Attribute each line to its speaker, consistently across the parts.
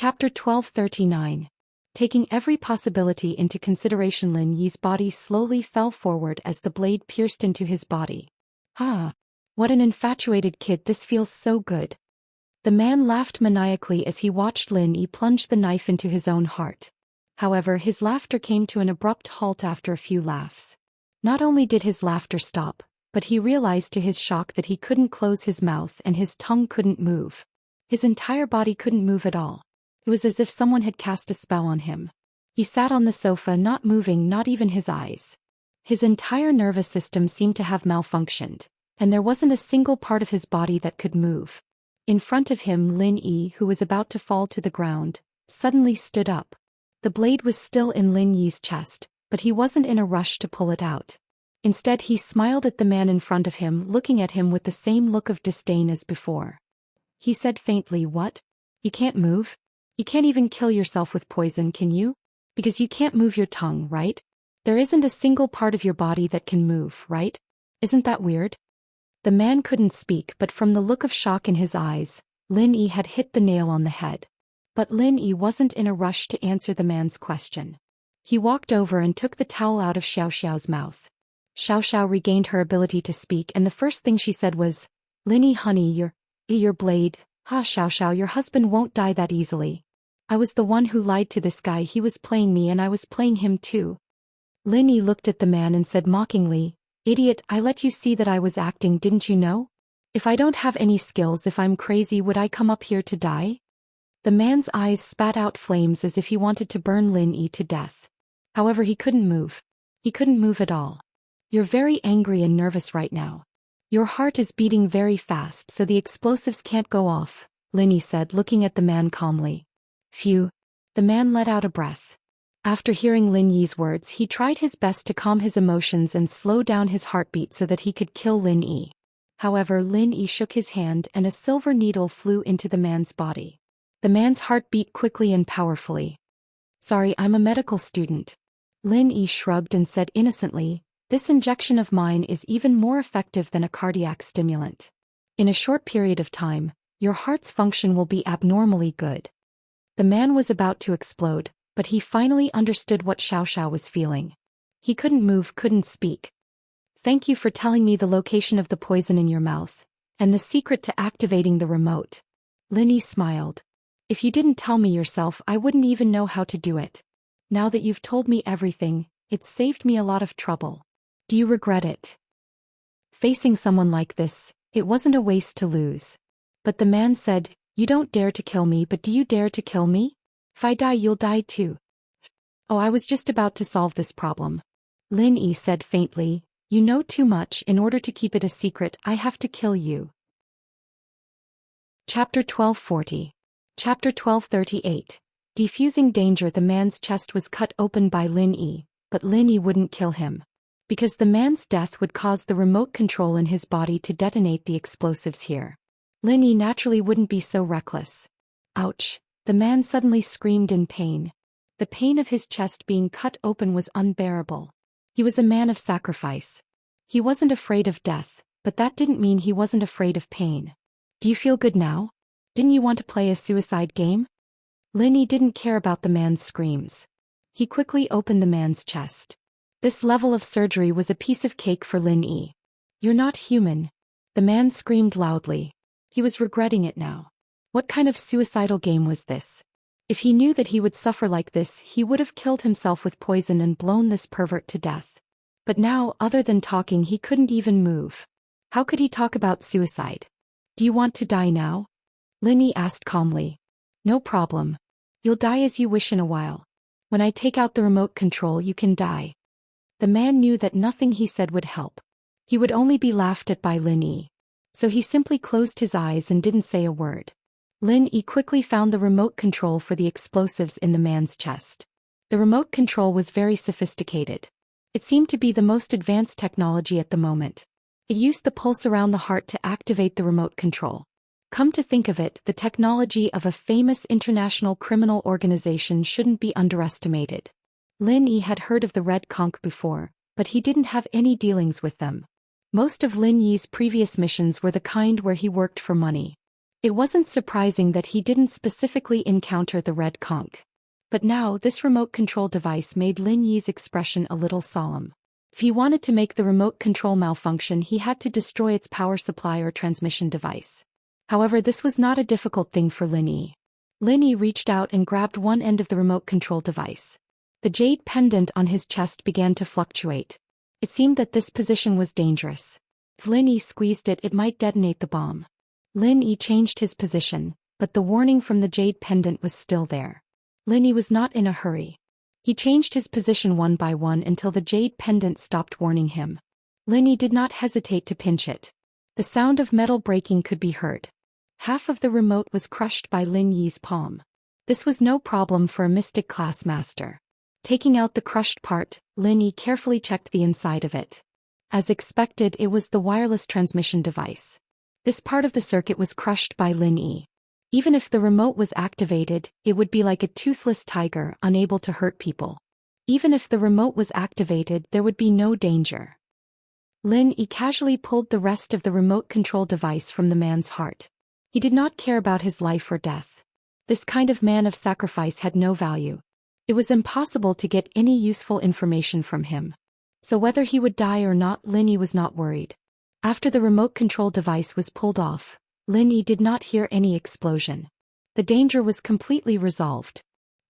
Speaker 1: Chapter 1239. Taking every possibility into consideration, Lin Yi's body slowly fell forward as the blade pierced into his body. Ah! What an infatuated kid, this feels so good. The man laughed maniacally as he watched Lin Yi plunge the knife into his own heart. However, his laughter came to an abrupt halt after a few laughs. Not only did his laughter stop, but he realized to his shock that he couldn't close his mouth and his tongue couldn't move. His entire body couldn't move at all. It was as if someone had cast a spell on him. He sat on the sofa, not moving, not even his eyes. His entire nervous system seemed to have malfunctioned, and there wasn't a single part of his body that could move. In front of him, Lin Yi, who was about to fall to the ground, suddenly stood up. The blade was still in Lin Yi's chest, but he wasn't in a rush to pull it out. Instead, he smiled at the man in front of him, looking at him with the same look of disdain as before. He said faintly, "What? You can't move? You can't even kill yourself with poison, can you? Because you can't move your tongue, right? There isn't a single part of your body that can move, right? Isn't that weird?" The man couldn't speak, but from the look of shock in his eyes, Lin Yi had hit the nail on the head. But Lin Yi wasn't in a rush to answer the man's question. He walked over and took the towel out of Xiao Xiao's mouth. Xiao Xiao regained her ability to speak, and the first thing she said was, "Lin Yi, honey, your blade. Ah, Xiao Xiao, your husband won't die that easily. I was the one who lied to this guy. He was playing me and I was playing him too." Lin Yi looked at the man and said mockingly, "Idiot, I let you see that I was acting, didn't you know? If I don't have any skills, if I'm crazy, would I come up here to die?" The man's eyes spat out flames as if he wanted to burn Lin Yi to death. However, he couldn't move. He couldn't move at all. "You're very angry and nervous right now. Your heart is beating very fast, so the explosives can't go off," Lin Yi said, looking at the man calmly. Phew. The man let out a breath. After hearing Lin Yi's words, he tried his best to calm his emotions and slow down his heartbeat so that he could kill Lin Yi. However, Lin Yi shook his hand and a silver needle flew into the man's body. The man's heart beat quickly and powerfully. "Sorry, I'm a medical student." Lin Yi shrugged and said innocently, "This injection of mine is even more effective than a cardiac stimulant. In a short period of time, your heart's function will be abnormally good." The man was about to explode, but he finally understood what Xiao Xiao was feeling. He couldn't move, couldn't speak. "Thank you for telling me the location of the poison in your mouth, and the secret to activating the remote." Lin Yi smiled. "If you didn't tell me yourself, I wouldn't even know how to do it. Now that you've told me everything, it's saved me a lot of trouble. Do you regret it?" Facing someone like this, it wasn't a waste to lose. But the man said, "You don't dare to kill me, but do you dare to kill me? If I die, you'll die too." "Oh, I was just about to solve this problem." Lin Yi said faintly, "You know too much. In order to keep it a secret, I have to kill you." Chapter 1240. Chapter 1238. Defusing danger. The man's chest was cut open by Lin Yi, but Lin Yi wouldn't kill him. Because the man's death would cause the remote control in his body to detonate the explosives here. Lin Yi naturally wouldn't be so reckless. Ouch! The man suddenly screamed in pain. The pain of his chest being cut open was unbearable. He was a man of sacrifice. He wasn't afraid of death, but that didn't mean he wasn't afraid of pain. "Do you feel good now? Didn't you want to play a suicide game?" Lin Yi didn't care about the man's screams. He quickly opened the man's chest. This level of surgery was a piece of cake for Lin Yi. "You're not human." The man screamed loudly. He was regretting it now. What kind of suicidal game was this? If he knew that he would suffer like this, he would have killed himself with poison and blown this pervert to death. But now, other than talking, he couldn't even move. How could he talk about suicide? "Do you want to die now?" Lin Yi asked calmly. "No problem. You'll die as you wish in a while. When I take out the remote control, you can die." The man knew that nothing he said would help. He would only be laughed at by Lin Yi. So he simply closed his eyes and didn't say a word. Lin Yi quickly found the remote control for the explosives in the man's chest. The remote control was very sophisticated. It seemed to be the most advanced technology at the moment. It used the pulse around the heart to activate the remote control. Come to think of it, the technology of a famous international criminal organization shouldn't be underestimated. Lin Yi had heard of the Red Conch before, but he didn't have any dealings with them. Most of Lin Yi's previous missions were the kind where he worked for money. It wasn't surprising that he didn't specifically encounter the red conch. But now this remote control device made Lin Yi's expression a little solemn. If he wanted to make the remote control malfunction, he had to destroy its power supply or transmission device. However, this was not a difficult thing for Lin Yi. Lin Yi reached out and grabbed one end of the remote control device. The jade pendant on his chest began to fluctuate. It seemed that this position was dangerous. If Lin Yi squeezed it, it might detonate the bomb. Lin Yi changed his position, but the warning from the jade pendant was still there. Lin Yi was not in a hurry. He changed his position one by one until the jade pendant stopped warning him. Lin Yi did not hesitate to pinch it. The sound of metal breaking could be heard. Half of the remote was crushed by Lin Yi's palm. This was no problem for a mystic class master. Taking out the crushed part, Lin Yi carefully checked the inside of it. As expected, it was the wireless transmission device. This part of the circuit was crushed by Lin Yi. Even if the remote was activated, it would be like a toothless tiger, unable to hurt people. Even if the remote was activated, there would be no danger. Lin Yi casually pulled the rest of the remote control device from the man's heart. He did not care about his life or death. This kind of man of sacrifice had no value. It was impossible to get any useful information from him. So whether he would die or not, Lin Yi was not worried. After the remote control device was pulled off, Lin Yi did not hear any explosion. The danger was completely resolved.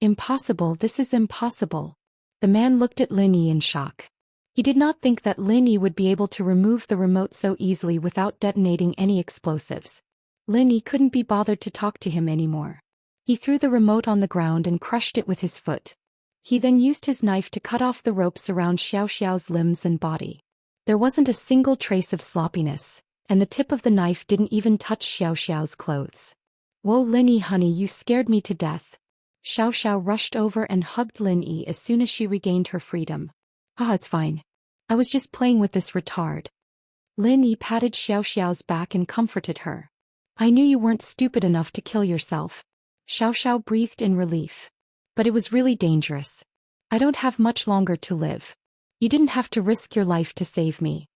Speaker 1: Impossible, this is impossible. The man looked at Lin Yi in shock. He did not think that Lin Yi would be able to remove the remote so easily without detonating any explosives. Lin Yi couldn't be bothered to talk to him anymore. He threw the remote on the ground and crushed it with his foot. He then used his knife to cut off the ropes around Xiao Xiao's limbs and body. There wasn't a single trace of sloppiness, and the tip of the knife didn't even touch Xiao Xiao's clothes. "Whoa, Lin Yi, honey, you scared me to death." Xiao Xiao rushed over and hugged Lin Yi as soon as she regained her freedom. "Ah, it's fine. I was just playing with this retard." Lin Yi patted Xiao Xiao's back and comforted her. "I knew you weren't stupid enough to kill yourself." Xiao Xiao breathed in relief. "But it was really dangerous. I don't have much longer to live. You didn't have to risk your life to save me.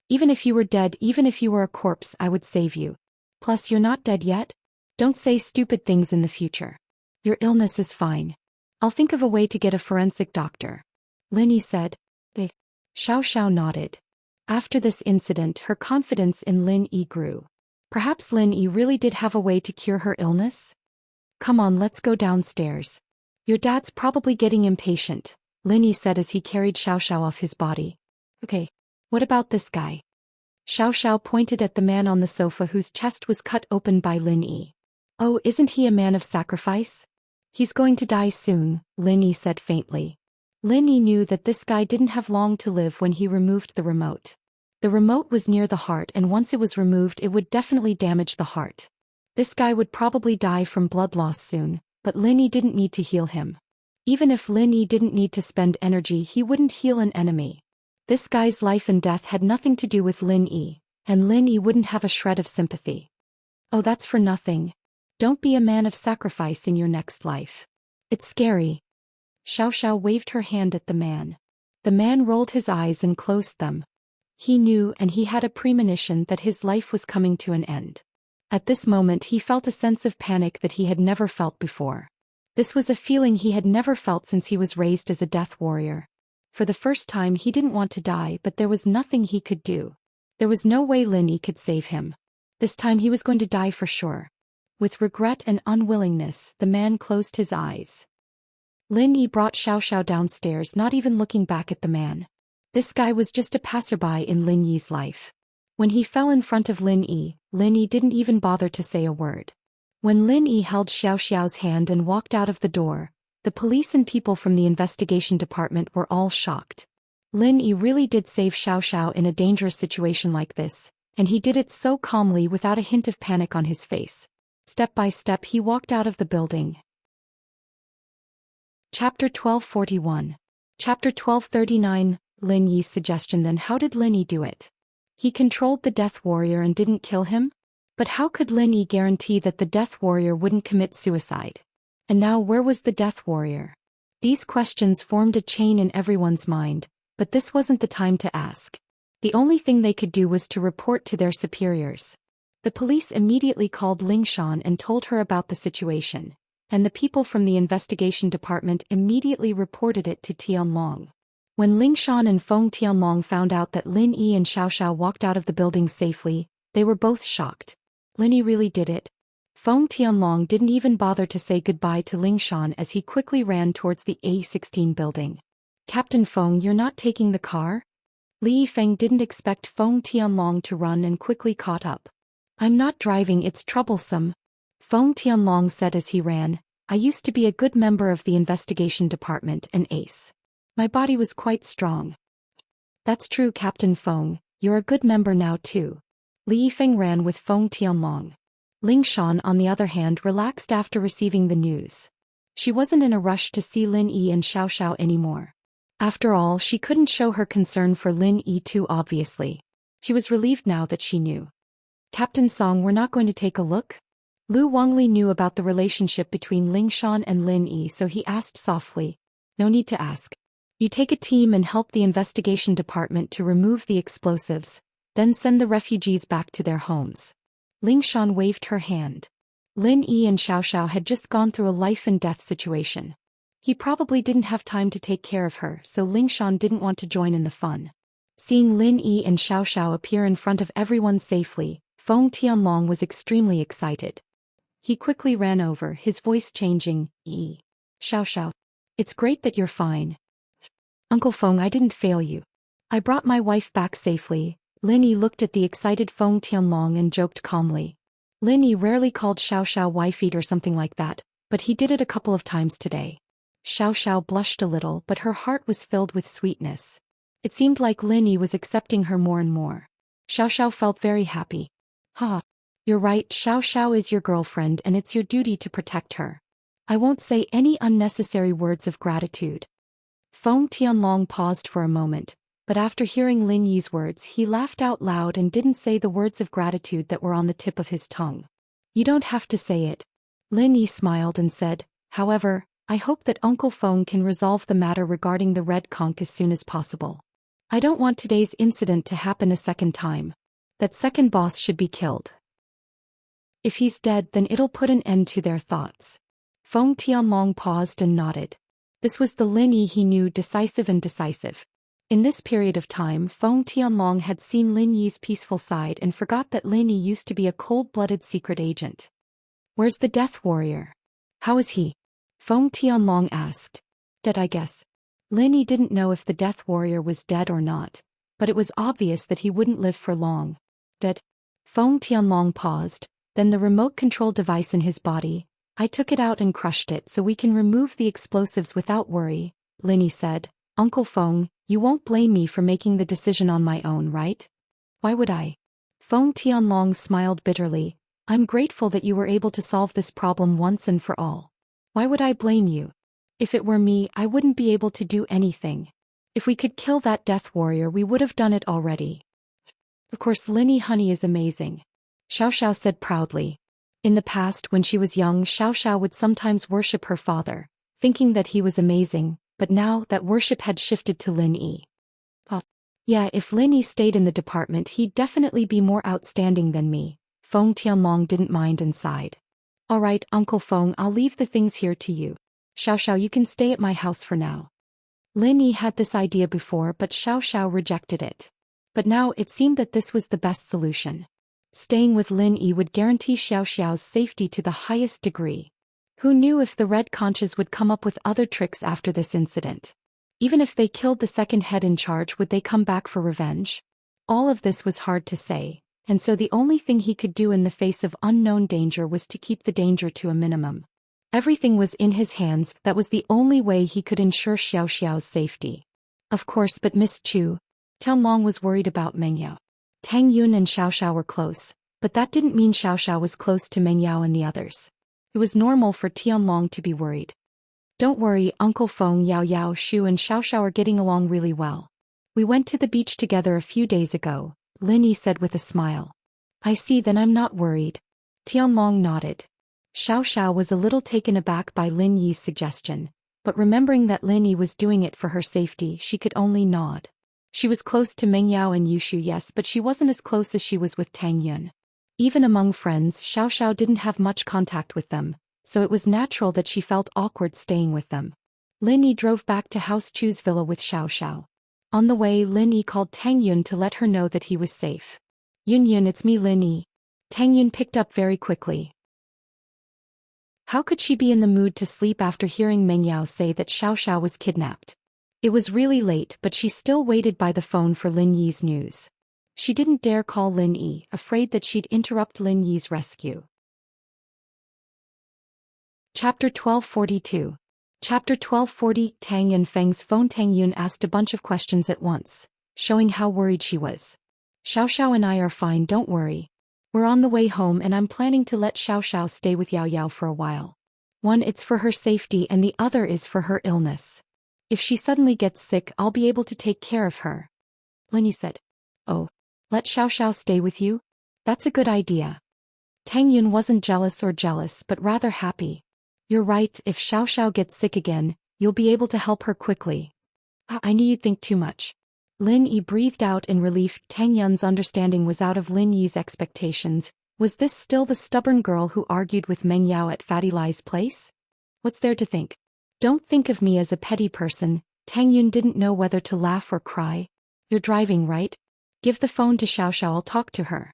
Speaker 1: Even if you were dead, even if you were a corpse, I would save you. Plus, you're not dead yet. Don't say stupid things in the future. Your illness is fine. I'll think of a way to get a forensic doctor," Lin Yi said. Xiao Xiao nodded. After this incident, her confidence in Lin Yi grew. Perhaps Lin Yi really did have a way to cure her illness? "Come on, let's go downstairs. Your dad's probably getting impatient," Lin Yi said as he carried Xiao Xiao off his body. "Okay, what about this guy?" Xiao Xiao pointed at the man on the sofa whose chest was cut open by Lin Yi. "Oh, isn't he a man of sacrifice? He's going to die soon," Lin Yi said faintly. Lin Yi knew that this guy didn't have long to live when he removed the remote. The remote was near the heart, and once it was removed, it would definitely damage the heart. This guy would probably die from blood loss soon, but Lin Yi didn't need to heal him. Even if Lin Yi didn't need to spend energy, he wouldn't heal an enemy. This guy's life and death had nothing to do with Lin Yi, and Lin Yi wouldn't have a shred of sympathy. "Oh, that's for nothing. Don't be a man of sacrifice in your next life. It's scary." Xiao Xiao waved her hand at the man. The man rolled his eyes and closed them. He knew, and he had a premonition that his life was coming to an end. At this moment he felt a sense of panic that he had never felt before. This was a feeling he had never felt since he was raised as a death warrior. For the first time he didn't want to die, but there was nothing he could do. There was no way Lin Yi could save him. This time he was going to die for sure. With regret and unwillingness, the man closed his eyes. Lin Yi brought Xiao Xiao downstairs, not even looking back at the man. This guy was just a passerby in Lin Yi's life. When he fell in front of Lin Yi didn't even bother to say a word. When Lin Yi held Xiao Xiao's hand and walked out of the door, the police and people from the investigation department were all shocked. Lin Yi really did save Xiao Xiao in a dangerous situation like this, and he did it so calmly without a hint of panic on his face. Step by step he walked out of the building. Chapter 1241. Chapter 1239, Lin Yi's suggestion. Then how did Lin Yi do it? He controlled the Death Warrior and didn't kill him? But how could Lin Yi guarantee that the Death Warrior wouldn't commit suicide? And now where was the Death Warrior? These questions formed a chain in everyone's mind, but this wasn't the time to ask. The only thing they could do was to report to their superiors. The police immediately called Lingshan and told her about the situation, and the people from the investigation department immediately reported it to Tianlong. When Lingshan and Feng Tianlong found out that Lin Yi and Xiao Xiao walked out of the building safely, they were both shocked. Lin Yi really did it? Feng Tianlong didn't even bother to say goodbye to Lingshan as he quickly ran towards the A16 building. Captain Feng, you're not taking the car? Li Yifeng didn't expect Feng Tianlong to run and quickly caught up. I'm not driving, it's troublesome. Feng Tianlong said as he ran, I used to be a good member of the investigation department and ace. My body was quite strong. That's true, Captain Feng, you're a good member now too. Li Yifeng ran with Feng Tianlong. Lingshan, on the other hand, relaxed after receiving the news. She wasn't in a rush to see Lin Yi and Xiao Xiao anymore. After all, she couldn't show her concern for Lin Yi too obviously. She was relieved now that she knew. Captain Song, we're not going to take a look? Lu Wangli knew about the relationship between Lingshan and Lin Yi, so he asked softly. No need to ask. You take a team and help the investigation department to remove the explosives, then send the refugees back to their homes. Lingshan waved her hand. Lin Yi and Xiao Xiao had just gone through a life-and-death situation. He probably didn't have time to take care of her, so Lingshan didn't want to join in the fun. Seeing Lin Yi and Xiao Xiao appear in front of everyone safely, Feng Tianlong was extremely excited. He quickly ran over, his voice changing, Yi. Xiao Xiao. It's great that you're fine. Uncle Feng, I didn't fail you. I brought my wife back safely. Lin Yi looked at the excited Feng Tianlong and joked calmly. Lin Yi rarely called Xiao Xiao wife-eat or something like that, but he did it a couple of times today. Xiao Xiao blushed a little, but her heart was filled with sweetness. It seemed like Lin Yi was accepting her more and more. Xiao Xiao felt very happy. Ha! You're right, Xiao Xiao is your girlfriend and it's your duty to protect her. I won't say any unnecessary words of gratitude. Feng Tianlong paused for a moment, but after hearing Lin Yi's words he laughed out loud and didn't say the words of gratitude that were on the tip of his tongue. You don't have to say it. Lin Yi smiled and said, however, I hope that Uncle Feng can resolve the matter regarding the red conch as soon as possible. I don't want today's incident to happen a second time. That second boss should be killed. If he's dead, then it'll put an end to their thoughts. Feng Tianlong paused and nodded. This was the Lin Yi he knew, decisive and decisive. In this period of time, Feng Tianlong had seen Lin Yi's peaceful side and forgot that Lin Yi used to be a cold-blooded secret agent. Where's the Death Warrior? How is he? Feng Tianlong asked. Dead, I guess. Lin Yi didn't know if the Death Warrior was dead or not, but it was obvious that he wouldn't live for long. Dead? Feng Tianlong paused, then the remote control device in his body. I took it out and crushed it so we can remove the explosives without worry, Lin Yi said. Uncle Feng, you won't blame me for making the decision on my own, right? Why would I? Feng Tianlong smiled bitterly. I'm grateful that you were able to solve this problem once and for all. Why would I blame you? If it were me, I wouldn't be able to do anything. If we could kill that Death Warrior, we would have done it already. Of course, Lin Yi honey is amazing. Xiao Xiao said proudly. In the past, when she was young, Xiao Xiao would sometimes worship her father, thinking that he was amazing, but now that worship had shifted to Lin Yi. Yeah, if Lin Yi stayed in the department, he'd definitely be more outstanding than me. Feng Tianlong didn't mind and sighed. All right, Uncle Feng, I'll leave the things here to you. Xiao Xiao, you can stay at my house for now. Lin Yi had this idea before, but Xiao Xiao rejected it. But now it seemed that this was the best solution. Staying with Lin Yi would guarantee Xiao Xiao's safety to the highest degree. Who knew if the Red Conches would come up with other tricks after this incident? Even if they killed the second head in charge, would they come back for revenge? All of this was hard to say, and so the only thing he could do in the face of unknown danger was to keep the danger to a minimum. Everything was in his hands, that was the only way he could ensure Xiao Xiao's safety. Of course, but Miss Chu. Tianlong was worried about Meng Yao. Tang Yun and Xiao Xiao were close, but that didn't mean Xiao Xiao was close to Meng Yao and the others. It was normal for Tianlong to be worried. Don't worry, Uncle Feng, Yao Yao, Shu and Xiao Xiao are getting along really well. We went to the beach together a few days ago, Lin Yi said with a smile. I see, then I'm not worried. Tianlong nodded. Xiao Xiao was a little taken aback by Lin Yi's suggestion, but remembering that Lin Yi was doing it for her safety, she could only nod. She was close to Meng Yao and Yushu, yes, but she wasn't as close as she was with Tang Yun. Even among friends, Xiao Xiao didn't have much contact with them, so it was natural that she felt awkward staying with them. Lin Yi drove back to House Chu's villa with Xiao Xiao. On the way, Lin Yi called Tang Yun to let her know that he was safe. Yun Yun, it's me, Lin Yi. Tang Yun picked up very quickly. How could she be in the mood to sleep after hearing Meng Yao say that Xiao Xiao was kidnapped? It was really late, but she still waited by the phone for Lin Yi's news. She didn't dare call Lin Yi, afraid that she'd interrupt Lin Yi's rescue. Chapter 1242. Chapter 1240. Tang and Feng's phone. Tang Yun asked a bunch of questions at once, showing how worried she was. Xiao Xiao and I are fine, don't worry. We're on the way home and I'm planning to let Xiao Xiao stay with Yao Yao for a while. One, it's for her safety, and the other is for her illness. If she suddenly gets sick, I'll be able to take care of her. Lin Yi said. Oh, let Xiao Xiao stay with you? That's a good idea. Tang Yun wasn't jealous, but rather happy. You're right, if Xiao Xiao gets sick again, you'll be able to help her quickly. I knew you'd think too much. Lin Yi breathed out in relief. Tang Yun's understanding was out of Lin Yi's expectations. Was this still the stubborn girl who argued with Meng Yao at Fatty Lai's place? What's there to think? Don't think of me as a petty person. Tang Yun didn't know whether to laugh or cry. You're driving, right? Give the phone to Xiao Xiao, I'll talk to her.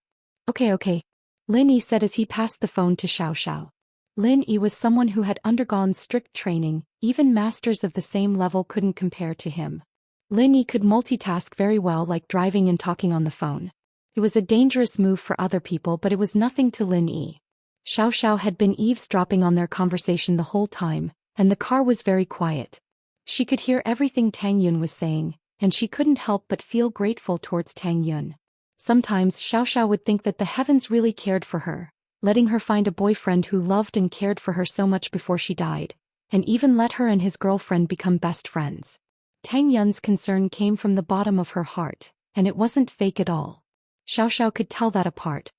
Speaker 1: Okay. Lin Yi said as he passed the phone to Xiao Xiao. Lin Yi was someone who had undergone strict training, even masters of the same level couldn't compare to him. Lin Yi could multitask very well, like driving and talking on the phone. It was a dangerous move for other people, but it was nothing to Lin Yi. Xiao Xiao had been eavesdropping on their conversation the whole time, and the car was very quiet. She could hear everything Tang Yun was saying, and she couldn't help but feel grateful towards Tang Yun. Sometimes Xiao Xiao would think that the heavens really cared for her, letting her find a boyfriend who loved and cared for her so much before she died, and even let her and his girlfriend become best friends. Tang Yun's concern came from the bottom of her heart, and it wasn't fake at all. Xiao Xiao could tell that apart.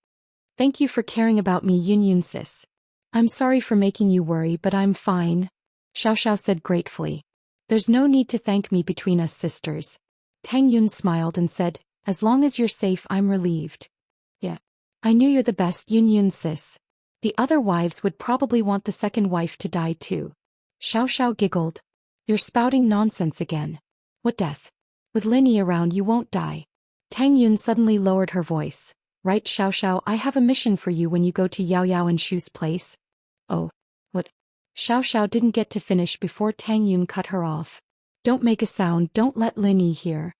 Speaker 1: Thank you for caring about me, Yun Yun sis. I'm sorry for making you worry, but I'm fine. Xiao Xiao said gratefully. There's no need to thank me, between us sisters. Tang Yun smiled and said, as long as you're safe, I'm relieved. Yeah. I knew you're the best, Yun Yun sis. The other wives would probably want the second wife to die too. Xiao Xiao giggled. You're spouting nonsense again. What death? With Lin Yi around, you won't die. Tang Yun suddenly lowered her voice. Right, Xiao Xiao, I have a mission for you when you go to Yao Yao and Shu's place. Oh. What? Xiao Xiao didn't get to finish before Tang Yun cut her off. Don't make a sound, don't let Lin Yi hear.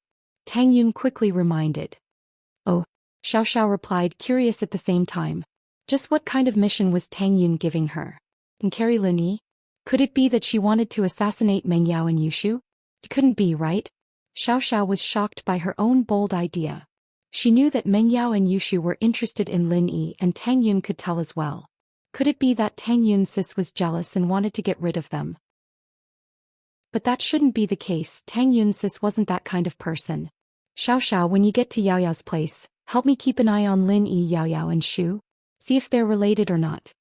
Speaker 1: Tang Yun quickly reminded. Oh. Xiao Xiao replied, curious at the same time. Just what kind of mission was Tang Yun giving her? And carry Lin Yi? Could it be that she wanted to assassinate Meng Yao and Yushu? It couldn't be, right? Xiao Xiao was shocked by her own bold idea. She knew that Meng Yao and Yushu were interested in Lin Yi, and Tang Yun could tell as well. Could it be that Tang Yun's sis was jealous and wanted to get rid of them? But that shouldn't be the case. Tang Yun's sis wasn't that kind of person. Xiao Xiao, when you get to Yao Yao's place, help me keep an eye on Lin Yi, Yao Yao and Shu. See if they're related or not.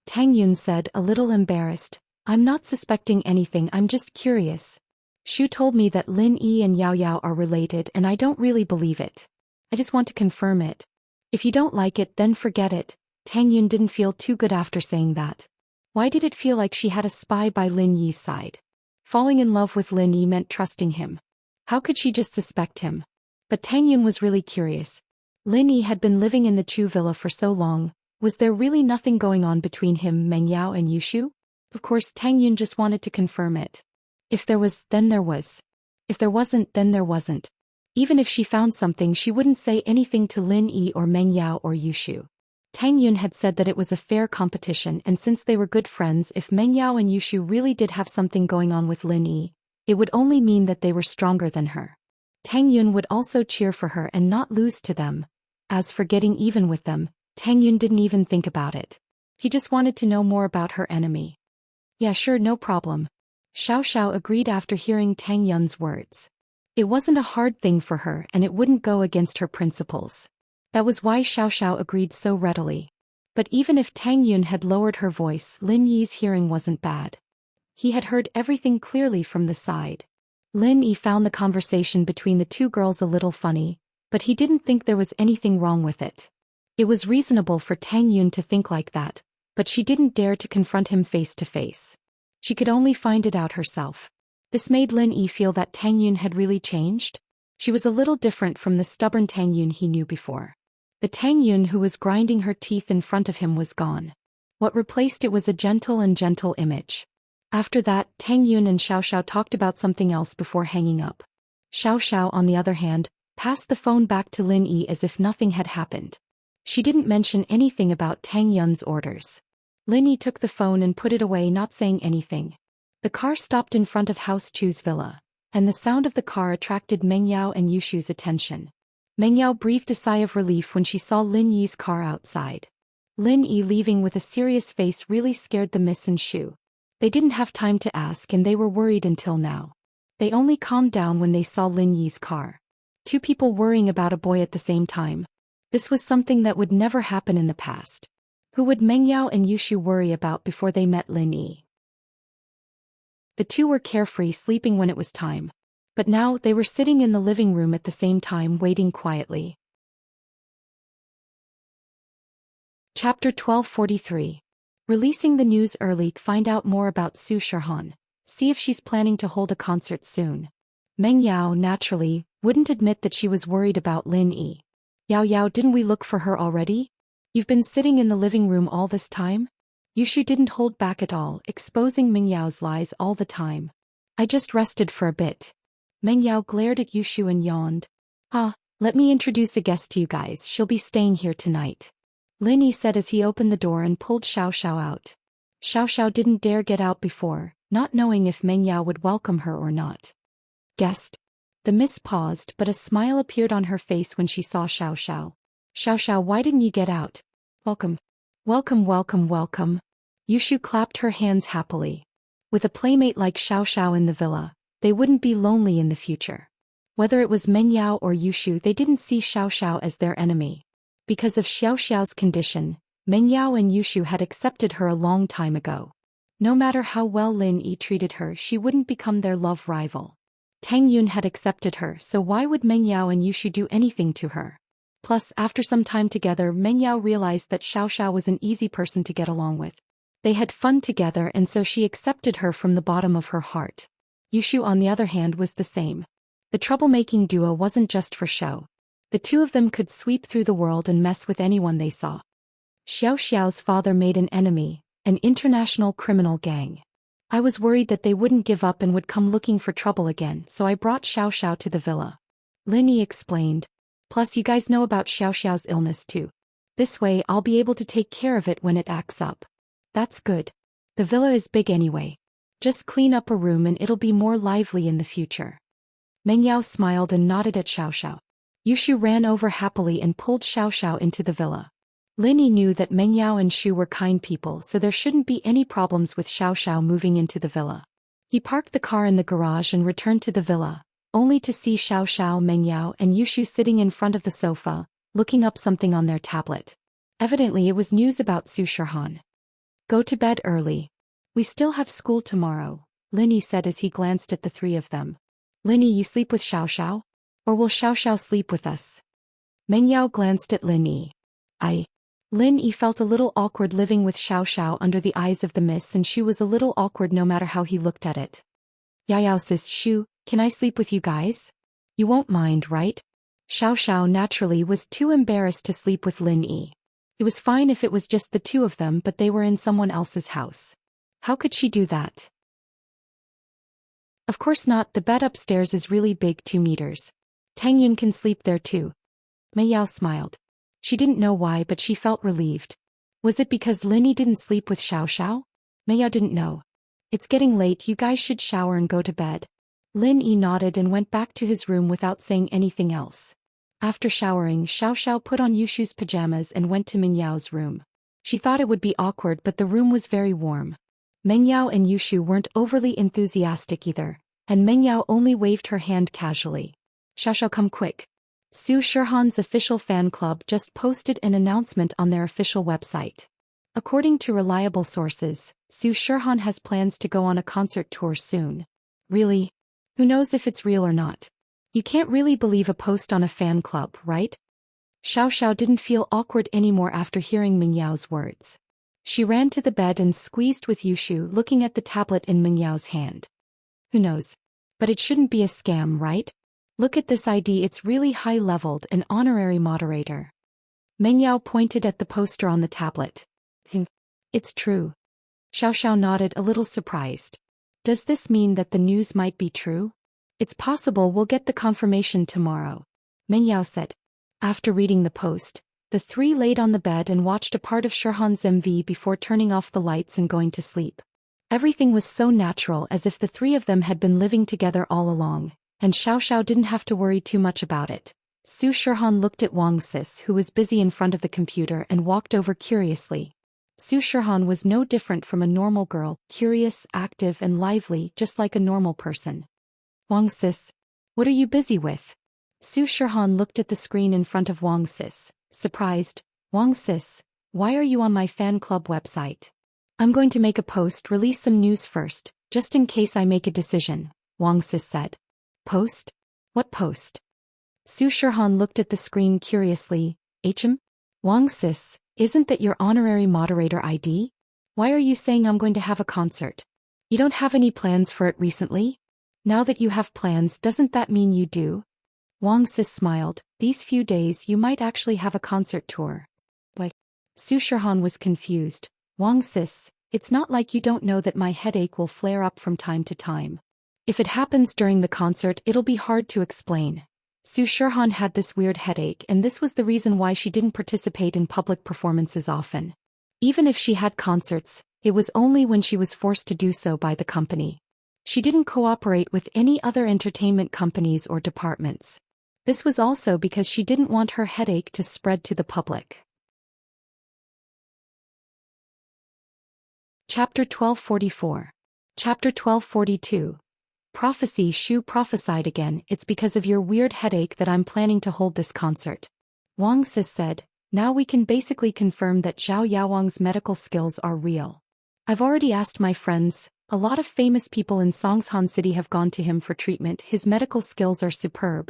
Speaker 1: Tang Yun said, a little embarrassed. I'm not suspecting anything, I'm just curious. Shu told me that Lin Yi and Yao Yao are related, and I don't really believe it. I just want to confirm it. If you don't like it, then forget it. Tang Yun didn't feel too good after saying that. Why did it feel like she had a spy by Lin Yi's side? Falling in love with Lin Yi meant trusting him. How could she just suspect him? But Tang Yun was really curious. Lin Yi had been living in the Chu villa for so long. Was there really nothing going on between him, Meng Yao and Yushu? Of course, Tang Yun just wanted to confirm it. If there was, then there was. If there wasn't, then there wasn't. Even if she found something, she wouldn't say anything to Lin Yi or Meng Yao or Yushu. Tang Yun had said that it was a fair competition, and since they were good friends, if Meng Yao and Yushu really did have something going on with Lin Yi, it would only mean that they were stronger than her. Tang Yun would also cheer for her and not lose to them. As for getting even with them, Tang Yun didn't even think about it. He just wanted to know more about her enemy. Yeah, sure, no problem. Xiao Xiao agreed after hearing Tang Yun's words. It wasn't a hard thing for her, and it wouldn't go against her principles. That was why Xiao Xiao agreed so readily. But even if Tang Yun had lowered her voice, Lin Yi's hearing wasn't bad. He had heard everything clearly from the side. Lin Yi found the conversation between the two girls a little funny, but he didn't think there was anything wrong with it. It was reasonable for Tang Yun to think like that, but she didn't dare to confront him face to face. She could only find it out herself. This made Lin Yi feel that Tang Yun had really changed. She was a little different from the stubborn Tang Yun he knew before. The Tang Yun who was grinding her teeth in front of him was gone. What replaced it was a gentle image. After that, Tang Yun and Xiao Xiao talked about something else before hanging up. Xiao Xiao, on the other hand, passed the phone back to Lin Yi as if nothing had happened. She didn't mention anything about Tang Yun's orders. Lin Yi took the phone and put it away, not saying anything. The car stopped in front of House Chu's villa, and the sound of the car attracted Meng Yao and Yushu's attention. Meng Yao breathed a sigh of relief when she saw Lin Yi's car outside. Lin Yi leaving with a serious face really scared the Miss and Shu. They didn't have time to ask and they were worried until now. They only calmed down when they saw Lin Yi's car. Two people worrying about a boy at the same time. This was something that would never happen in the past. Who would Meng Yao and Yushu worry about before they met Lin Yi? The two were carefree, sleeping when it was time. But now they were sitting in the living room at the same time, waiting quietly. Chapter 1243. Releasing the news early. Find out more about Su Shirhan. See if she's planning to hold a concert soon. Meng Yao, naturally, wouldn't admit that she was worried about Lin Yi. Yao Yao, didn't we look for her already? You've been sitting in the living room all this time? Yushu didn't hold back at all, exposing Meng Yao's lies all the time. I just rested for a bit. Meng Yao glared at Yushu and yawned. Let me introduce a guest to you guys. She'll be staying here tonight. Lin Yi said as he opened the door and pulled Xiao Xiao out. Xiao Xiao didn't dare get out before, not knowing if Meng Yao would welcome her or not. Guest. The miss paused, but a smile appeared on her face when she saw Xiao Xiao. Xiao Xiao, why didn't you get out? Welcome. Welcome. Yushu clapped her hands happily. With a playmate like Xiao Xiao in the villa, they wouldn't be lonely in the future. Whether it was Meng Yao or Yushu, they didn't see Xiao Xiao as their enemy. Because of Xiao Xiao's condition, Meng Yao and Yushu had accepted her a long time ago. No matter how well Lin Yi treated her, she wouldn't become their love rival. Tang Yun had accepted her, so why would Meng Yao and Yushu do anything to her? Plus, after some time together, Meng Yao realized that Xiao Xiao was an easy person to get along with. They had fun together and so she accepted her from the bottom of her heart. Yushu, on the other hand, was the same. The troublemaking duo wasn't just for show. The two of them could sweep through the world and mess with anyone they saw. Xiao Xiao's father made an enemy, an international criminal gang. I was worried that they wouldn't give up and would come looking for trouble again, so I brought Xiao Xiao to the villa. Lin Yi explained. Plus you guys know about Xiao Xiao's illness too. This way I'll be able to take care of it when it acts up. That's good. The villa is big anyway. Just clean up a room and it'll be more lively in the future. Meng Yao smiled and nodded at Xiao Xiao. Yushu ran over happily and pulled Xiao Xiao into the villa. Lin Yi knew that Meng Yao and Shu were kind people, so there shouldn't be any problems with Xiao Xiao moving into the villa. He parked the car in the garage and returned to the villa, only to see Xiao Xiao, Meng Yao and Yushu sitting in front of the sofa, looking up something on their tablet. Evidently it was news about Su Shirhan. Go to bed early. We still have school tomorrow, Lin Yi said as he glanced at the three of them. Lin Yi, you sleep with Xiao Xiao? Or will Xiao Xiao sleep with us? Meng Yao glanced at Lin Yi. Lin Yi felt a little awkward living with Xiao Xiao under the eyes of the miss, and Shu was a little awkward no matter how he looked at it. Yao says, Shu, can I sleep with you guys? You won't mind, right? Xiao Xiao naturally was too embarrassed to sleep with Lin Yi. It was fine if it was just the two of them, but they were in someone else's house. How could she do that? Of course not, the bed upstairs is really big, 2 meters. Tang Yun can sleep there too. Mei Yao smiled. She didn't know why, but she felt relieved. Was it because Lin Yi didn't sleep with Xiao Xiao? Mei Yao didn't know. It's getting late, you guys should shower and go to bed. Lin Yi nodded and went back to his room without saying anything else. After showering, Xiao Xiao put on Yushu's pajamas and went to Meng Yao's room. She thought it would be awkward, but the room was very warm. Meng Yao and Yushu weren't overly enthusiastic either, and Meng Yao only waved her hand casually. Xiao Xiao, come quick. Su Shirhan's official fan club just posted an announcement on their official website. According to reliable sources, Su Shirhan has plans to go on a concert tour soon. Really? Who knows if it's real or not? You can't really believe a post on a fan club, right? Xiao Xiao didn't feel awkward anymore after hearing Ming Yao's words. She ran to the bed and squeezed with Yushu, looking at the tablet in Ming Yao's hand. Who knows? But it shouldn't be a scam, right? Look at this ID, it's really high-leveled, an honorary moderator. Meng Yao pointed at the poster on the tablet. It's true. Xiao Xiao nodded, a little surprised. Does this mean that the news might be true? It's possible, we'll get the confirmation tomorrow, Meng Yao said. After reading the post, the three laid on the bed and watched a part of Shirhan's MV before turning off the lights and going to sleep. Everything was so natural, as if the three of them had been living together all along, and Xiao Xiao didn't have to worry too much about it. Su Shirhan looked at Wang Sis, who was busy in front of the computer, and walked over curiously. Su Shirhan was no different from a normal girl, curious, active and lively, just like a normal person. Wang Sis, what are you busy with? Su Shirhan looked at the screen in front of Wang Sis, surprised. Wang Sis, why are you on my fan club website? I'm going to make a post, release some news first, just in case I make a decision, Wang Sis said. Post? What post? Su Shirhan looked at the screen curiously. Wang Sis, isn't that your honorary moderator ID? Why are you saying I'm going to have a concert? You don't have any plans for it recently? Now that you have plans, doesn't that mean you do? Wang Sis smiled. These few days you might actually have a concert tour. What? Su Shirhan was confused. Wang Sis, it's not like you don't know that my headache will flare up from time to time. If it happens during the concert, it'll be hard to explain. Su Shirhan had this weird headache, and this was the reason why she didn't participate in public performances often. Even if she had concerts, it was only when she was forced to do so by the company. She didn't cooperate with any other entertainment companies or departments. This was also because she didn't want her headache to spread to the public. Chapter 1244. Chapter 1242. Prophecy. Shu prophesied again, it's because of your weird headache that I'm planning to hold this concert. Wang Sis said, now we can basically confirm that Zhao Yaowang's medical skills are real. I've already asked my friends, a lot of famous people in Songshan City have gone to him for treatment, his medical skills are superb.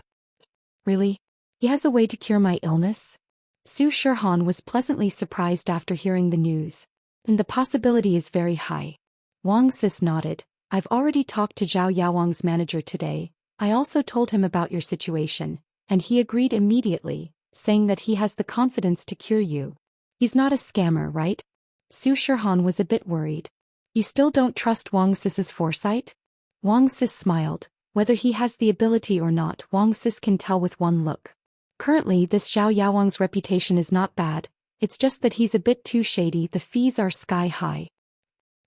Speaker 1: Really? He has a way to cure my illness? Su Shirhan was pleasantly surprised after hearing the news. And the possibility is very high. Wang Sis nodded. I've already talked to Zhao Yaowang's manager today. I also told him about your situation, and he agreed immediately, saying that he has the confidence to cure you. He's not a scammer, right? Su Shirhan was a bit worried. You still don't trust Wang Sis's foresight? Wang Sis smiled. Whether he has the ability or not, Wang Sis can tell with one look. Currently, this Zhao Yaowang's reputation is not bad. It's just that he's a bit too shady. The fees are sky high.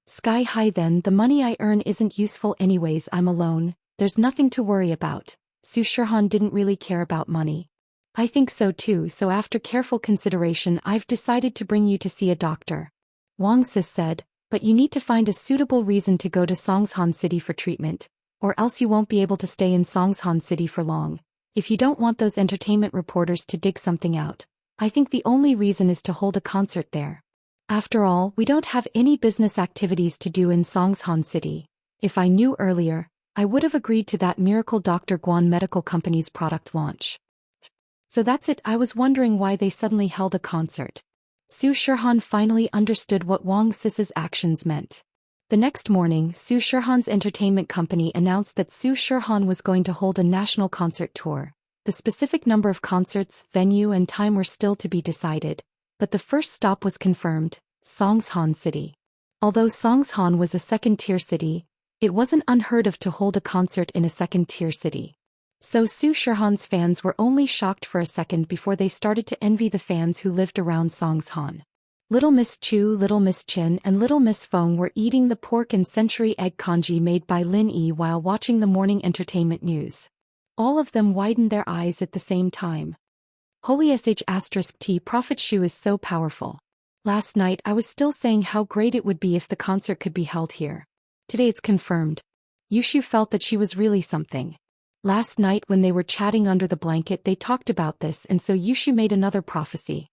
Speaker 1: Sky high then, the money I earn isn't useful anyways, I'm alone, there's nothing to worry about. Su Shirhan didn't really care about money. I think so too, so after careful consideration I've decided to bring you to see a doctor. Wang Sis said, but you need to find a suitable reason to go to Songshan City for treatment, or else you won't be able to stay in Songshan City for long. If you don't want those entertainment reporters to dig something out, I think the only reason is to hold a concert there. After all, we don't have any business activities to do in Songshan City. If I knew earlier, I would have agreed to that Miracle Dr. Guan Medical Company's product launch. So that's it, I was wondering why they suddenly held a concert. Su Shirhan finally understood what Wang Sis's actions meant. The next morning, Su Shirhan's entertainment company announced that Su Shirhan was going to hold a national concert tour. The specific number of concerts, venue and time were still to be decided, but the first stop was confirmed, Songshan City. Although Songshan was a second-tier city, it wasn't unheard of to hold a concert in a second-tier city. So Su Shirhan's fans were only shocked for a second before they started to envy the fans who lived around Songshan. Little Miss Chu, Little Miss Chin and Little Miss Feng were eating the pork and century egg congee made by Lin Yi while watching the morning entertainment news. All of them widened their eyes at the same time. Holy sh*t Prophet Shu is so powerful. Last night I was still saying how great it would be if the concert could be held here. Today it's confirmed. Yushu felt that she was really something. Last night when they were chatting under the blanket they talked about this, and so Yushu made another prophecy.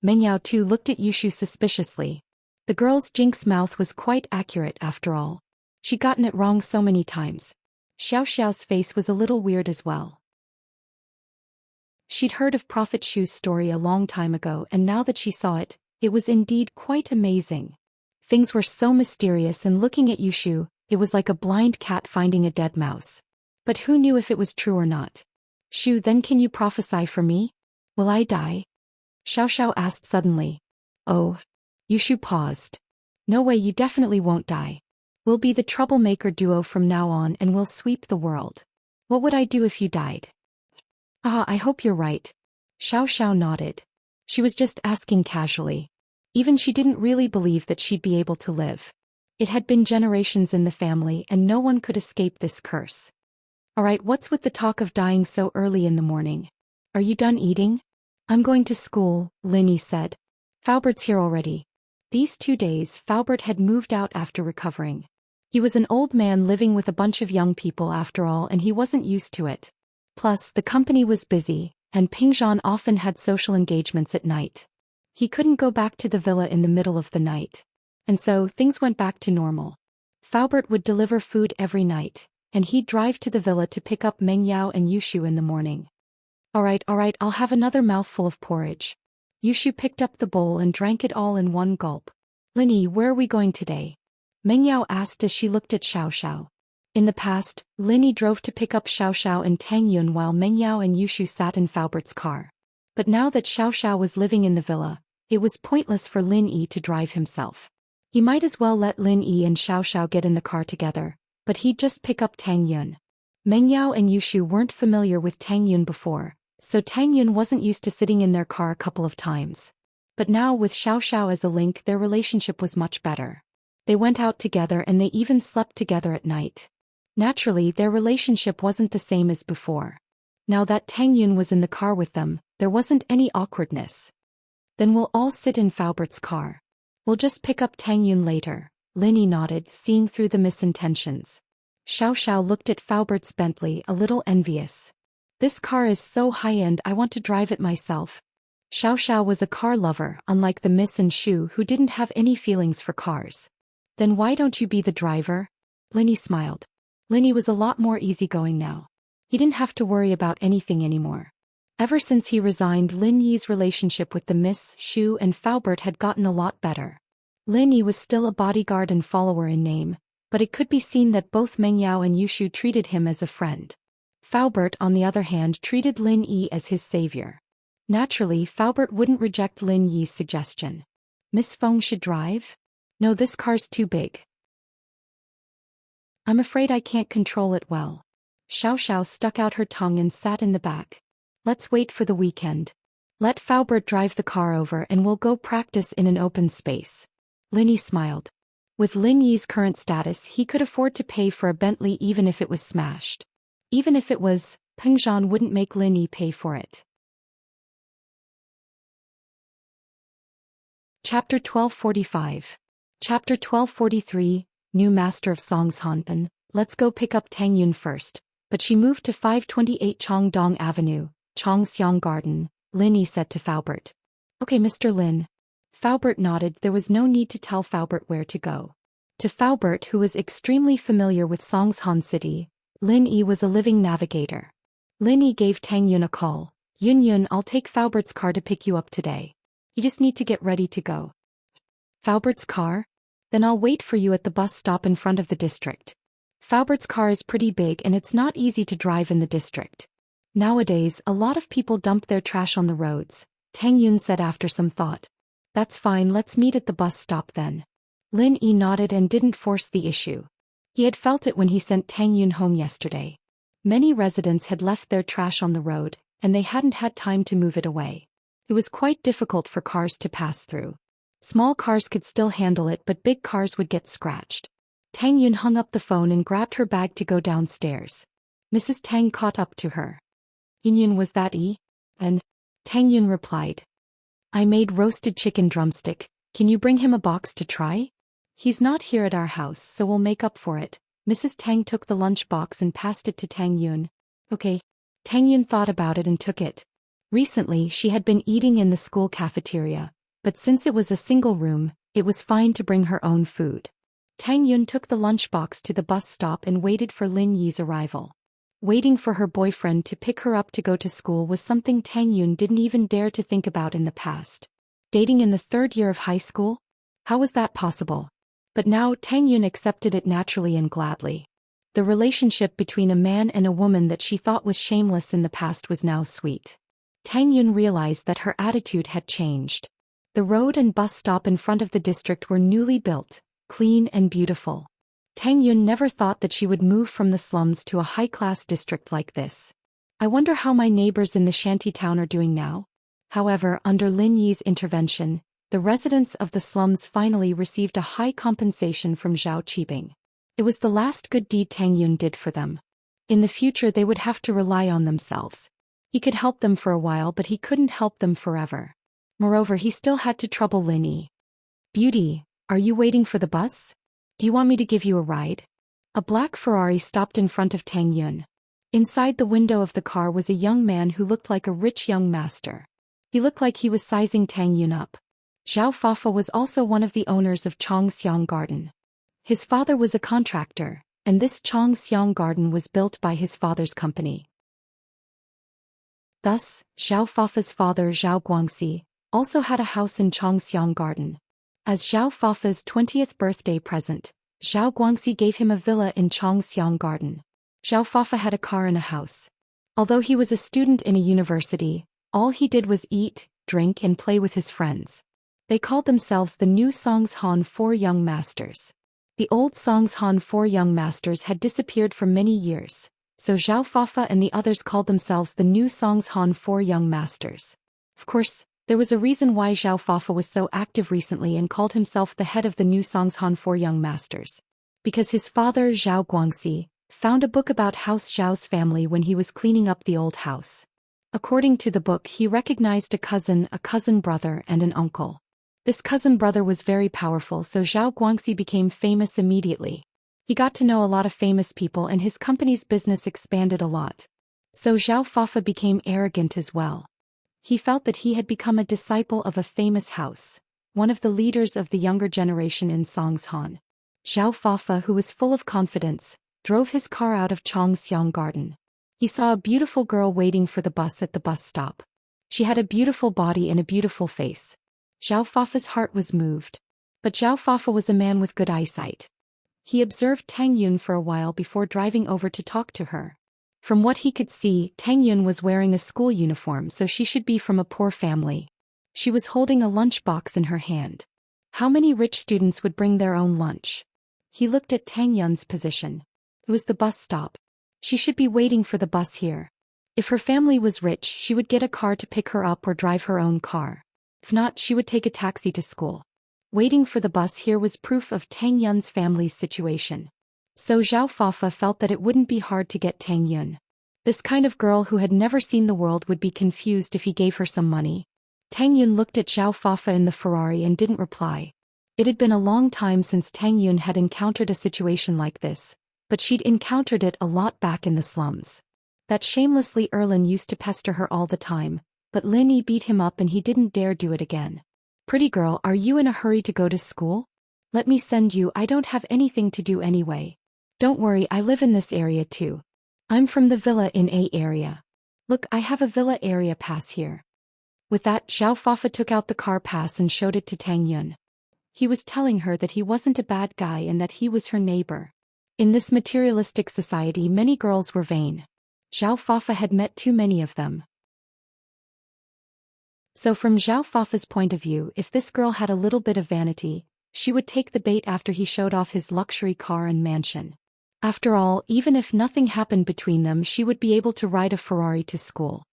Speaker 1: Meng Yao too looked at Yushu suspiciously. The girl's jinx mouth was quite accurate after all. She'd gotten it wrong so many times. Xiao Xiao's face was a little weird as well. She'd heard of Prophet Shu's story a long time ago, and now that she saw it, it was indeed quite amazing. Things were so mysterious, and looking at Yushu, it was like a blind cat finding a dead mouse. But who knew if it was true or not? Shu, then can you prophesy for me? Will I die? Xiao Xiao asked suddenly. Oh. Yushu paused. No way, you definitely won't die. We'll be the troublemaker duo from now on and we'll sweep the world. What would I do if you died? Ah, I hope you're right. Xiao Xiao nodded. She was just asking casually. Even she didn't really believe that she'd be able to live. It had been generations in the family and no one could escape this curse. Alright, what's with the talk of dying so early in the morning? Are you done eating? I'm going to school, Linny said. Faubert's here already. These 2 days Faubert had moved out after recovering. He was an old man living with a bunch of young people after all, and he wasn't used to it. Plus, the company was busy, and Pingzhan often had social engagements at night. He couldn't go back to the villa in the middle of the night. And so, things went back to normal. Faubert would deliver food every night, and he'd drive to the villa to pick up Meng Yao and Yushu in the morning. Alright, I'll have another mouthful of porridge. Yushu picked up the bowl and drank it all in one gulp. Linny, where are we going today? Meng Yao asked as she looked at Xiao Xiao. In the past, Linny drove to pick up Xiao Xiao and Tang Yun while Meng Yao and Yushu sat in Faubert's car. But now that Xiao Xiao was living in the villa, it was pointless for Lin Yi to drive himself. He might as well let Lin Yi and Xiao Xiao get in the car together, but he'd just pick up Tang Yun. Meng Yao and Yushu weren't familiar with Tang Yun before, so Tang Yun wasn't used to sitting in their car a couple of times. But now with Xiao Xiao as a link, their relationship was much better. They went out together and they even slept together at night. Naturally, their relationship wasn't the same as before. Now that Tang Yun was in the car with them, there wasn't any awkwardness. Then we'll all sit in Faubert's car. We'll just pick up Tang Yun later. Linny nodded, seeing through the misintentions. Xiao Xiao looked at Faubert's Bentley, a little envious. This car is so high-end, I want to drive it myself. Xiao Xiao was a car lover, unlike the Miss and Shu who didn't have any feelings for cars. Then why don't you be the driver? Linny smiled. Linny was a lot more easygoing now. He didn't have to worry about anything anymore. Ever since he resigned, Lin Yi's relationship with the Miss, Shu and Faubert had gotten a lot better. Lin Yi was still a bodyguard and follower in name, but it could be seen that both Meng Yao and Yushu treated him as a friend. Faubert, on the other hand, treated Lin Yi as his savior. Naturally, Faubert wouldn't reject Lin Yi's suggestion. Miss Feng should drive? No, this car's too big. I'm afraid I can't control it well. Xiao Xiao stuck out her tongue and sat in the back. Let's wait for the weekend. Let Faubert drive the car over and we'll go practice in an open space. Linny smiled. With Lin Yi's current status, he could afford to pay for a Bentley even if it was smashed. Even if it was, Pengzhan wouldn't make Lin Yi pay for it. Chapter 1245. Chapter 1243, New Master of Songs Hanpan. Let's go pick up Tang Yun first. But she moved to 528 Chongdong Avenue, Chongxiang Garden, Lin Yi said to Faubert. Okay, Mr. Lin. Faubert nodded. There was no need to tell Faubert where to go. To Faubert, who was extremely familiar with Songshan City, Lin Yi was a living navigator. Lin Yi gave Tang Yun a call. Yun, I'll take Faubert's car to pick you up today. You just need to get ready to go. Faubert's car? Then I'll wait for you at the bus stop in front of the district. Faubert's car is pretty big and it's not easy to drive in the district. Nowadays, a lot of people dump their trash on the roads, Tang Yun said after some thought. That's fine, let's meet at the bus stop then. Lin Yi nodded and didn't force the issue. He had felt it when he sent Tang Yun home yesterday. Many residents had left their trash on the road, and they hadn't had time to move it away. It was quite difficult for cars to pass through. Small cars could still handle it, but big cars would get scratched. Tang Yun hung up the phone and grabbed her bag to go downstairs. Mrs. Tang caught up to her. Yun, was that E? And Tang Yun replied. I made roasted chicken drumstick, can you bring him a box to try? He's not here at our house, so we'll make up for it. Mrs. Tang took the lunch box and passed it to Tang Yun. Okay. Tang Yun thought about it and took it. Recently, she had been eating in the school cafeteria, but since it was a single room, it was fine to bring her own food. Tang Yun took the lunchbox to the bus stop and waited for Lin Yi's arrival. Waiting for her boyfriend to pick her up to go to school was something Tang Yun didn't even dare to think about in the past. Dating in the third year of high school? How was that possible? But now Tang Yun accepted it naturally and gladly. The relationship between a man and a woman that she thought was shameless in the past was now sweet. Tang Yun realized that her attitude had changed. The road and bus stop in front of the district were newly built, clean and beautiful. Tang Yun never thought that she would move from the slums to a high-class district like this. I wonder how my neighbors in the shanty town are doing now. However, under Lin Yi's intervention, the residents of the slums finally received a high compensation from Zhao Qibing. It was the last good deed Tang Yun did for them. In the future they would have to rely on themselves. He could help them for a while, but he couldn't help them forever. Moreover, he still had to trouble Lin Yi. "Beauty, are you waiting for the bus? Do you want me to give you a ride?" A black Ferrari stopped in front of Tang Yun. Inside the window of the car was a young man who looked like a rich young master. He looked like he was sizing Tang Yun up. Zhao Fafa was also one of the owners of Chongxiang Garden. His father was a contractor, and this Chongxiang Garden was built by his father's company. Thus, Zhao Fafa's father Zhao Guangxi also had a house in Chongxiang Garden. As Zhao Fafa's 20th birthday present, Zhao Guangxi gave him a villa in Chongxiang Garden. Zhao Fafa had a car and a house. Although he was a student in a university, all he did was eat, drink and play with his friends. They called themselves the new Songshan Four Young Masters. The old Songshan Four Young Masters had disappeared for many years, so Zhao Fafa and the others called themselves the new Songshan Four Young Masters. Of course, there was a reason why Zhao Fafa was so active recently and called himself the head of the new Songshan Four Young Masters. Because his father Zhao Guangxi found a book about House Zhao's family when he was cleaning up the old house. According to the book, he recognized a cousin brother and an uncle. This cousin brother was very powerful, so Zhao Guangxi became famous immediately. He got to know a lot of famous people and his company's business expanded a lot. So Zhao Fafa became arrogant as well. He felt that he had become a disciple of a famous house, one of the leaders of the younger generation in Songshan. Zhao Fafa, who was full of confidence, drove his car out of Chongxiang Garden. He saw a beautiful girl waiting for the bus at the bus stop. She had a beautiful body and a beautiful face. Zhao Fafa's heart was moved. But Zhao Fafa was a man with good eyesight. He observed Tang Yun for a while before driving over to talk to her. From what he could see, Tang Yun was wearing a school uniform, so she should be from a poor family. She was holding a lunchbox in her hand. How many rich students would bring their own lunch? He looked at Tang Yun's position. It was the bus stop. She should be waiting for the bus here. If her family was rich, she would get a car to pick her up or drive her own car. If not, she would take a taxi to school. Waiting for the bus here was proof of Tang Yun's family's situation. So Zhao Fafa felt that it wouldn't be hard to get Tang Yun. This kind of girl who had never seen the world would be confused if he gave her some money. Tang Yun looked at Zhao Fafa in the Ferrari and didn't reply. It had been a long time since Tang Yun had encountered a situation like this, but she'd encountered it a lot back in the slums. That shamelessly Erlin used to pester her all the time, but Lin Yi beat him up and he didn't dare do it again. "Pretty girl, are you in a hurry to go to school? Let me send you, I don't have anything to do anyway. Don't worry, I live in this area too. I'm from the villa in A area. Look, I have a villa area pass here." With that, Zhao Fafa took out the car pass and showed it to Tang Yun. He was telling her that he wasn't a bad guy and that he was her neighbor. In this materialistic society, many girls were vain. Zhao Fafa had met too many of them. So from Zhao Fafa's point of view, if this girl had a little bit of vanity, she would take the bait after he showed off his luxury car and mansion. After all, even if nothing happened between them, she would be able to ride a Ferrari to school.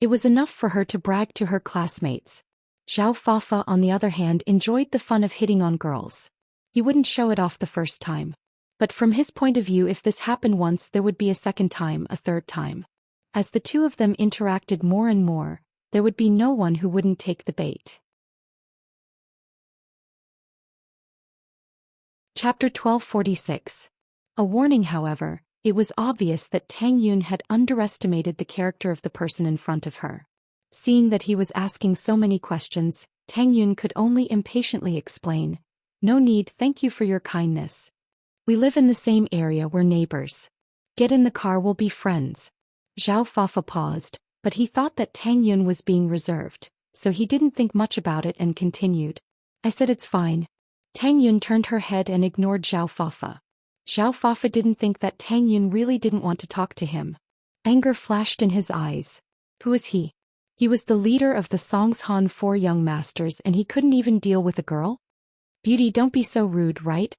Speaker 1: It was enough for her to brag to her classmates. Zhao Fafa, on the other hand, enjoyed the fun of hitting on girls. He wouldn't show it off the first time. But from his point of view, if this happened once, there would be a second time, a third time. As the two of them interacted more and more, there would be no one who wouldn't take the bait. Chapter 1246. A warning. However, it was obvious that Tang Yun had underestimated the character of the person in front of her. Seeing that he was asking so many questions, Tang Yun could only impatiently explain, "No need, thank you for your kindness. We live in the same area, we're neighbors." Get in the car, we'll be friends. Zhao Fafa paused, but he thought that Tang Yun was being reserved, so he didn't think much about it and continued. I said it's fine. Tang Yun turned her head and ignored Zhao Fafa. Zhao Fafa didn't think that Tang Yun really didn't want to talk to him. Anger flashed in his eyes. Who is he? He was the leader of the Songshan Four Young Masters and he couldn't even deal with a girl? Beauty, don't be so rude, right?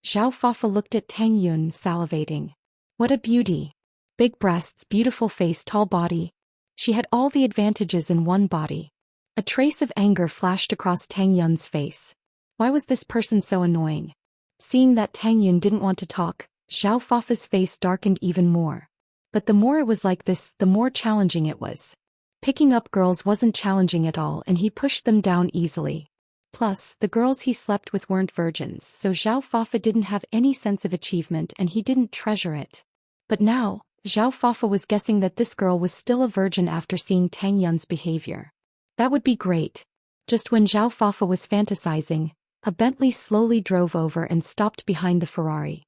Speaker 1: Zhao Fafa looked at Tang Yun, salivating. What a beauty. Big breasts, beautiful face, tall body. She had all the advantages in one body. A trace of anger flashed across Tang Yun's face. Why was this person so annoying? Seeing that Tang Yun didn't want to talk, Zhao Fafa's face darkened even more. But the more it was like this, the more challenging it was. Picking up girls wasn't challenging at all and he pushed them down easily. Plus, the girls he slept with weren't virgins, so Zhao Fafa didn't have any sense of achievement and he didn't treasure it. But now, Zhao Fafa was guessing that this girl was still a virgin after seeing Tang Yun's behavior. That would be great. Just when Zhao Fafa was fantasizing, a Bentley slowly drove over and stopped behind the Ferrari.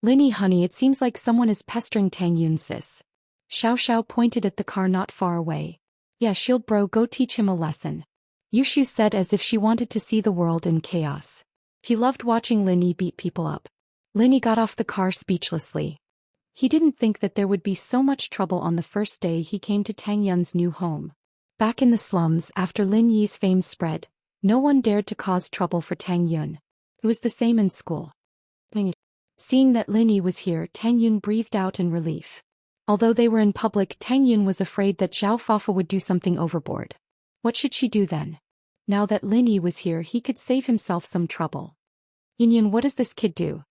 Speaker 1: Linny, honey, it seems like someone is pestering Tang Yun, sis. Xiao Xiao pointed at the car not far away. Yeah, shield bro, go teach him a lesson. Yushu said as if she wanted to see the world in chaos. He loved watching Linny beat people up. Linny got off the car speechlessly. He didn't think that there would be so much trouble on the first day he came to Tang Yun's new home. Back in the slums, after Lin Yi's fame spread, no one dared to cause trouble for Tang Yun. It was the same in school. Seeing that Lin Yi was here, Tang Yun breathed out in relief. Although they were in public, Tang Yun was afraid that Zhao Fafa would do something overboard. What should she do then? Now that Lin Yi was here, he could save himself some trouble. Yun, what does this kid do?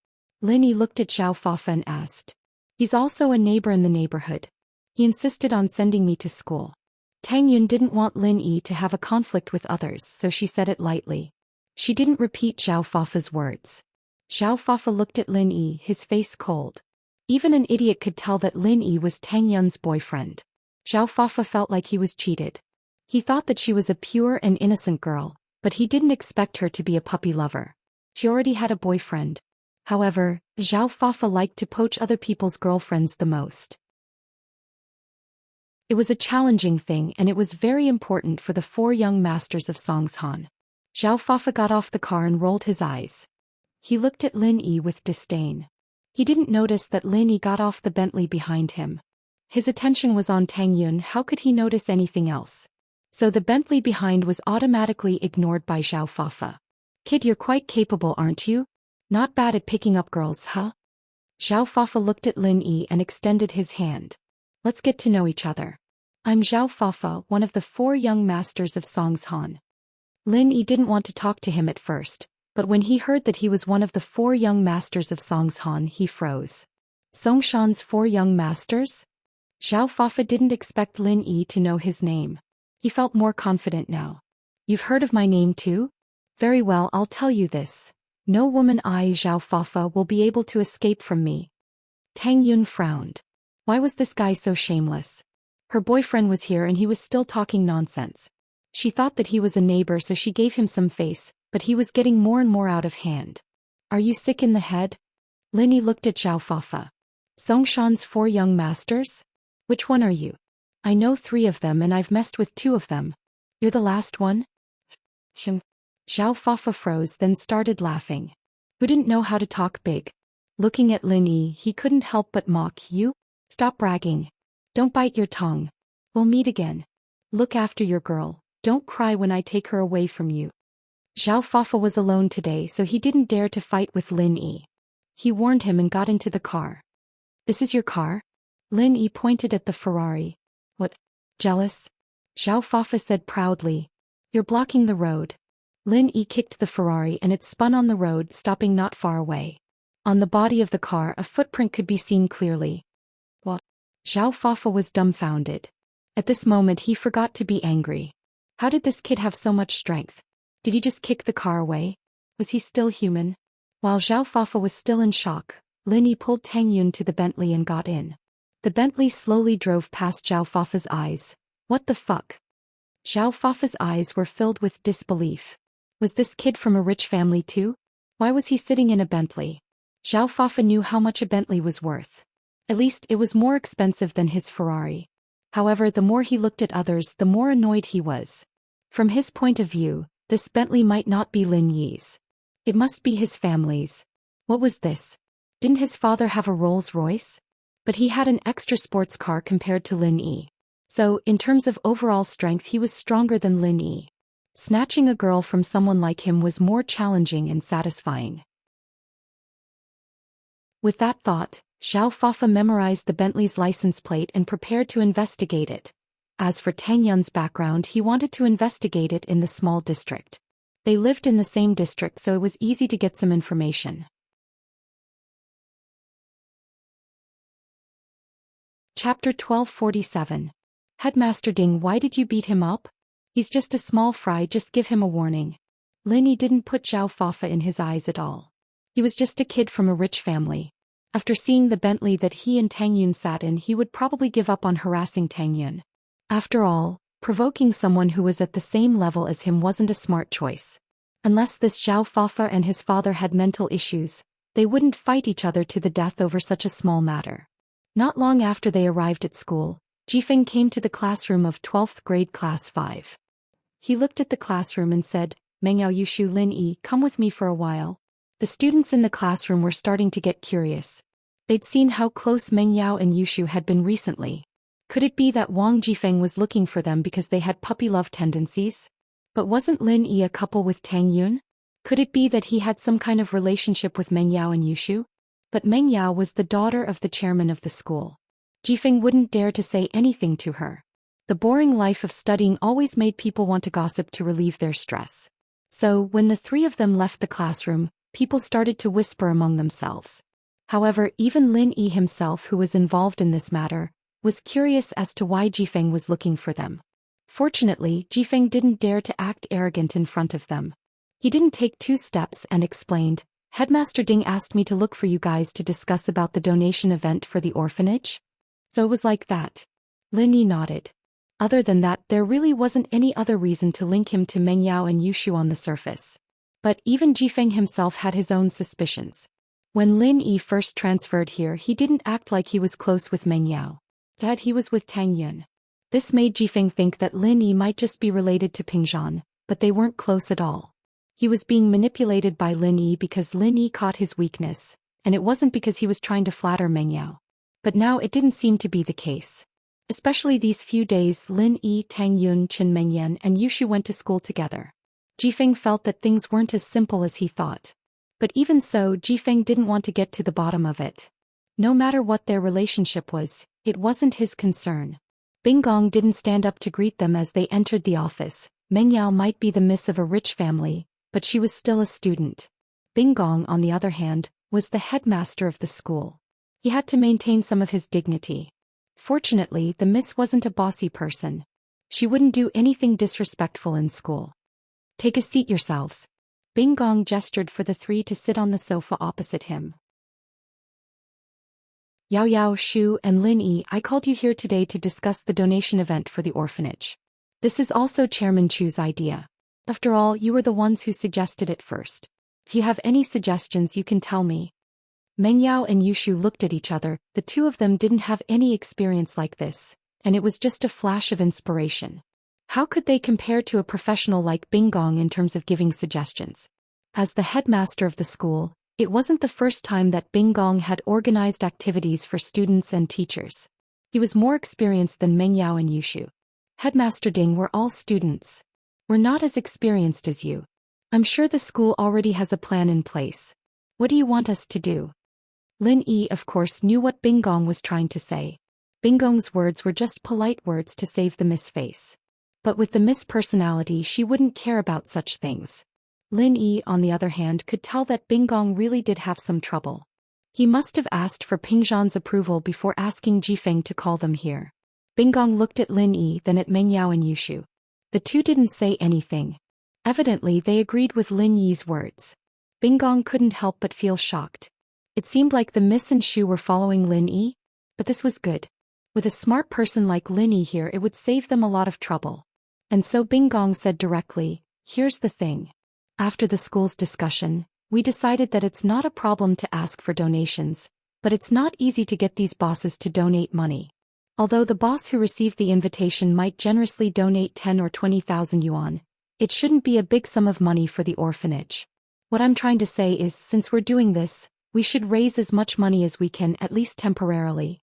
Speaker 1: Lin Yi looked at Zhao Fafa and asked. He's also a neighbor in the neighborhood. He insisted on sending me to school. Tang Yun didn't want Lin Yi to have a conflict with others, so she said it lightly. She didn't repeat Zhao Fafa's words. Zhao Fafa looked at Lin Yi, his face cold. Even an idiot could tell that Lin Yi was Tang Yun's boyfriend. Zhao Fafa felt like he was cheated. He thought that she was a pure and innocent girl, but he didn't expect her to be a puppy lover. She already had a boyfriend. However, Zhao Fafa liked to poach other people's girlfriends the most. It was a challenging thing and it was very important for the four young masters of Songshan. Zhao Fafa got off the car and rolled his eyes. He looked at Lin Yi with disdain. He didn't notice that Lin Yi got off the Bentley behind him. His attention was on Tang Yun, how could he notice anything else? So the Bentley behind was automatically ignored by Zhao Fafa. Kid, you're quite capable, aren't you? Not bad at picking up girls, huh? Zhao Fafa looked at Lin Yi and extended his hand. Let's get to know each other. I'm Zhao Fafa, one of the four young masters of Songshan. Lin Yi didn't want to talk to him at first, but when he heard that he was one of the four young masters of Songshan, he froze. Songshan's four young masters? Zhao Fafa didn't expect Lin Yi to know his name. He felt more confident now. You've heard of my name too? Very well, I'll tell you this. No woman Zhao Fafa will be able to escape from me. Tang Yun frowned. Why was this guy so shameless? Her boyfriend was here and he was still talking nonsense. She thought that he was a neighbor so she gave him some face, but he was getting more and more out of hand. Are you sick in the head? Lin Yi looked at Zhao Fafa. Songshan's four young masters? Which one are you? I know 3 of them and I've messed with 2 of them. You're the last one? Zhao Fafa froze, then started laughing. Who didn't know how to talk big? Looking at Lin Yi, he couldn't help but mock. You? Stop bragging. Don't bite your tongue. We'll meet again. Look after your girl. Don't cry when I take her away from you. Zhao Fafa was alone today, so he didn't dare to fight with Lin Yi. He warned him and got into the car. This is your car? Lin Yi pointed at the Ferrari. What? Jealous? Zhao Fafa said proudly. You're blocking the road. Lin Yi kicked the Ferrari and it spun on the road, stopping not far away. On the body of the car, a footprint could be seen clearly. What? Zhao Fafa was dumbfounded. At this moment he forgot to be angry. How did this kid have so much strength? Did he just kick the car away? Was he still human? While Zhao Fafa was still in shock, Lin Yi pulled Tang Yun to the Bentley and got in. The Bentley slowly drove past Zhao Fafa's eyes. What the fuck? Zhao Fafa's eyes were filled with disbelief. Was this kid from a rich family too? Why was he sitting in a Bentley? Zhao Fafa knew how much a Bentley was worth. At least it was more expensive than his Ferrari. However, the more he looked at others, the more annoyed he was. From his point of view, this Bentley might not be Lin Yi's. It must be his family's. What was this? Didn't his father have a Rolls-Royce? But he had an extra sports car compared to Lin Yi. So, in terms of overall strength, he was stronger than Lin Yi. Snatching a girl from someone like him was more challenging and satisfying. With that thought, Zhao Fafa memorized the Bentley's license plate and prepared to investigate it. As for Tang Yun's background, he wanted to investigate it in the small district. They lived in the same district, so it was easy to get some information. Chapter 1247. Headmaster Ding, why did you beat him up? He's just a small fry, just give him a warning. Lin Yi didn't put Zhao Fafa in his eyes at all. He was just a kid from a rich family. After seeing the Bentley that he and Tang Yun sat in, he would probably give up on harassing Tang Yun. After all, provoking someone who was at the same level as him wasn't a smart choice. Unless this Zhao Fafa and his father had mental issues, they wouldn't fight each other to the death over such a small matter. Not long after they arrived at school, Jifeng came to the classroom of 12th grade class 5. He looked at the classroom and said, "Mengyao Yushu Lin Yi, come with me for a while." The students in the classroom were starting to get curious. They'd seen how close Mengyao and Yushu had been recently. Could it be that Wang Jifeng was looking for them because they had puppy love tendencies? But wasn't Lin Yi a couple with Tang Yun? Could it be that he had some kind of relationship with Mengyao and Yushu? But Mengyao was the daughter of the chairman of the school. Jifeng wouldn't dare to say anything to her. The boring life of studying always made people want to gossip to relieve their stress. So, when the three of them left the classroom, people started to whisper among themselves. However, even Lin Yi himself, who was involved in this matter, was curious as to why Jifeng was looking for them. Fortunately, Jifeng didn't dare to act arrogant in front of them. He didn't take 2 steps and explained, "Headmaster Ding asked me to look for you guys to discuss about the donation event for the orphanage." So it was like that. Lin Yi nodded. Other than that, there really wasn't any other reason to link him to Mengyao and Yushu on the surface. But even Jifeng himself had his own suspicions. When Lin Yi first transferred here, he didn't act like he was close with Mengyao. Instead, he was with Tang Yun. This made Jifeng think that Lin Yi might just be related to Pingzhan, but they weren't close at all. He was being manipulated by Lin Yi because Lin Yi caught his weakness, and it wasn't because he was trying to flatter Mengyao. But now it didn't seem to be the case. Especially these few days, Lin Yi, Tang Yun, Chen Mengyan, and Yushu went to school together. Jifeng felt that things weren't as simple as he thought. But even so, Jifeng didn't want to get to the bottom of it. No matter what their relationship was, it wasn't his concern. Binggong didn't stand up to greet them as they entered the office. Mengyao might be the miss of a rich family, but she was still a student. Binggong, on the other hand, was the headmaster of the school. He had to maintain some of his dignity. Fortunately, the miss wasn't a bossy person. She wouldn't do anything disrespectful in school. "Take a seat yourselves." Binggong gestured for the 3 to sit on the sofa opposite him. "Yao Yao, Shu, and Lin Yi, I called you here today to discuss the donation event for the orphanage. This is also Chairman Chu's idea. After all, you were the ones who suggested it first. If you have any suggestions, you can tell me." Mengyao and Yushu looked at each other. The two of them didn't have any experience like this, and it was just a flash of inspiration. How could they compare to a professional like Binggong in terms of giving suggestions? As the headmaster of the school, it wasn't the first time that Binggong had organized activities for students and teachers. He was more experienced than Mengyao and Yushu. "Headmaster Ding, we're all students. We're not as experienced as you. I'm sure the school already has a plan in place. What do you want us to do?" Lin Yi, of course, knew what Binggong was trying to say. Binggong's words were just polite words to save the Miss face. But with the Miss personality, she wouldn't care about such things. Lin Yi, on the other hand, could tell that Binggong really did have some trouble. He must have asked for Pingzhan's approval before asking Jifeng to call them here. Binggong looked at Lin Yi, then at Mengyao and Yushu. The two didn't say anything. Evidently, they agreed with Lin Yi's words. Binggong couldn't help but feel shocked. It seemed like the Miss and Shu were following Lin Yi, but this was good. With a smart person like Lin Yi here, it would save them a lot of trouble. And so Binggong said directly, "Here's the thing. After the school's discussion, we decided that it's not a problem to ask for donations, but it's not easy to get these bosses to donate money. Although the boss who received the invitation might generously donate 10 or 20,000 yuan, it shouldn't be a big sum of money for the orphanage. What I'm trying to say is, since we're doing this, we should raise as much money as we can, at least temporarily.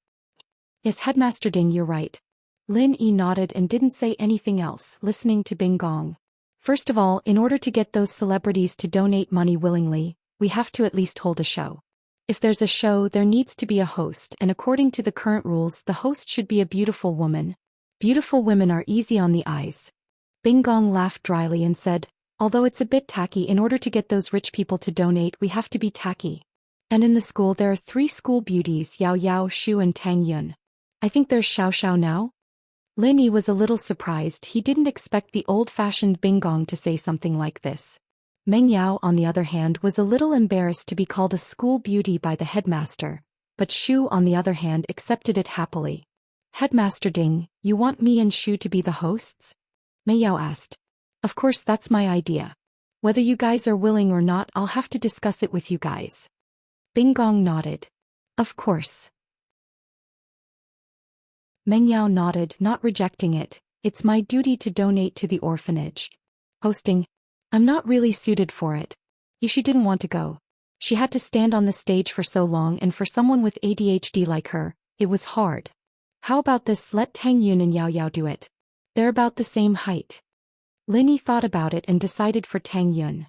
Speaker 1: Yes, Headmaster Ding, you're right. Lin Yi nodded and didn't say anything else, listening to Bing Gong. First of all, in order to get those celebrities to donate money willingly, we have to at least hold a show. If there's a show, there needs to be a host, and according to the current rules, the host should be a beautiful woman. Beautiful women are easy on the eyes. Bing Gong laughed dryly and said, although it's a bit tacky, in order to get those rich people to donate, we have to be tacky. And in the school there are 3 school beauties, Yao Yao, Shu and Tang Yun. I think there's Xiao Xiao now? Lin Yi was a little surprised. He didn't expect the old-fashioned Bing Gong to say something like this. Meng Yao, on the other hand, was a little embarrassed to be called a school beauty by the headmaster, but Shu, on the other hand, accepted it happily. Headmaster Ding, you want me and Shu to be the hosts? Meng Yao asked. Of course, that's my idea. Whether you guys are willing or not, I'll have to discuss it with you guys. Bing Gong nodded. Of course. Meng Yao nodded, not rejecting it. It's my duty to donate to the orphanage. Hosting. I'm not really suited for it. Yushi didn't want to go. She had to stand on the stage for so long, and for someone with ADHD like her, it was hard. How about this, let Tang Yun and Yao Yao do it. They're about the same height. Lin Yi thought about it and decided for Tang Yun.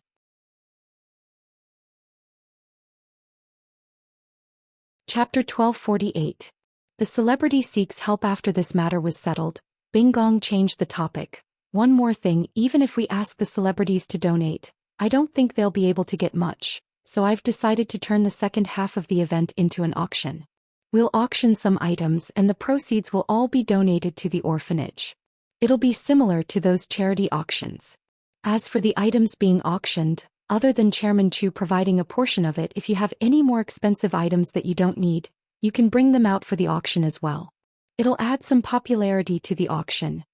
Speaker 1: Chapter 1248. The celebrity seeks help. After this matter was settled, Bing Gong changed the topic. One more thing, even if we ask the celebrities to donate, I don't think they'll be able to get much, so I've decided to turn the second half of the event into an auction. We'll auction some items and the proceeds will all be donated to the orphanage. It'll be similar to those charity auctions. As for the items being auctioned, other than Chairman Chu providing a portion of it, if you have any more expensive items that you don't need, you can bring them out for the auction as well. It'll add some popularity to the auction.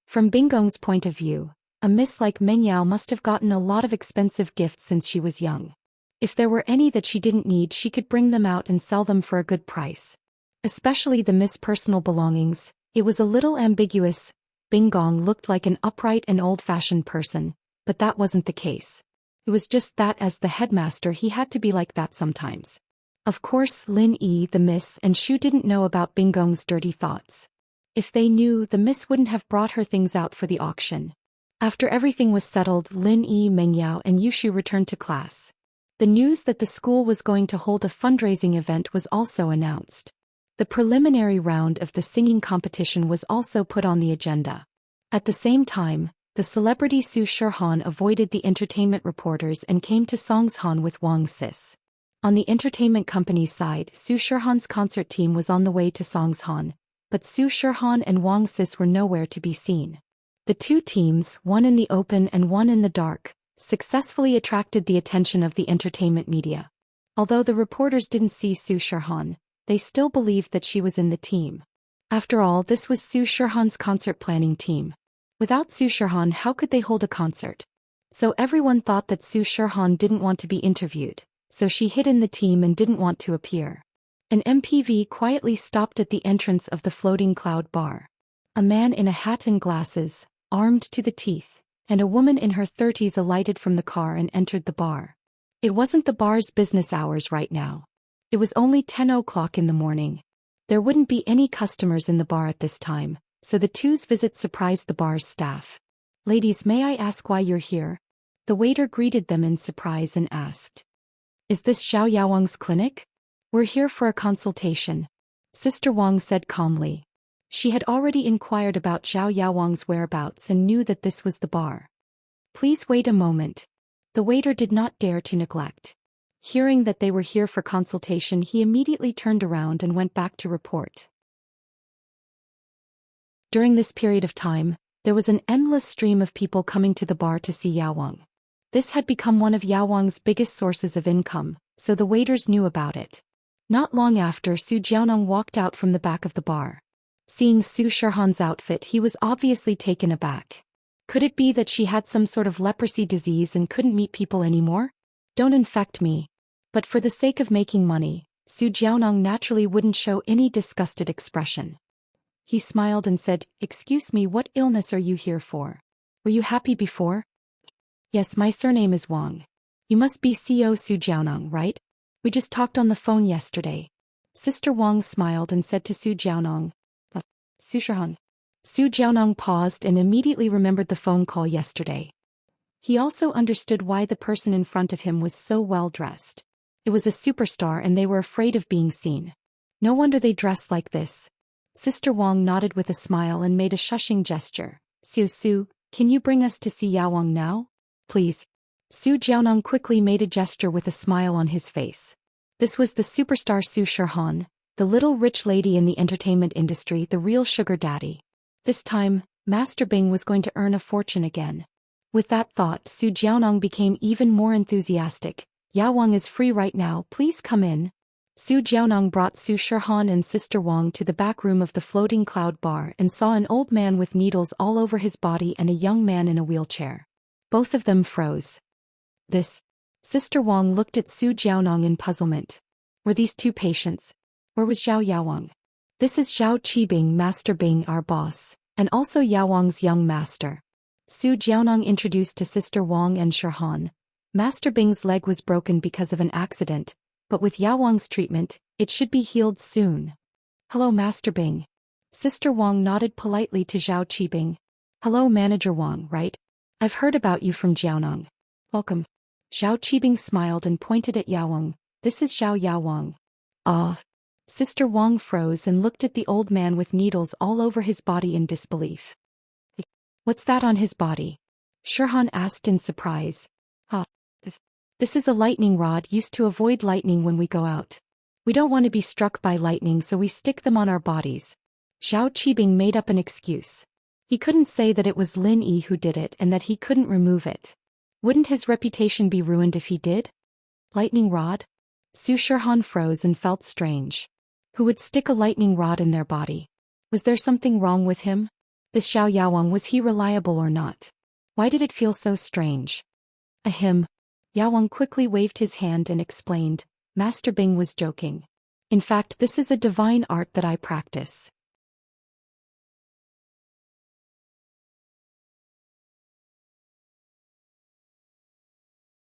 Speaker 1: From Bing Gong's point of view, a miss like Meng Yao must have gotten a lot of expensive gifts since she was young. If there were any that she didn't need, she could bring them out and sell them for a good price. Especially the Miss personal belongings. It was a little ambiguous. Bing Gong looked like an upright and old-fashioned person, but that wasn't the case. It was just that as the headmaster he had to be like that sometimes. Of course, Lin Yi, the Miss, and Shu didn't know about Bing Gong's dirty thoughts. If they knew, the Miss wouldn't have brought her things out for the auction. After everything was settled, Lin Yi, Meng Yao, and Yushu returned to class. The news that the school was going to hold a fundraising event was also announced. The preliminary round of the singing competition was also put on the agenda. At the same time, the celebrity Su Shirhan avoided the entertainment reporters and came to Songshan with Wang Sis. On the entertainment company's side, Su Shirhan's concert team was on the way to Songshan, but Su Shirhan and Wang Sis were nowhere to be seen. The two teams, one in the open and one in the dark, successfully attracted the attention of the entertainment media. Although the reporters didn't see Su Shirhan, they still believed that she was in the team. After all, this was Su Shirhan's concert planning team. Without Su Shirhan, how could they hold a concert? So everyone thought that Su Shirhan didn't want to be interviewed, so she hid in the team and didn't want to appear. An MPV quietly stopped at the entrance of the floating cloud bar. A man in a hat and glasses, armed to the teeth, and a woman in her 30s alighted from the car and entered the bar. It wasn't the bar's business hours right now. It was only 10 o'clock in the morning. There wouldn't be any customers in the bar at this time, so the two's visit surprised the bar's staff. "Ladies, may I ask why you're here?" The waiter greeted them in surprise and asked. "Is this Xiao Yaowang's clinic?" "We're here for a consultation," Sister Wang said calmly. She had already inquired about Xiao Yaowang's whereabouts and knew that this was the bar. "Please wait a moment." The waiter did not dare to neglect. Hearing that they were here for consultation, he immediately turned around and went back to report. During this period of time, there was an endless stream of people coming to the bar to see Yaowang. This had become one of Yaowang's biggest sources of income, so the waiters knew about it. Not long after, Su Jiaoneng walked out from the back of the bar. Seeing Su Shirhan's outfit, he was obviously taken aback. Could it be that she had some sort of leprosy disease and couldn't meet people anymore? "Don't infect me." But for the sake of making money, Su Jiaonong naturally wouldn't show any disgusted expression. He smiled and said, "Excuse me, what illness are you here for? Were you happy before?" "Yes, my surname is Wang. You must be CO Su Jiaonong, right? We just talked on the phone yesterday." Sister Wang smiled and said to Su Jiaonong, "Su Shihan." Su Jiaonong paused and immediately remembered the phone call yesterday. He also understood why the person in front of him was so well dressed. It was a superstar and they were afraid of being seen. No wonder they dressed like this. Sister Wang nodded with a smile and made a shushing gesture. Su, can you bring us to see Yao Wang now? Please." Su Jiaonong quickly made a gesture with a smile on his face. This was the superstar Su Shihan, the little rich lady in the entertainment industry, the real sugar daddy. This time, Master Bing was going to earn a fortune again. With that thought, Su Jiaonong became even more enthusiastic. "Yao Wang is free right now, please come in." Su Jiaonong brought Su Shihan and Sister Wang to the back room of the floating cloud bar and saw an old man with needles all over his body and a young man in a wheelchair. Both of them froze. This. Sister Wang looked at Su Jiaonong in puzzlement. Were these two patients? Where was Yao Wang? "This is Zhao Qibing, Master Bing, our boss, and also Yao Wang's young master." Su Jiaonong introduced to Sister Wang and Shihan. Master Bing's leg was broken because of an accident, but with Yao Wang's treatment, it should be healed soon. "Hello, Master Bing." Sister Wang nodded politely to Zhao Qibing. "Hello, Manager Wang, right? I've heard about you from Jiaonong. Welcome." Zhao Qibing smiled and pointed at Yao Wang. "This is Yao Wang." "Ah." Sister Wang froze and looked at the old man with needles all over his body in disbelief. "What's that on his body?" Shihan asked in surprise. This is a lightning rod used to avoid lightning when we go out. We don't want to be struck by lightning, so we stick them on our bodies." Zhao Qibing made up an excuse. He couldn't say that it was Lin Yi who did it and that he couldn't remove it. Wouldn't his reputation be ruined if he did? Lightning rod? Su Shihan froze and felt strange. Who would stick a lightning rod in their body? Was there something wrong with him? This Xiao Yaowang, was he reliable or not? Why did it feel so strange? Ahem. Yaowang quickly waved his hand and explained, Master Bing was joking. In fact, this is a divine art that I practice.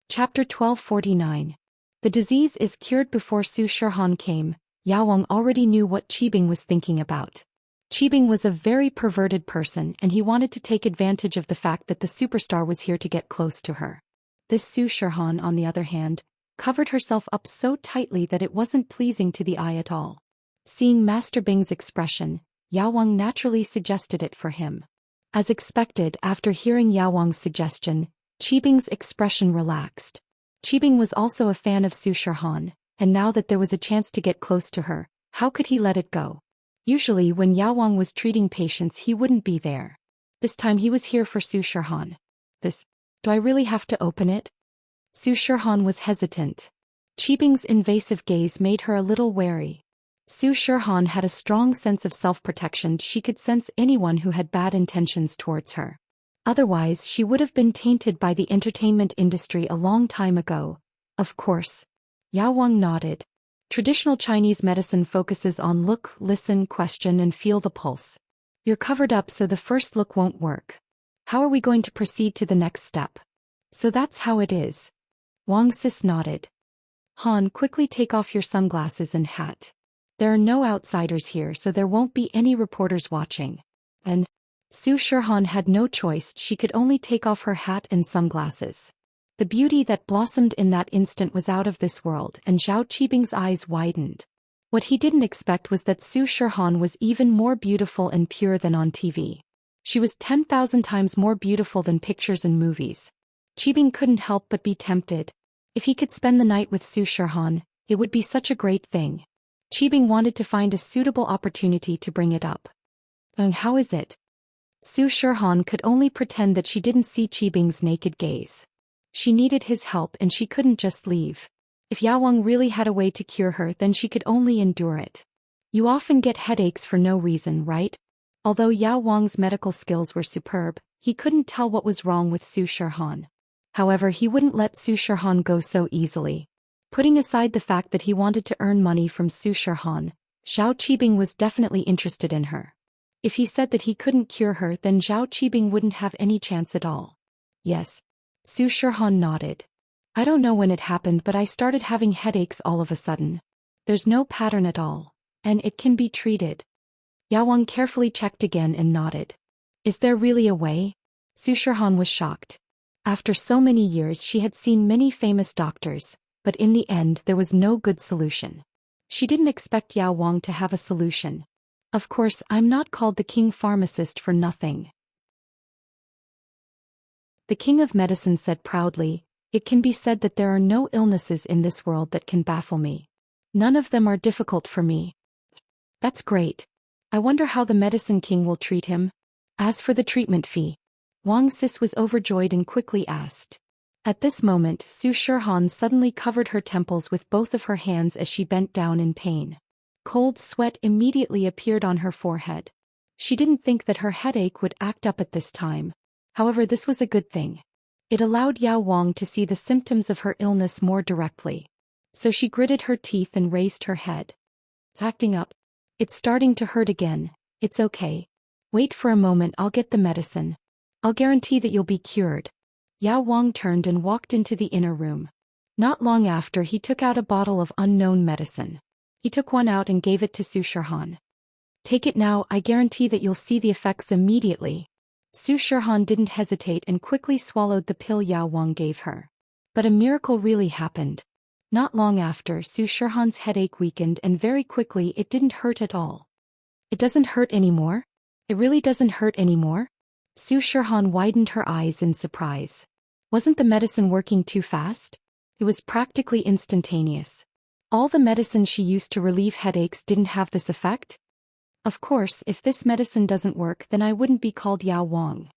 Speaker 1: Chapter 1249. The disease is cured. Before Su Shihan came, Yaowang already knew what Qibing was thinking about. Qibing was a very perverted person and he wanted to take advantage of the fact that the superstar was here to get close to her. This Su Shihan, on the other hand, covered herself up so tightly that it wasn't pleasing to the eye at all. Seeing Master Bing's expression, Yaowang naturally suggested it for him. As expected, after hearing Yaowang's suggestion, Qibing's expression relaxed. Qibing was also a fan of Su Shihan, and now that there was a chance to get close to her, how could he let it go? Usually when Yaowang was treating patients he wouldn't be there. This time he was here for Su Shihan. Do I really have to open it? Su Shihan was hesitant. Qibing's invasive gaze made her a little wary. Su Shihan had a strong sense of self-protection. She could sense anyone who had bad intentions towards her. Otherwise, she would have been tainted by the entertainment industry a long time ago. Of course. Yaowang nodded. Traditional Chinese medicine focuses on look, listen, question and feel the pulse. You're covered up, so the first look won't work. How are we going to proceed to the next step? So that's how it is. Wang Sis nodded. Han, quickly take off your sunglasses and hat. There are no outsiders here, so there won't be any reporters watching. And Su Shihan had no choice. She could only take off her hat and sunglasses. The beauty that blossomed in that instant was out of this world, and Zhao Qibing's eyes widened. What he didn't expect was that Su Shihan was even more beautiful and pure than on TV. She was 10,000 times more beautiful than pictures and movies. Qibing couldn't help but be tempted. If he could spend the night with Su Shihan, it would be such a great thing. Qibing wanted to find a suitable opportunity to bring it up. And how is it? Su Shihan could only pretend that she didn't see Qibing's naked gaze. She needed his help and she couldn't just leave. If Yaowang really had a way to cure her, then she could only endure it. You often get headaches for no reason, right? Although Yaowang's medical skills were superb, he couldn't tell what was wrong with Su Shihan. However, he wouldn't let Su Shihan go so easily. Putting aside the fact that he wanted to earn money from Su Shirhan, Zhao Qibing was definitely interested in her. If he said that he couldn't cure her, then Zhao Qibing wouldn't have any chance at all. Yes. Su Shirhan nodded. I don't know when it happened, but I started having headaches all of a sudden. There's no pattern at all, and it can be treated. Yao Wang carefully checked again and nodded. Is there really a way? Su Shirhan was shocked. After so many years she had seen many famous doctors, but in the end there was no good solution. She didn't expect Yao Wang to have a solution. Of course, I'm not called the king pharmacist for nothing. The king of medicine said proudly, it can be said that there are no illnesses in this world that can baffle me. None of them are difficult for me. That's great. I wonder how the medicine king will treat him. As for the treatment fee, Wang Sis was overjoyed and quickly asked. At this moment, Su Shirhan suddenly covered her temples with both of her hands as she bent down in pain. Cold sweat immediately appeared on her forehead. She didn't think that her headache would act up at this time. However, this was a good thing. It allowed Yao Wang to see the symptoms of her illness more directly. So she gritted her teeth and raised her head. It's acting up. It's starting to hurt again. It's okay. Wait for a moment, I'll get the medicine. I'll guarantee that you'll be cured. Yao Wang turned and walked into the inner room. Not long after, he took out a bottle of unknown medicine. He took one out and gave it to Su Shirhan. Take it now, I guarantee that you'll see the effects immediately. Su Shirhan didn't hesitate and quickly swallowed the pill Yao Wang gave her. But a miracle really happened. Not long after, Su Shirhan's headache weakened and very quickly it didn't hurt at all. It doesn't hurt anymore? It really doesn't hurt anymore? Su Shirhan widened her eyes in surprise. Wasn't the medicine working too fast? It was practically instantaneous. All the medicine she used to relieve headaches didn't have this effect? Of course, if this medicine doesn't work, then I wouldn't be called Yao Wang.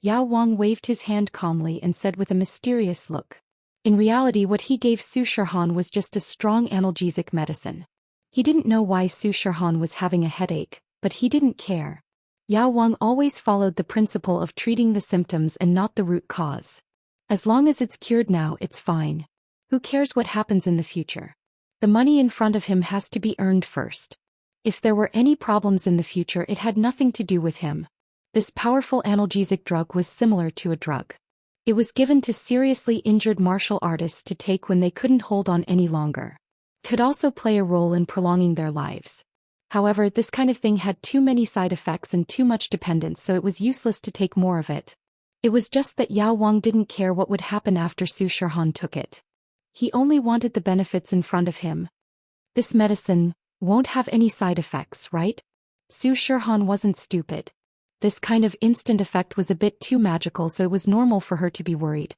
Speaker 1: Yao Wang waved his hand calmly and said with a mysterious look. In reality, what he gave Su Shirhan was just a strong analgesic medicine. He didn't know why Su Shirhan was having a headache, but he didn't care. Yao Wang always followed the principle of treating the symptoms and not the root cause. As long as it's cured now, it's fine. Who cares what happens in the future? The money in front of him has to be earned first. If there were any problems in the future, it had nothing to do with him. This powerful analgesic drug was similar to a drug. It was given to seriously injured martial artists to take when they couldn't hold on any longer. Could also play a role in prolonging their lives. However, this kind of thing had too many side effects and too much dependence, so it was useless to take more of it. It was just that Yao Wang didn't care what would happen after Su Shirhan took it. He only wanted the benefits in front of him. This medicine won't have any side effects, right? Su Shirhan wasn't stupid. This kind of instant effect was a bit too magical, so it was normal for her to be worried.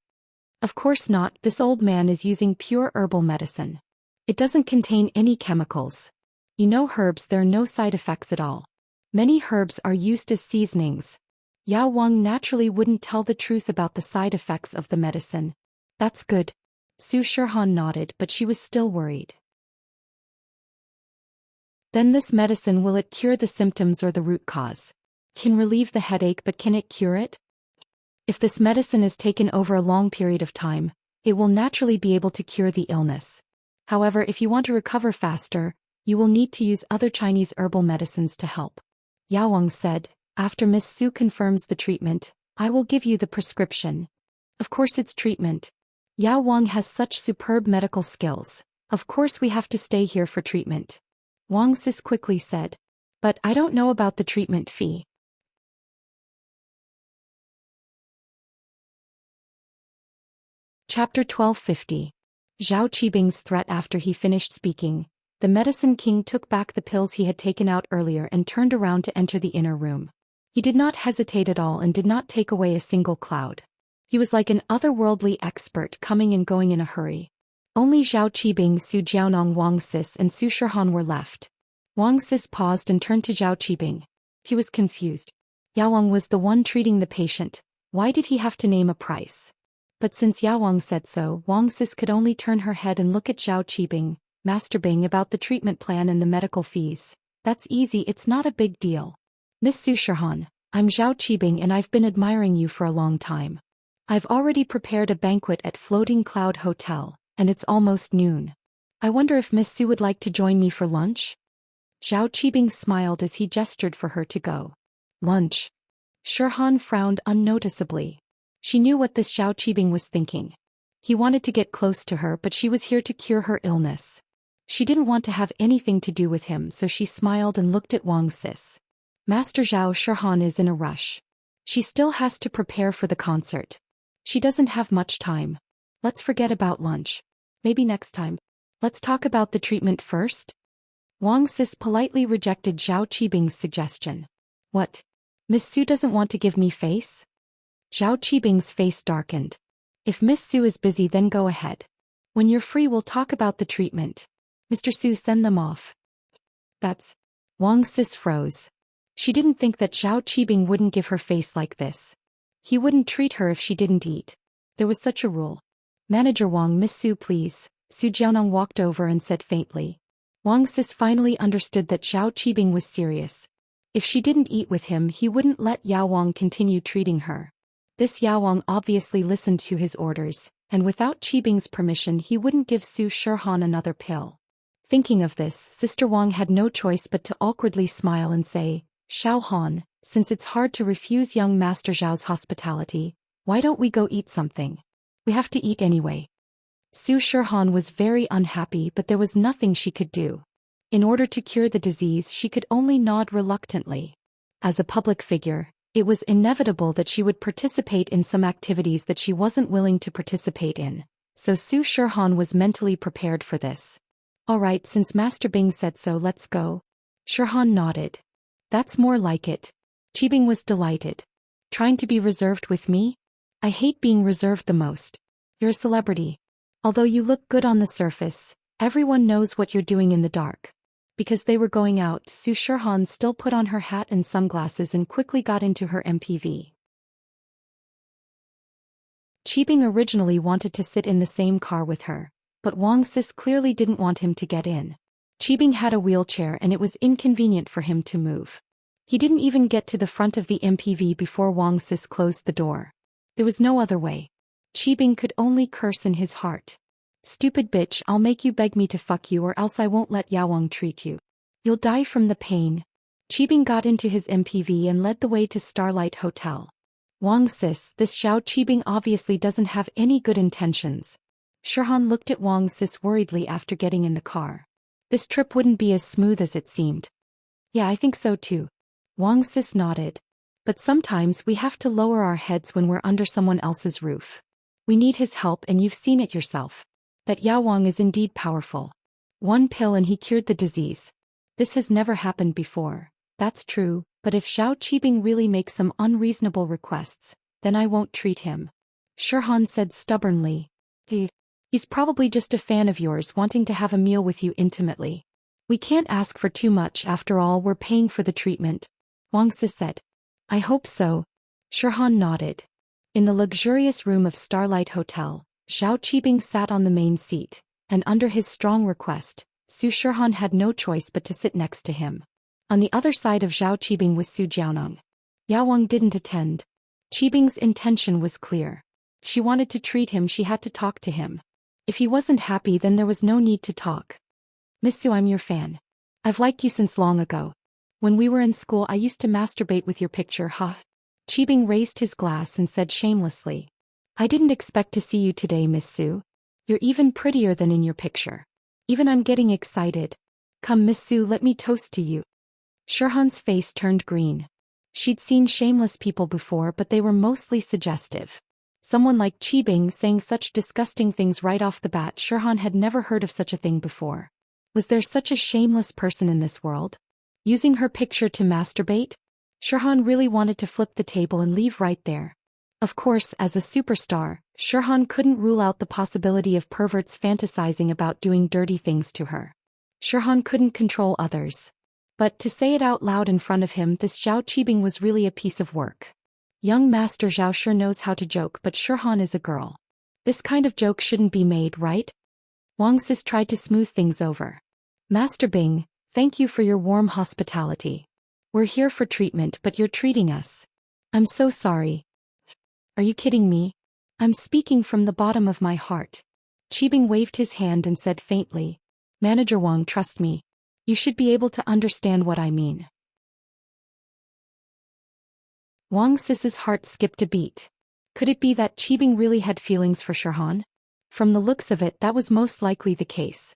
Speaker 1: Of course not, this old man is using pure herbal medicine. It doesn't contain any chemicals. You know, herbs, there are no side effects at all. Many herbs are used as seasonings. Yao Wang naturally wouldn't tell the truth about the side effects of the medicine. That's good. Su Shirhan nodded, but she was still worried. Then this medicine, will it cure the symptoms or the root cause? Can relieve the headache, but can it cure it? If this medicine is taken over a long period of time, it will naturally be able to cure the illness. However, if you want to recover faster, you will need to use other Chinese herbal medicines to help. Yao Wang said, after Miss Su confirms the treatment, I will give you the prescription. Of course it's treatment. Yao Wang has such superb medical skills. Of course we have to stay here for treatment. Wang Sis quickly said. But I don't know about the treatment fee. Chapter 1250. Zhao Qibing's threat. After he finished speaking, the medicine king took back the pills he had taken out earlier and turned around to enter the inner room. He did not hesitate at all and did not take away a single cloud. He was like an otherworldly expert, coming and going in a hurry. Only Zhao Qibing, Su Jiaonong, Wang Sis and Su Shirhan were left. Wang Sis paused and turned to Zhao Qibing. He was confused. Yao Wang was the one treating the patient. Why did he have to name a price? But since Yao Wang said so, Wang Sis could only turn her head and look at Zhao Qibing, masturbating about the treatment plan and the medical fees. That's easy, it's not a big deal. Miss Su Shirhan, I'm Zhao Qibing and I've been admiring you for a long time. I've already prepared a banquet at Floating Cloud Hotel, and it's almost noon. I wonder if Miss Su would like to join me for lunch? Zhao Qibing smiled as he gestured for her to go. Lunch. Shirhan frowned unnoticeably. She knew what this Zhao Qibing was thinking. He wanted to get close to her, but she was here to cure her illness. She didn't want to have anything to do with him, so she smiled and looked at Wang Sis. Master Zhao, Shirhan is in a rush. She still has to prepare for the concert. She doesn't have much time. Let's forget about lunch. Maybe next time. Let's talk about the treatment first. Wang Sis politely rejected Zhao Qibing's suggestion. What? Miss Su doesn't want to give me face? Zhao Qibing's face darkened. If Miss Su is busy, then go ahead. When you're free, we'll talk about the treatment. Mr. Su, send them off. That's... Wang Sis froze. She didn't think that Zhao Qibing wouldn't give her face like this. He wouldn't treat her if she didn't eat. There was such a rule. Manager Wang, Miss Su, please. Su Jiaonong walked over and said faintly. Wang Sis finally understood that Zhao Qibing was serious. If she didn't eat with him, he wouldn't let Yao Wang continue treating her. This Yao Wang obviously listened to his orders, and without Qibing's permission he wouldn't give Su Shirhan another pill. Thinking of this, Sister Wang had no choice but to awkwardly smile and say, Xiao Han, since it's hard to refuse young Master Zhao's hospitality, why don't we go eat something? We have to eat anyway. Su Shirhan was very unhappy, but there was nothing she could do. In order to cure the disease, she could only nod reluctantly. As a public figure, it was inevitable that she would participate in some activities that she wasn't willing to participate in, so Su Shirhan was mentally prepared for this. All right, since Master Bing said so, let's go. Shirhan nodded. That's more like it. Qibing was delighted. Trying to be reserved with me? I hate being reserved the most. You're a celebrity. Although you look good on the surface, everyone knows what you're doing in the dark. Because they were going out, Su Shirhan still put on her hat and sunglasses and quickly got into her MPV. Qibing originally wanted to sit in the same car with her, but Wang Sis clearly didn't want him to get in. Qibing had a wheelchair and it was inconvenient for him to move. He didn't even get to the front of the MPV before Wang Sis closed the door. There was no other way. Qibing could only curse in his heart. Stupid bitch, I'll make you beg me to fuck you or else I won't let Yao Wang treat you. You'll die from the pain. Qibing got into his MPV and led the way to Starlight Hotel. Wang Sis, this Zhao Qibing obviously doesn't have any good intentions. Shirhan looked at Wang Sis worriedly after getting in the car. This trip wouldn't be as smooth as it seemed. Yeah, I think so too. Wang Sis nodded. But sometimes we have to lower our heads when we're under someone else's roof. We need his help, and you've seen it yourself. That Yao Wang is indeed powerful. One pill and he cured the disease. This has never happened before. That's true, but if Zhao Qibing really makes some unreasonable requests, then I won't treat him. Shirhan said stubbornly. He's probably just a fan of yours wanting to have a meal with you intimately. We can't ask for too much, after all we're paying for the treatment. Wang Sis said. I hope so. Shirhan nodded. In the luxurious room of Starlight Hotel, Zhao Qibing sat on the main seat, and under his strong request, Su Shirhan had no choice but to sit next to him. On the other side of Zhao Qibing was Su Jiaonong. Yao Wang didn't attend. Qibing's intention was clear. If she wanted to treat him, she had to talk to him. If he wasn't happy, then there was no need to talk. Miss Su, I'm your fan. I've liked you since long ago. When we were in school, I used to masturbate with your picture, huh? Qibing raised his glass and said shamelessly. I didn't expect to see you today, Miss Su. You're even prettier than in your picture. Even I'm getting excited. Come, Miss Su, let me toast to you. Shirhan's face turned green. She'd seen shameless people before, but they were mostly suggestive. Someone like Qibing saying such disgusting things right off the bat. Shirhan had never heard of such a thing before. Was there such a shameless person in this world? Using her picture to masturbate? Shirhan really wanted to flip the table and leave right there. Of course, as a superstar, Shirhan couldn't rule out the possibility of perverts fantasizing about doing dirty things to her. Shirhan couldn't control others. But to say it out loud in front of him, this Zhao Qibing was really a piece of work. Young Master Zhao sure knows how to joke, but Shirhan is a girl. This kind of joke shouldn't be made, right? Wang Sis tried to smooth things over. Master Bing, thank you for your warm hospitality. We're here for treatment, but you're treating us. I'm so sorry. Are you kidding me? I'm speaking from the bottom of my heart. Qibing waved his hand and said faintly, Manager Wang, trust me. You should be able to understand what I mean. Wang Sis's heart skipped a beat. Could it be that Qibing really had feelings for Shirhan? From the looks of it, that was most likely the case.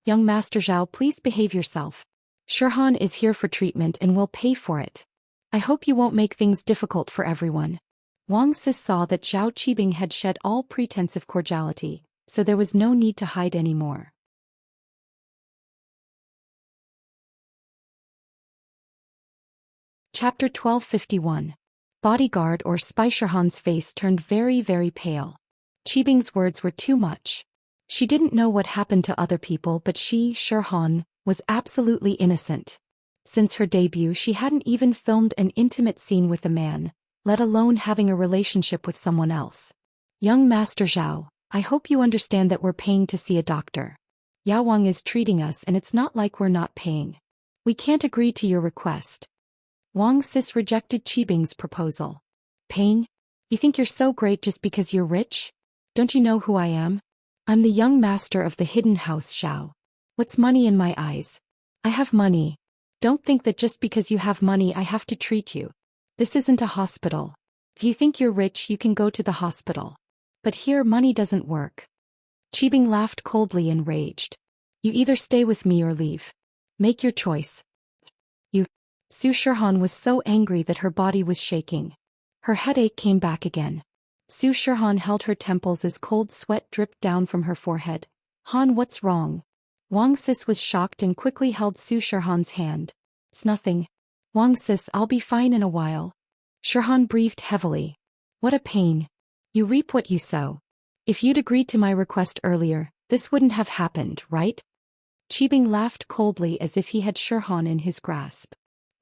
Speaker 1: Young Master Zhao, please behave yourself. Shirhan is here for treatment and will pay for it. I hope you won't make things difficult for everyone. Wang Sis saw that Zhao Qibing had shed all pretense of cordiality, so there was no need to hide anymore. Chapter 1251. Bodyguard or spy. Shirhan's face turned very, very pale. Qibing's words were too much. She didn't know what happened to other people, but she, Shirhan, was absolutely innocent. Since her debut, she hadn't even filmed an intimate scene with a man, let alone having a relationship with someone else. Young Master Zhao, I hope you understand that we're paying to see a doctor. Yao Wang is treating us and it's not like we're not paying. We can't agree to your request. Wang Sis rejected Qibing's proposal. Paying? You think you're so great just because you're rich? Don't you know who I am? I'm the young master of the hidden house Xiao. What's money in my eyes? I have money. Don't think that just because you have money I have to treat you. This isn't a hospital. If you think you're rich you can go to the hospital. But here money doesn't work. Qibing laughed coldly and raged. You either stay with me or leave. Make your choice. Su Shirhan was so angry that her body was shaking. Her headache came back again. Su Shirhan held her temples as cold sweat dripped down from her forehead. Han, what's wrong? Wang Sis was shocked and quickly held Su Shirhan's hand. It's nothing. Wang Sis, I'll be fine in a while. Shirhan breathed heavily. What a pain. You reap what you sow. If you'd agreed to my request earlier, this wouldn't have happened, right? Qibing laughed coldly as if he had Shirhan in his grasp.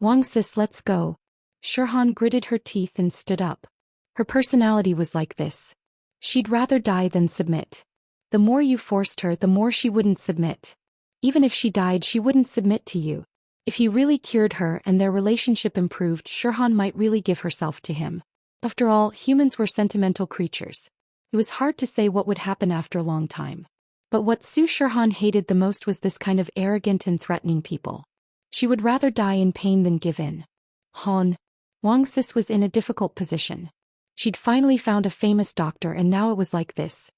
Speaker 1: Wang Sis, let's go. Shirhan gritted her teeth and stood up. Her personality was like this. She'd rather die than submit. The more you forced her, the more she wouldn't submit. Even if she died, she wouldn't submit to you. If he really cured her and their relationship improved, Shirhan might really give herself to him. After all, humans were sentimental creatures. It was hard to say what would happen after a long time. But what Su Shirhan hated the most was this kind of arrogant and threatening people. She would rather die in pain than give in. Han. Wang Sis was in a difficult position. She'd finally found a famous doctor and now it was like this.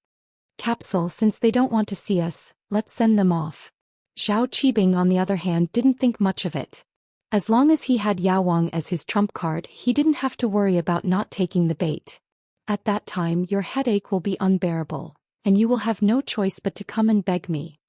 Speaker 1: Capsule, since they don't want to see us, let's send them off. Zhao Qibing on the other hand didn't think much of it. As long as he had Yao Wang as his trump card, he didn't have to worry about not taking the bait. At that time your headache will be unbearable, and you will have no choice but to come and beg me.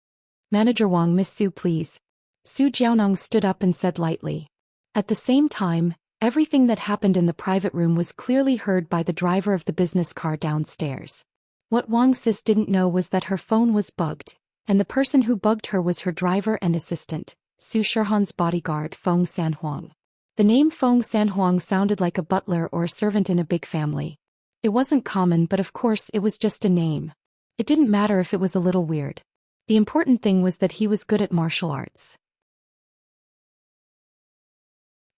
Speaker 1: Manager Wang, Miss Su, please. Su Jiaonong stood up and said lightly. At the same time, everything that happened in the private room was clearly heard by the driver of the business car downstairs. What Wang Sis didn't know was that her phone was bugged, and the person who bugged her was her driver and assistant, Su Shirhan's bodyguard Feng Sanhuang. The name Feng Sanhuang sounded like a butler or a servant in a big family. It wasn't common, but of course it was just a name. It didn't matter if it was a little weird. The important thing was that he was good at martial arts.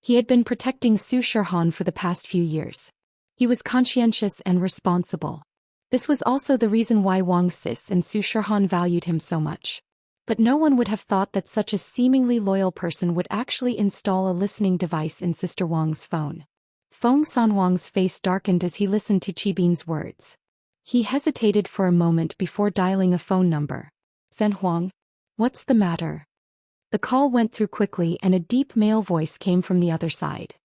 Speaker 1: He had been protecting Su Shirhan for the past few years. He was conscientious and responsible. This was also the reason why Wang Sis and Su Shirhan valued him so much. But no one would have thought that such a seemingly loyal person would actually install a listening device in Sister Wang's phone. Feng Sanhuang's face darkened as he listened to Qibing's words. He hesitated for a moment before dialing a phone number. Sanhuang? What's the matter? The call went through quickly and a deep male voice came from the other side.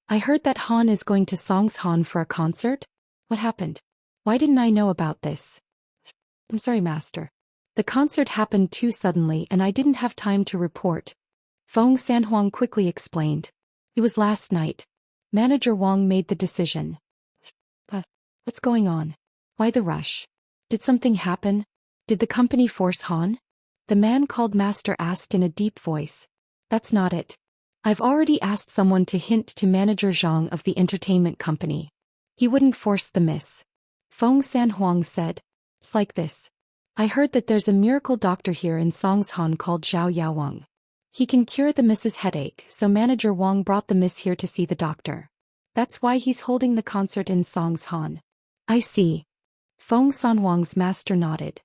Speaker 1: I heard that Han is going to Songshan for a concert? What happened? Why didn't I know about this? I'm sorry, Master. The concert happened too suddenly and I didn't have time to report. Feng Sanhuang quickly explained. It was last night. Manager Wang made the decision. What's going on? Why the rush? Did something happen? Did the company force Han? The man called Master asked in a deep voice. That's not it. I've already asked someone to hint to Manager Zhang of the entertainment company. He wouldn't force the miss. Feng Sanhuang said. It's like this. I heard that there's a miracle doctor here in Songshan called Zhao Yaowang. He can cure the miss's headache, so Manager Wang brought the miss here to see the doctor. That's why he's holding the concert in Songshan. I see. Feng Sanhuang's master nodded.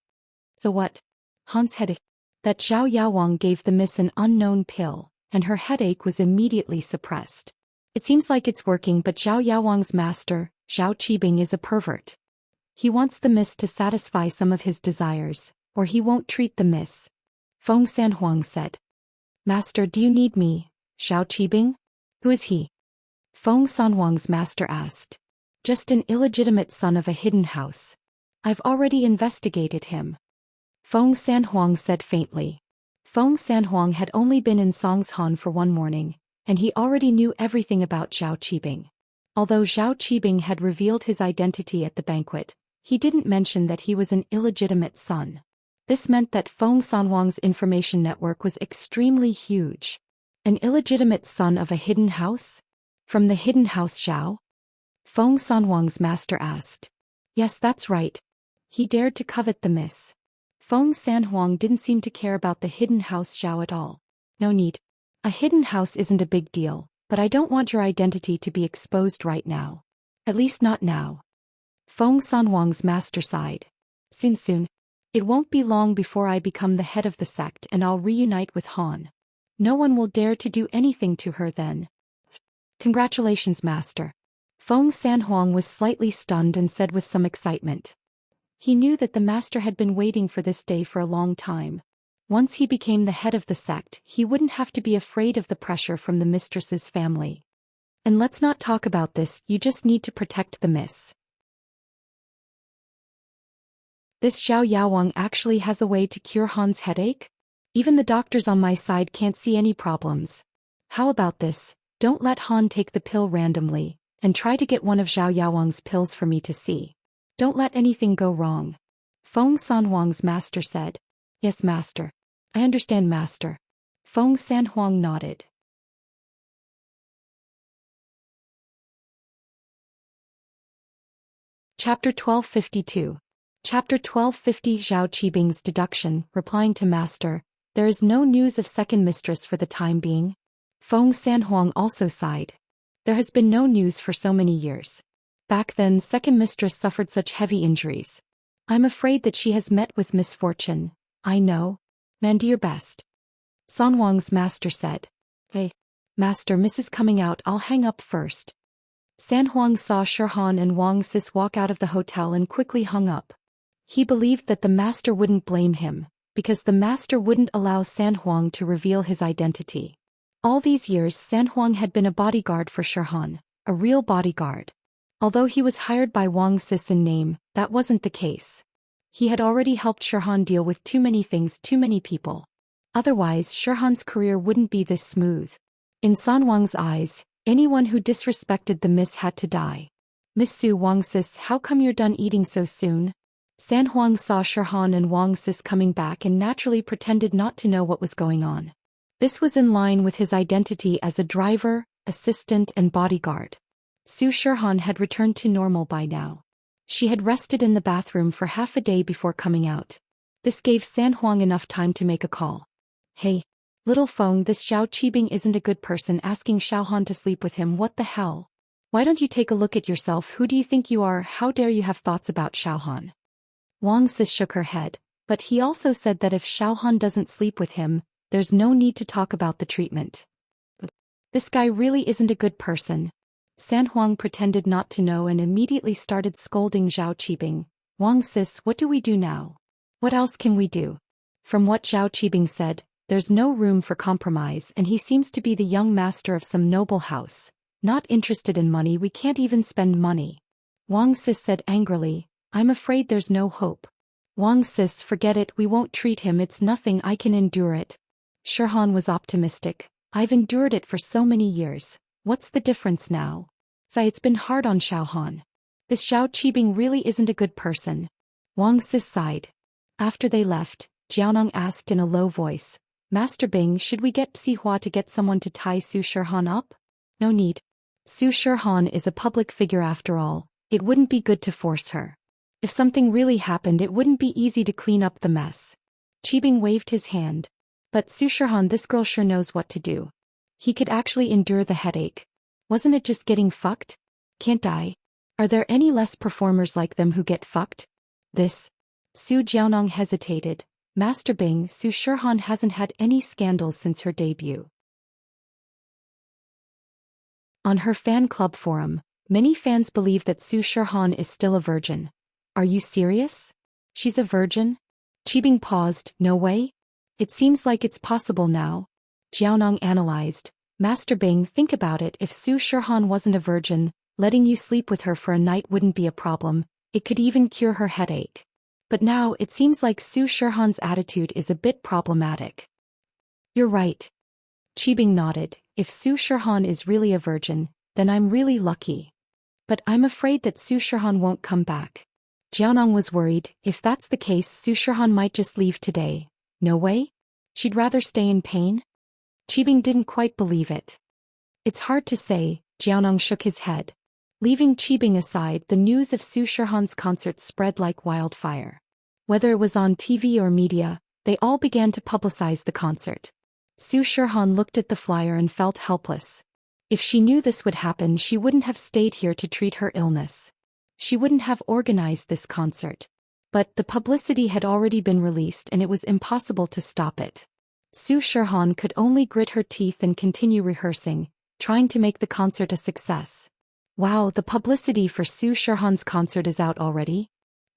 Speaker 1: So what? Han's headache? that Zhao Yaowang gave the miss an unknown pill, and her headache was immediately suppressed. It seems like it's working, but Zhao Yaowang's master, Zhao Qibing, is a pervert. He wants the miss to satisfy some of his desires, or he won't treat the miss. Feng Sanhuang said. Master, do you need me, Zhao Qibing? Who is he? Feng Sanhuang's master asked. Just an illegitimate son of a hidden house. I've already investigated him. Feng Sanhuang said faintly. Feng Sanhuang had only been in Songshan for one morning, and he already knew everything about Zhao Qibing. Although Zhao Qibing had revealed his identity at the banquet, he didn't mention that he was an illegitimate son. This meant that Feng Sanhuang's information network was extremely huge. An illegitimate son of a hidden house? From the hidden house Zhao? Feng Sanhuang's master asked. Yes, that's right. He dared to covet the miss. Feng Sanhuang didn't seem to care about the hidden house Zhao at all. No need. A hidden house isn't a big deal, but I don't want your identity to be exposed right now. At least not now. Feng Sanhuang's master sighed. Soon. It won't be long before I become the head of the sect and I'll reunite with Han. No one will dare to do anything to her then. Congratulations, master. Feng Sanhuang was slightly stunned and said with some excitement. He knew that the master had been waiting for this day for a long time. Once he became the head of the sect, he wouldn't have to be afraid of the pressure from the mistress's family. And let's not talk about this, you just need to protect the miss. This Zhao Yaowang actually has a way to cure Han's headache? Even the doctors on my side can't see any problems. How about this? Don't let Han take the pill randomly, and try to get one of Zhao Yaowang's pills for me to see. Don't let anything go wrong. Feng Sanhuang's master said. Yes, master. I understand, master. Feng Sanhuang nodded. Chapter 1252. Chapter 1250. Zhao Qibing's deduction, replying to master. There is no news of second mistress for the time being. Feng Sanhuang also sighed. There has been no news for so many years. Back then, second mistress suffered such heavy injuries. I'm afraid that she has met with misfortune. I know. Man, do your best. Sanhuang's master said. Hey. Master, Miss is coming out, I'll hang up first. Sanhuang saw Shirhan and Wang Sis walk out of the hotel and quickly hung up. He believed that the master wouldn't blame him, because the master wouldn't allow Sanhuang to reveal his identity. All these years Sanhuang had been a bodyguard for Shirhan, a real bodyguard. Although he was hired by Wang Sis in name, that wasn't the case. He had already helped Shirhan deal with too many things, too many people. Otherwise Shirhan's career wouldn't be this smooth. In Sanhuang's eyes, anyone who disrespected the miss had to die. Miss Su, Wang Sis, how come you're done eating so soon? Sanhuang saw Shirhan and Wang Sis coming back and naturally pretended not to know what was going on. This was in line with his identity as a driver, assistant and bodyguard. Su Shirhan had returned to normal by now. She had rested in the bathroom for half a day before coming out. This gave Sanhuang enough time to make a call. Hey, little Feng, this Zhao Qibing isn't a good person, asking Xiaohan to sleep with him. What the hell? Why don't you take a look at yourself? Who do you think you are? How dare you have thoughts about Xiaohan? Wang Sis shook her head, but he also said that if Xiaohan doesn't sleep with him, there's no need to talk about the treatment. This guy really isn't a good person. Sanhuang pretended not to know and immediately started scolding Zhao Qibing. Wang Sis, what do we do now? What else can we do? From what Zhao Qibing said, there's no room for compromise, and he seems to be the young master of some noble house. Not interested in money, we can't even spend money. Wang Sis said angrily, I'm afraid there's no hope. Wang Sis, forget it, we won't treat him, it's nothing, I can endure it. Shirhan was optimistic. I've endured it for so many years. What's the difference now? It's been hard on Xiaohan. This Zhao Qibing really isn't a good person. Wang Sis sighed. After they left, Jiaonong asked in a low voice, Master Bing, should we get Sihua to get someone to tie Su Shirhan up? No need. Su Shirhan is a public figure after all, it wouldn't be good to force her. If something really happened, it wouldn't be easy to clean up the mess. Qibing waved his hand. But Su Shirhan, this girl sure knows what to do. He could actually endure the headache. Wasn't it just getting fucked? Can't I? Are there any less performers like them who get fucked? This? Su Jiaonong hesitated. Master Bing, Su Shirhan hasn't had any scandals since her debut. On her fan club forum, many fans believe that Su Shirhan is still a virgin. Are you serious? She's a virgin? Qibing paused. No way? It seems like it's possible now. Jiaonong analyzed. Master Bing, think about it. If Su Shirhan wasn't a virgin, letting you sleep with her for a night wouldn't be a problem. It could even cure her headache. But now it seems like Su Shirhan's attitude is a bit problematic. You're right. Qibing nodded. If Su Shirhan is really a virgin, then I'm really lucky. But I'm afraid that Su Shirhan won't come back. Jiaonong was worried. If that's the case, Su Shirhan might just leave today. No way? She'd rather stay in pain? Qibing didn't quite believe it. It's hard to say, Jiaonong shook his head. Leaving Qibing aside, the news of Su Shirhan's concert spread like wildfire. Whether it was on TV or media, they all began to publicize the concert. Su Shirhan looked at the flyer and felt helpless. If she knew this would happen, she wouldn't have stayed here to treat her illness. She wouldn't have organized this concert. But the publicity had already been released and it was impossible to stop it. Su Shirhan could only grit her teeth and continue rehearsing, trying to make the concert a success. Wow, the publicity for Su Shirhan's concert is out already?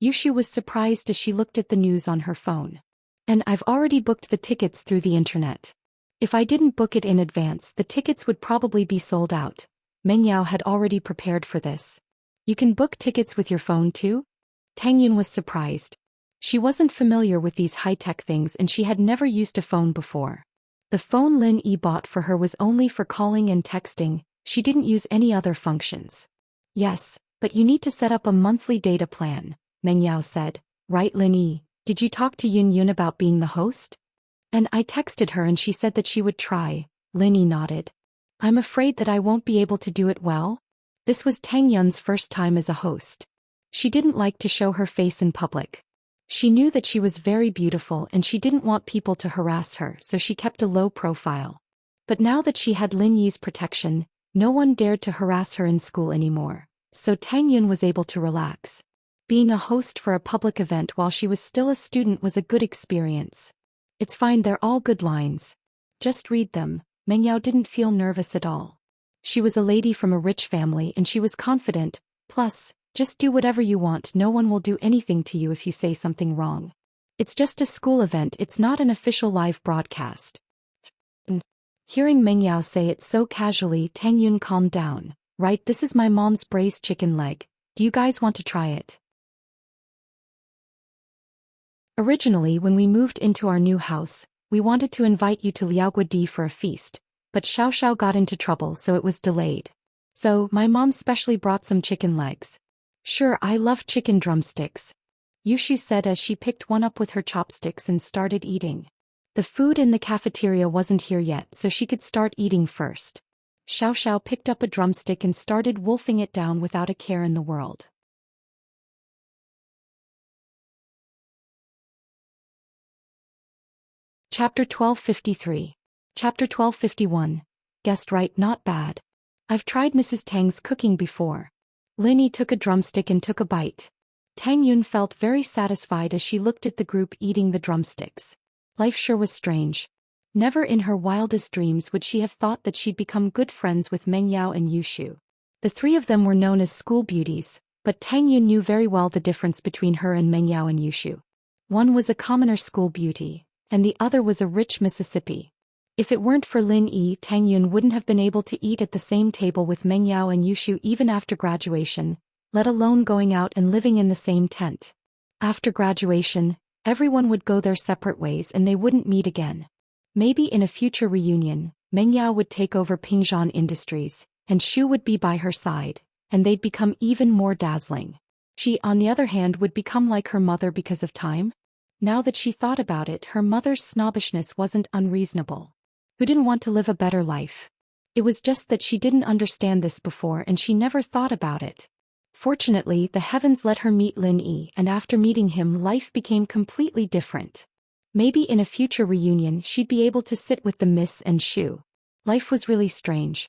Speaker 1: Yushu was surprised as she looked at the news on her phone. And I've already booked the tickets through the internet. If I didn't book it in advance, the tickets would probably be sold out. Meng Yao had already prepared for this. You can book tickets with your phone too? Tang Yun was surprised. She wasn't familiar with these high-tech things and she had never used a phone before. The phone Lin Yi bought for her was only for calling and texting. She didn't use any other functions. Yes, but you need to set up a monthly data plan, Meng Yao said. Right, Lin Yi? Did you talk to Yun Yun about being the host? And I texted her and she said that she would try. Lin Yi nodded. I'm afraid that I won't be able to do it well. This was Tang Yun's first time as a host. She didn't like to show her face in public. She knew that she was very beautiful and she didn't want people to harass her, so she kept a low profile. But now that she had Lin Yi's protection, no one dared to harass her in school anymore, so Tang Yun was able to relax. Being a host for a public event while she was still a student was a good experience. It's fine, they're all good lines. Just read them. Meng Yao didn't feel nervous at all. She was a lady from a rich family and she was confident, plus, just do whatever you want, no one will do anything to you if you say something wrong. It's just a school event, it's not an official live broadcast. Hearing Meng Yao say it so casually, Tang Yun calmed down. Right, this is my mom's braised chicken leg. Do you guys want to try it? Originally, when we moved into our new house, we wanted to invite you to Liaoguadi for a feast, but Xiao Xiao got into trouble so it was delayed. So, my mom specially brought some chicken legs. Sure, I love chicken drumsticks. Yushu said as she picked one up with her chopsticks and started eating. The food in the cafeteria wasn't here yet, so she could start eating first. Xiao Xiao picked up a drumstick and started wolfing it down without a care in the world. Chapter 1253. Chapter 1251. Guessed right, not bad. I've tried Mrs. Tang's cooking before. Lin Yi took a drumstick and took a bite. Tang Yun felt very satisfied as she looked at the group eating the drumsticks. Life sure was strange. Never in her wildest dreams would she have thought that she'd become good friends with Meng Yao and Yushu. The three of them were known as school beauties, but Tang Yun knew very well the difference between her and Meng Yao and Yushu. One was a commoner school beauty, and the other was a rich Mississippi. If it weren't for Lin Yi, Tang Yun wouldn't have been able to eat at the same table with Meng Yao and Yushu even after graduation, let alone going out and living in the same tent. After graduation, everyone would go their separate ways and they wouldn't meet again. Maybe in a future reunion, Meng Yao would take over Pingzhan Industries, and Shu would be by her side, and they'd become even more dazzling. She, on the other hand, would become like her mother because of time. Now that she thought about it, her mother's snobbishness wasn't unreasonable. Who didn't want to live a better life? It was just that she didn't understand this before and she never thought about it. Fortunately, the heavens let her meet Lin Yi, and after meeting him, life became completely different. Maybe in a future reunion she'd be able to sit with the Miss and Shu. Life was really strange.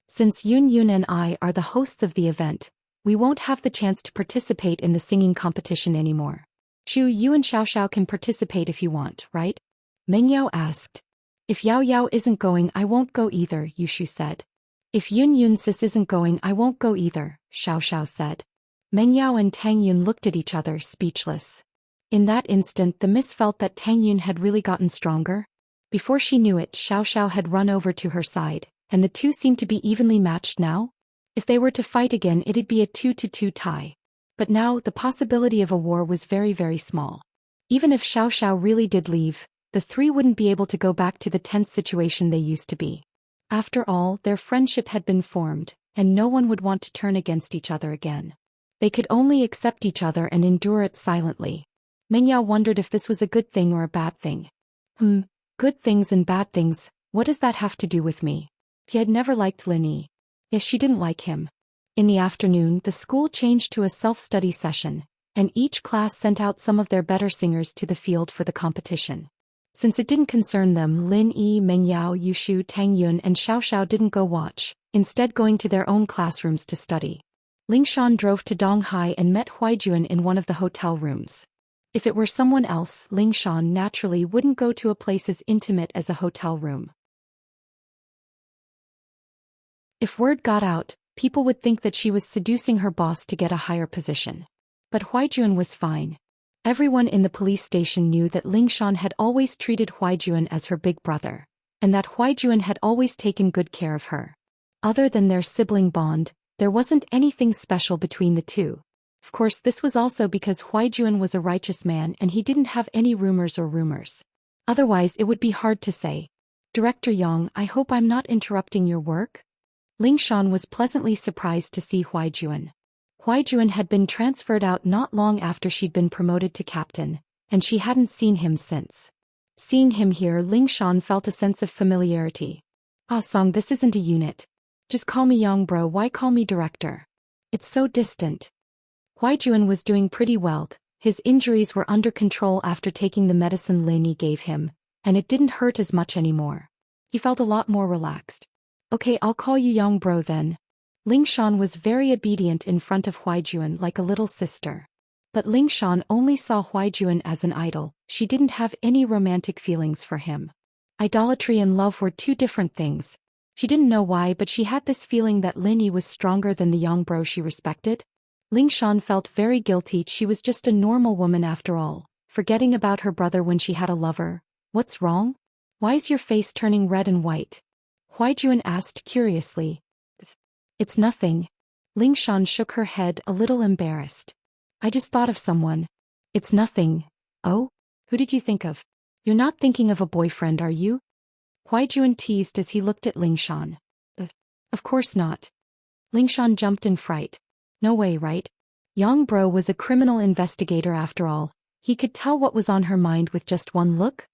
Speaker 1: Since Yun Yun and I are the hosts of the event, we won't have the chance to participate in the singing competition anymore. Shu, you and Xiao Xiao can participate if you want, right? Meng Yao asked. If Yao Yao isn't going, I won't go either, Yushu said. If Yun Yun sis isn't going, I won't go either, Xiao Xiao said. Meng Yao and Tang Yun looked at each other, speechless. In that instant, the miss felt that Tang Yun had really gotten stronger. Before she knew it, Xiao Xiao had run over to her side, and the two seemed to be evenly matched now. If they were to fight again, it'd be a 2-2 tie. But now, the possibility of a war was very, very small. Even if Xiao Xiao really did leave, the three wouldn't be able to go back to the tense situation they used to be. After all, their friendship had been formed, and no one would want to turn against each other again. They could only accept each other and endure it silently. Meng Yao wondered if this was a good thing or a bad thing. Good things and bad things, what does that have to do with me? He had never liked Lin Yi. Yes, she didn't like him. In the afternoon, the school changed to a self-study session, and each class sent out some of their better singers to the field for the competition. Since it didn't concern them, Lin Yi, Meng Yao, Yushu, Tang Yun and Xiao Xiao didn't go watch, instead going to their own classrooms to study. Ling Shan drove to Donghai and met Huaijuan in one of the hotel rooms. If it were someone else, Ling Shan naturally wouldn't go to a place as intimate as a hotel room. If word got out, people would think that she was seducing her boss to get a higher position. But Huaijuan was fine. Everyone in the police station knew that Ling Shan had always treated Huaijuan as her big brother, and that Huaijuan had always taken good care of her. Other than their sibling bond, there wasn't anything special between the two. Of course, this was also because Huaijuan was a righteous man and he didn't have any rumors. Otherwise, it would be hard to say. Director Yang, I hope I'm not interrupting your work? Ling Shan was pleasantly surprised to see Huaijuan. Huaijuan had been transferred out not long after she'd been promoted to captain, and she hadn't seen him since. Seeing him here, Ling Shan felt a sense of familiarity. Ah Song, this isn't a unit. Just call me Yang bro, why call me director? It's so distant. Huaijuan was doing pretty well. His injuries were under control after taking the medicine Lin Yi gave him, and it didn't hurt as much anymore. He felt a lot more relaxed. Okay, I'll call you Yang bro then. Ling Shan was very obedient in front of Huaijuan like a little sister. But Ling Shan only saw Huaijuan as an idol, she didn't have any romantic feelings for him. Idolatry and love were two different things. She didn't know why, but she had this feeling that Lin Yi was stronger than the young bro she respected. Ling Shan felt very guilty, she was just a normal woman after all, forgetting about her brother when she had a lover. What's wrong? Why's your face turning red and white? Huaijuan asked curiously. It's nothing. Ling Shan shook her head, a little embarrassed. I just thought of someone. It's nothing. Oh? Who did you think of? You're not thinking of a boyfriend, are you? Huaijuan teased as he looked at Ling Shan. Of course not. Ling Shan jumped in fright. No way, right? Yang bro was a criminal investigator after all. He could tell what was on her mind with just one look?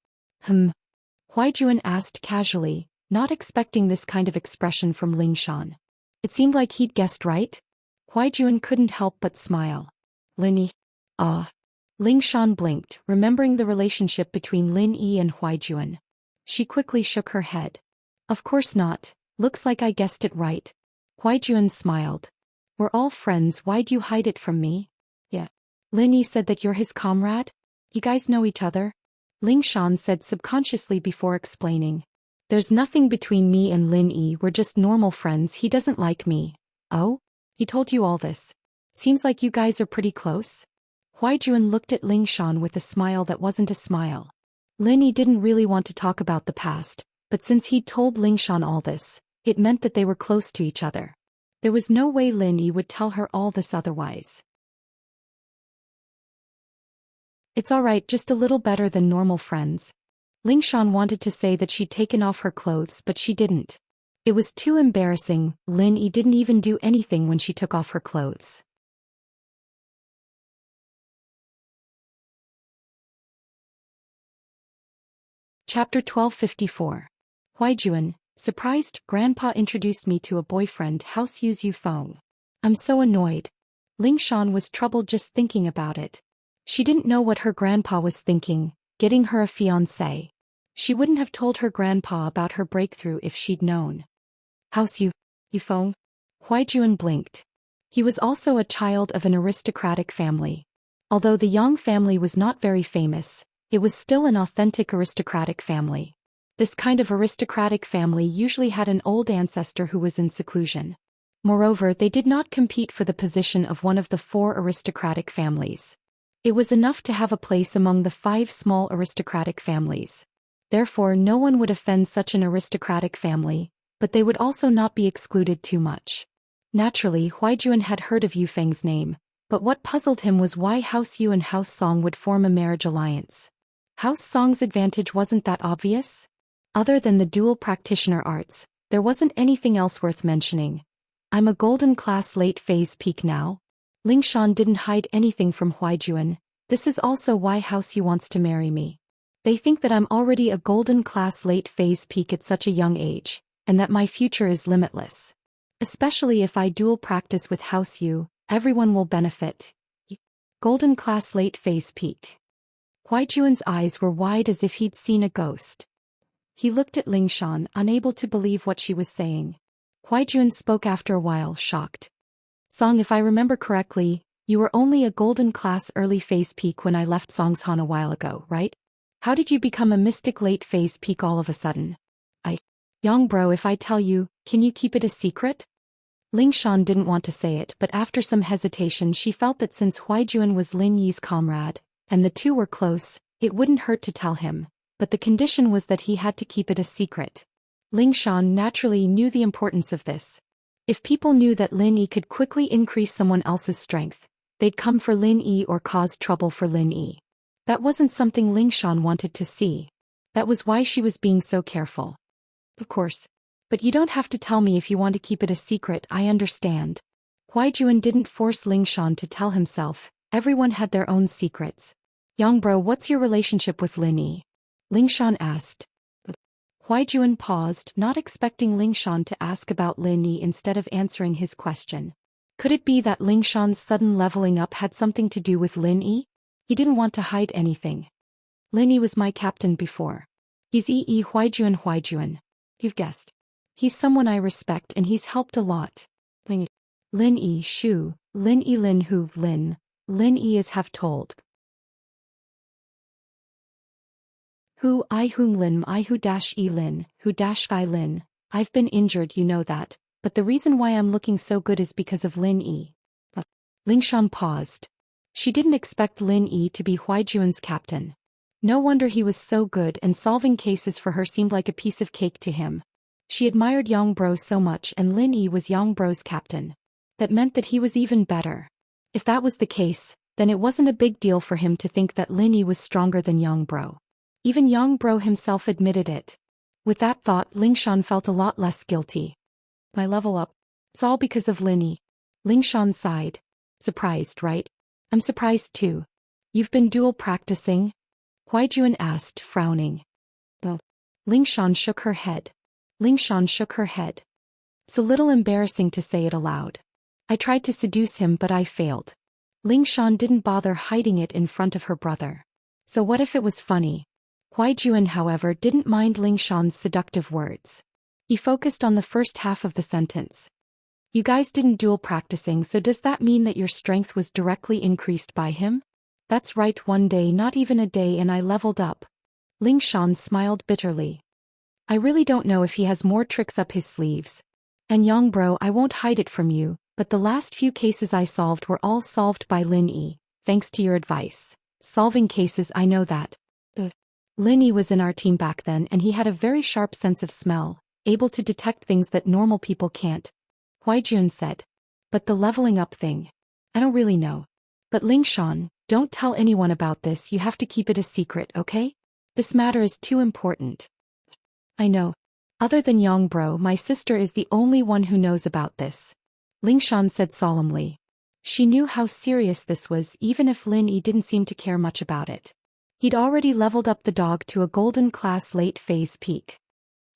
Speaker 1: Huaijuan asked casually, not expecting this kind of expression from Ling Shan. It seemed like he'd guessed right. Huaijuan couldn't help but smile. Lin Yi. Ling Shan blinked, remembering the relationship between Lin Yi and Huaijuan. She quickly shook her head. Of course not, looks like I guessed it right. Huaijuan smiled. We're all friends, why'd you hide it from me? Yeah. Lin Yi said that you're his comrade? You guys know each other? Ling Shan said subconsciously before explaining. There's nothing between me and Lin Yi, we're just normal friends, he doesn't like me. Oh? He told you all this. Seems like you guys are pretty close. Huaijuan looked at Ling Shan with a smile that wasn't a smile. Lin Yi didn't really want to talk about the past, but since he'd told Ling Shan all this, it meant that they were close to each other. There was no way Lin Yi would tell her all this otherwise. It's alright, just a little better than normal friends. Ling Shan wanted to say that she'd taken off her clothes, but she didn't. It was too embarrassing, Lin Yi didn't even do anything when she took off her clothes. Chapter 1254. Huaijuan, surprised, Grandpa introduced me to a boyfriend, House Yu Feng. I'm so annoyed. Ling Shan was troubled just thinking about it. She didn't know what her grandpa was thinking, getting her a fiancé. She wouldn't have told her grandpa about her breakthrough if she'd known. House Yu Feng? Huaijuan blinked. He was also a child of an aristocratic family. Although the Yang family was not very famous, it was still an authentic aristocratic family. This kind of aristocratic family usually had an old ancestor who was in seclusion. Moreover, they did not compete for the position of one of the 4 aristocratic families. It was enough to have a place among the 5 small aristocratic families. Therefore, no one would offend such an aristocratic family, but they would also not be excluded too much. Naturally, Huaijuan had heard of Yu Feng's name, but what puzzled him was why House Yu and House Song would form a marriage alliance. House Song's advantage wasn't that obvious? Other than the dual practitioner arts, there wasn't anything else worth mentioning. I'm a golden class late phase peak now. Ling Shan didn't hide anything from Huaijuan. This is also why House Yu wants to marry me. They think that I'm already a golden class late phase peak at such a young age, and that my future is limitless. Especially if I dual practice with House Yu, everyone will benefit. Golden class late phase peak. Huaijuan's eyes were wide as if he'd seen a ghost. He looked at Ling Shan, unable to believe what she was saying. Huaijuan spoke after a while, shocked. Song, if I remember correctly, you were only a golden class early phase peak when I left Songshan a while ago, right? How did you become a mystic late phase peak all of a sudden? Yang bro, if I tell you, can you keep it a secret? Ling Shan didn't want to say it, but after some hesitation she felt that since Huaijuan was Lin Yi's comrade, and the two were close, it wouldn't hurt to tell him, but the condition was that he had to keep it a secret. Ling Shan naturally knew the importance of this. If people knew that Lin Yi could quickly increase someone else's strength, they'd come for Lin Yi or cause trouble for Lin Yi. That wasn't something Ling Shan wanted to see. That was why she was being so careful. Of course. But you don't have to tell me if you want to keep it a secret, I understand. Huaijuan didn't force Ling Shan to tell himself, everyone had their own secrets. Yang bro, what's your relationship with Lin Yi? Ling Shan asked. Huaijuan paused, not expecting Ling Shan to ask about Lin Yi instead of answering his question. Could it be that Ling Shan's sudden leveling up had something to do with Lin Yi? He didn't want to hide anything. Lin Yi was my captain before. He's Yi Huaijuan. You've guessed. He's someone I respect and he's helped a lot. Lin Yi Shu, Lin Yi Lin Hu Lin. Lin Yi is have told. Hu I Hung Lin I Hu dash E Lin, Hu dash I Lin. I've been injured, you know that, but the reason why I'm looking so good is because of Lin Yi. Ling Shan paused. She didn't expect Lin Yi to be Huaijuan's captain. No wonder he was so good, and solving cases for her seemed like a piece of cake to him. She admired Yang Bro so much, and Lin Yi was Yang Bro's captain. That meant that he was even better. If that was the case, then it wasn't a big deal for him to think that Lin Yi was stronger than Yang Bro. Even Yang Bro himself admitted it. With that thought, Ling Shan felt a lot less guilty. My level up. It's all because of Lin Yi. Ling Shan sighed. Surprised, right? I'm surprised too. You've been dual practicing? Huaijuan asked, frowning. Oh. Ling Shan shook her head. Ling Shan shook her head. It's a little embarrassing to say it aloud. I tried to seduce him but I failed. Ling Shan didn't bother hiding it in front of her brother. So what if it was funny? Huaijuan, however, didn't mind Ling Shan's seductive words. He focused on the first half of the sentence. You guys didn't dual practicing, so does that mean that your strength was directly increased by him? That's right, one day, not even a day, and I leveled up. Ling Shan smiled bitterly. I really don't know if he has more tricks up his sleeves. And Yang Bro, I won't hide it from you, but the last few cases I solved were all solved by Lin Yi, thanks to your advice. Solving cases, I know that. Lin Yi was in our team back then, and he had a very sharp sense of smell, able to detect things that normal people can't. Huaijuan said. But the leveling up thing. I don't really know. But Ling Shan, don't tell anyone about this, you have to keep it a secret, okay? This matter is too important. I know. Other than Yang Bro, my sister is the only one who knows about this. Ling Shan said solemnly. She knew how serious this was, even if Lin Yi didn't seem to care much about it. He'd already leveled up the dog to a golden class late phase peak.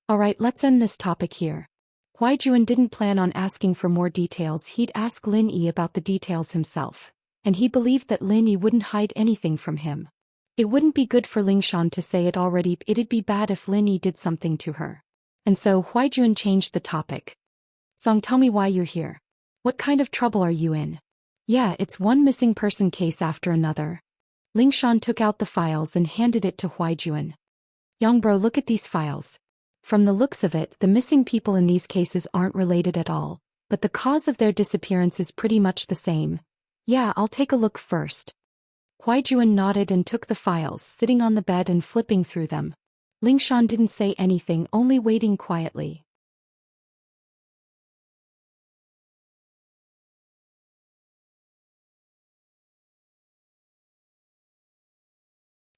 Speaker 1: Alright, let's end this topic here. Huaijuan didn't plan on asking for more details, he'd ask Lin Yi about the details himself. And he believed that Lin Yi wouldn't hide anything from him. It wouldn't be good for Ling Shan to say it already, it'd be bad if Lin Yi did something to her. And so Huaijuan changed the topic. Song, tell me why you're here. What kind of trouble are you in? Yeah, it's one missing person case after another. Lingshan took out the files and handed it to Huaijuan. Yongbro, look at these files. From the looks of it, the missing people in these cases aren't related at all, but the cause of their disappearance is pretty much the same. Yeah, I'll take a look first. Huaijuan nodded and took the files, sitting on the bed and flipping through them. Lingshan didn't say anything, only waiting quietly.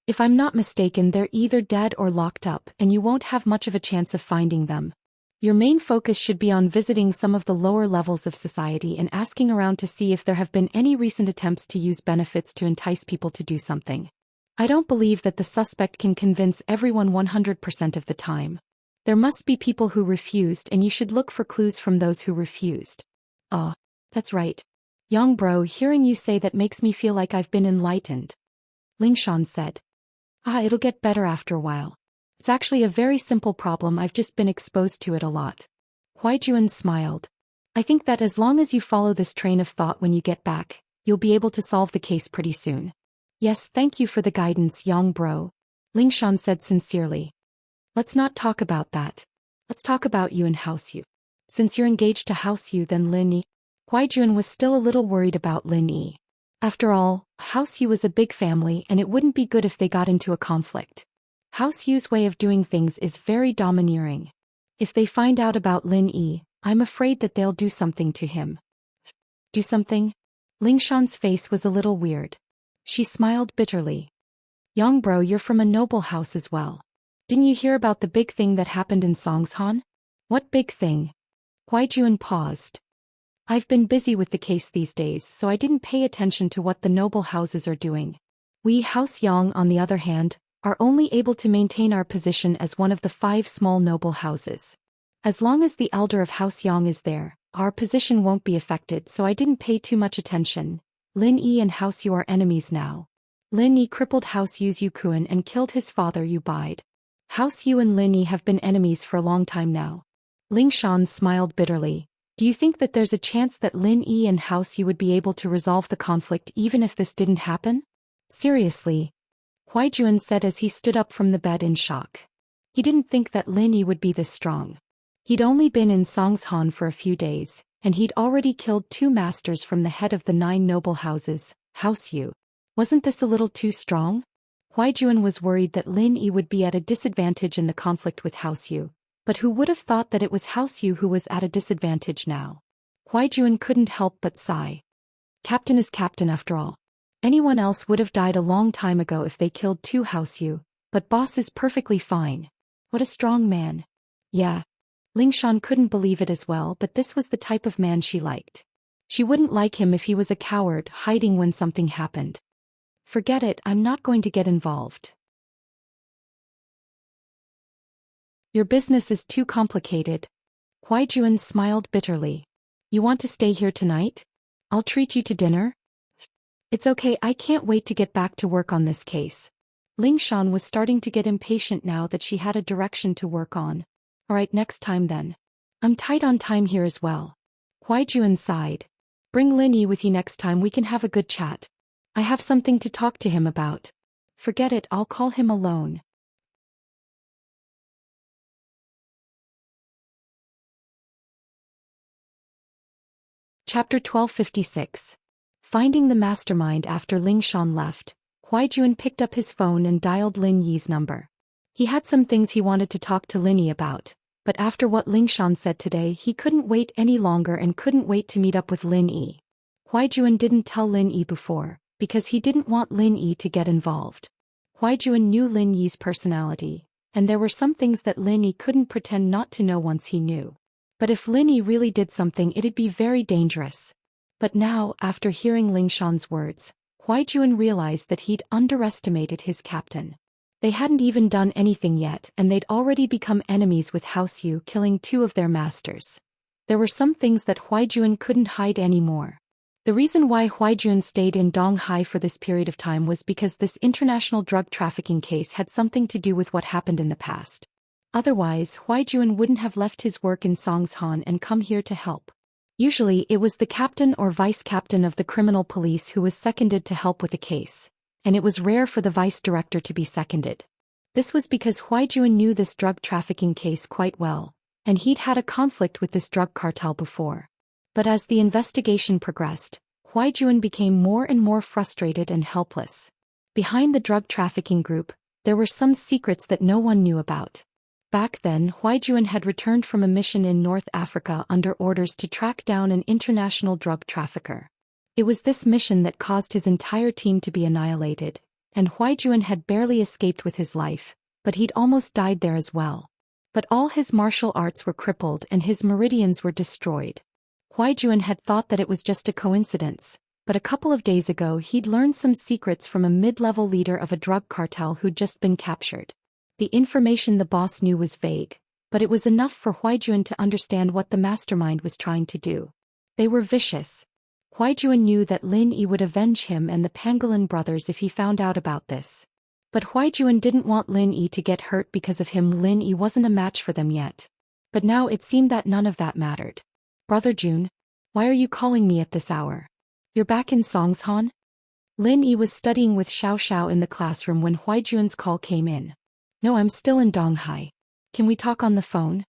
Speaker 1: If I'm not mistaken, they're either dead or locked up, and you won't have much of a chance of finding them. Your main focus should be on visiting some of the lower levels of society and asking around to see if there have been any recent attempts to use benefits to entice people to do something. I don't believe that the suspect can convince everyone 100% of the time. There must be people who refused, and you should look for clues from those who refused. Oh, that's right. Yongbro, hearing you say that makes me feel like I've been enlightened. Lingshan said. It'll get better after a while. It's actually a very simple problem, I've just been exposed to it a lot. Huaijuan smiled. I think that as long as you follow this train of thought when you get back, you'll be able to solve the case pretty soon. Yes, thank you for the guidance, Yongbro. Lingshan said sincerely. Let's not talk about that. Let's talk about you and House Yu. Since you're engaged to House Yu, then Lin Yi. Huaijuan was still a little worried about Lin Yi. After all, House Yu was a big family and it wouldn't be good if they got into a conflict. House Yu's way of doing things is very domineering. If they find out about Lin Yi, I'm afraid that they'll do something to him. Do something? Lingshan's face was a little weird. She smiled bitterly. Yongbro, you're from a noble house as well. Didn't you hear about the big thing that happened in Songshan? What big thing? Huaijuan paused. I've been busy with the case these days, so I didn't pay attention to what the noble houses are doing. We House Yang, on the other hand, are only able to maintain our position as one of the 5 small noble houses. As long as the elder of House Yang is there, our position won't be affected, so I didn't pay too much attention. Lin Yi and House Yu are enemies now. Lin Yi crippled House Yu's Yukuan and killed his father Yu Bide. House Yu and Lin Yi have been enemies for a long time now. Lingshan smiled bitterly. Do you think that there's a chance that Lin Yi and House Yu would be able to resolve the conflict even if this didn't happen? Seriously? Huaijuan said as he stood up from the bed in shock. He didn't think that Lin Yi would be this strong. He'd only been in Songshan for a few days, and he'd already killed 2 masters from the head of the 9 noble houses, House Yu. Wasn't this a little too strong? Huaijuan was worried that Lin Yi would be at a disadvantage in the conflict with House Yu. But who would have thought that it was House Yu who was at a disadvantage now? Huaijuan couldn't help but sigh. Captain is captain after all. Anyone else would have died a long time ago if they killed 2 House Yu, but boss is perfectly fine. What a strong man. Yeah. Lingshan couldn't believe it as well, but this was the type of man she liked. She wouldn't like him if he was a coward, hiding when something happened. Forget it, I'm not going to get involved. Your business is too complicated. Huaijuan smiled bitterly. You want to stay here tonight? I'll treat you to dinner. It's okay, I can't wait to get back to work on this case. Lingshan was starting to get impatient now that she had a direction to work on. Alright, next time then. I'm tight on time here as well. Huaijuan sighed. Bring Lin Yi with you next time, we can have a good chat. I have something to talk to him about. Forget it, I'll call him alone. Chapter 1256. Finding the mastermind. After Lingshan left, Huaijuan picked up his phone and dialed Lin Yi's number. He had some things he wanted to talk to Lin Yi about, but after what Lingshan said today, he couldn't wait any longer and couldn't wait to meet up with Lin Yi. Huaijuan didn't tell Lin Yi before, because he didn't want Lin Yi to get involved. Huaijuan knew Lin Yi's personality, and there were some things that Lin Yi couldn't pretend not to know once he knew. But if Lin Yi really did something, it'd be very dangerous. But now, after hearing Lingshan's words, Huaijuan realized that he'd underestimated his captain. They hadn't even done anything yet, and they'd already become enemies with House Yu, killing 2 of their masters. There were some things that Huaijuan couldn't hide anymore. The reason why Huaijuan stayed in Donghai for this period of time was because this international drug trafficking case had something to do with what happened in the past. Otherwise, Huaijuan wouldn't have left his work in Songshan and come here to help. Usually it was the captain or vice captain of the criminal police who was seconded to help with a case, and it was rare for the vice director to be seconded. This was because Huaijun knew this drug trafficking case quite well, and he'd had a conflict with this drug cartel before. But as the investigation progressed, Huaijun became more and more frustrated and helpless. Behind the drug trafficking group, there were some secrets that no one knew about. Back then, Huaijun had returned from a mission in North Africa under orders to track down an international drug trafficker. It was this mission that caused his entire team to be annihilated, and Huaijun had barely escaped with his life, but he'd almost died there as well. But all his martial arts were crippled and his meridians were destroyed. Huaijun had thought that it was just a coincidence, but a couple of days ago he'd learned some secrets from a mid-level leader of a drug cartel who'd just been captured. The information the boss knew was vague, but it was enough for Huaijun to understand what the mastermind was trying to do. They were vicious. Huaijun knew that Lin Yi would avenge him and the Pangolin brothers if he found out about this. But Huaijun didn't want Lin Yi to get hurt because of him. Lin Yi wasn't a match for them yet. But now it seemed that none of that mattered. Brother Jun, why are you calling me at this hour? You're back in Songshan? Lin Yi was studying with Xiao Xiao in the classroom when Huaijun's call came in. No, I'm still in Donghai. Can we talk on the phone?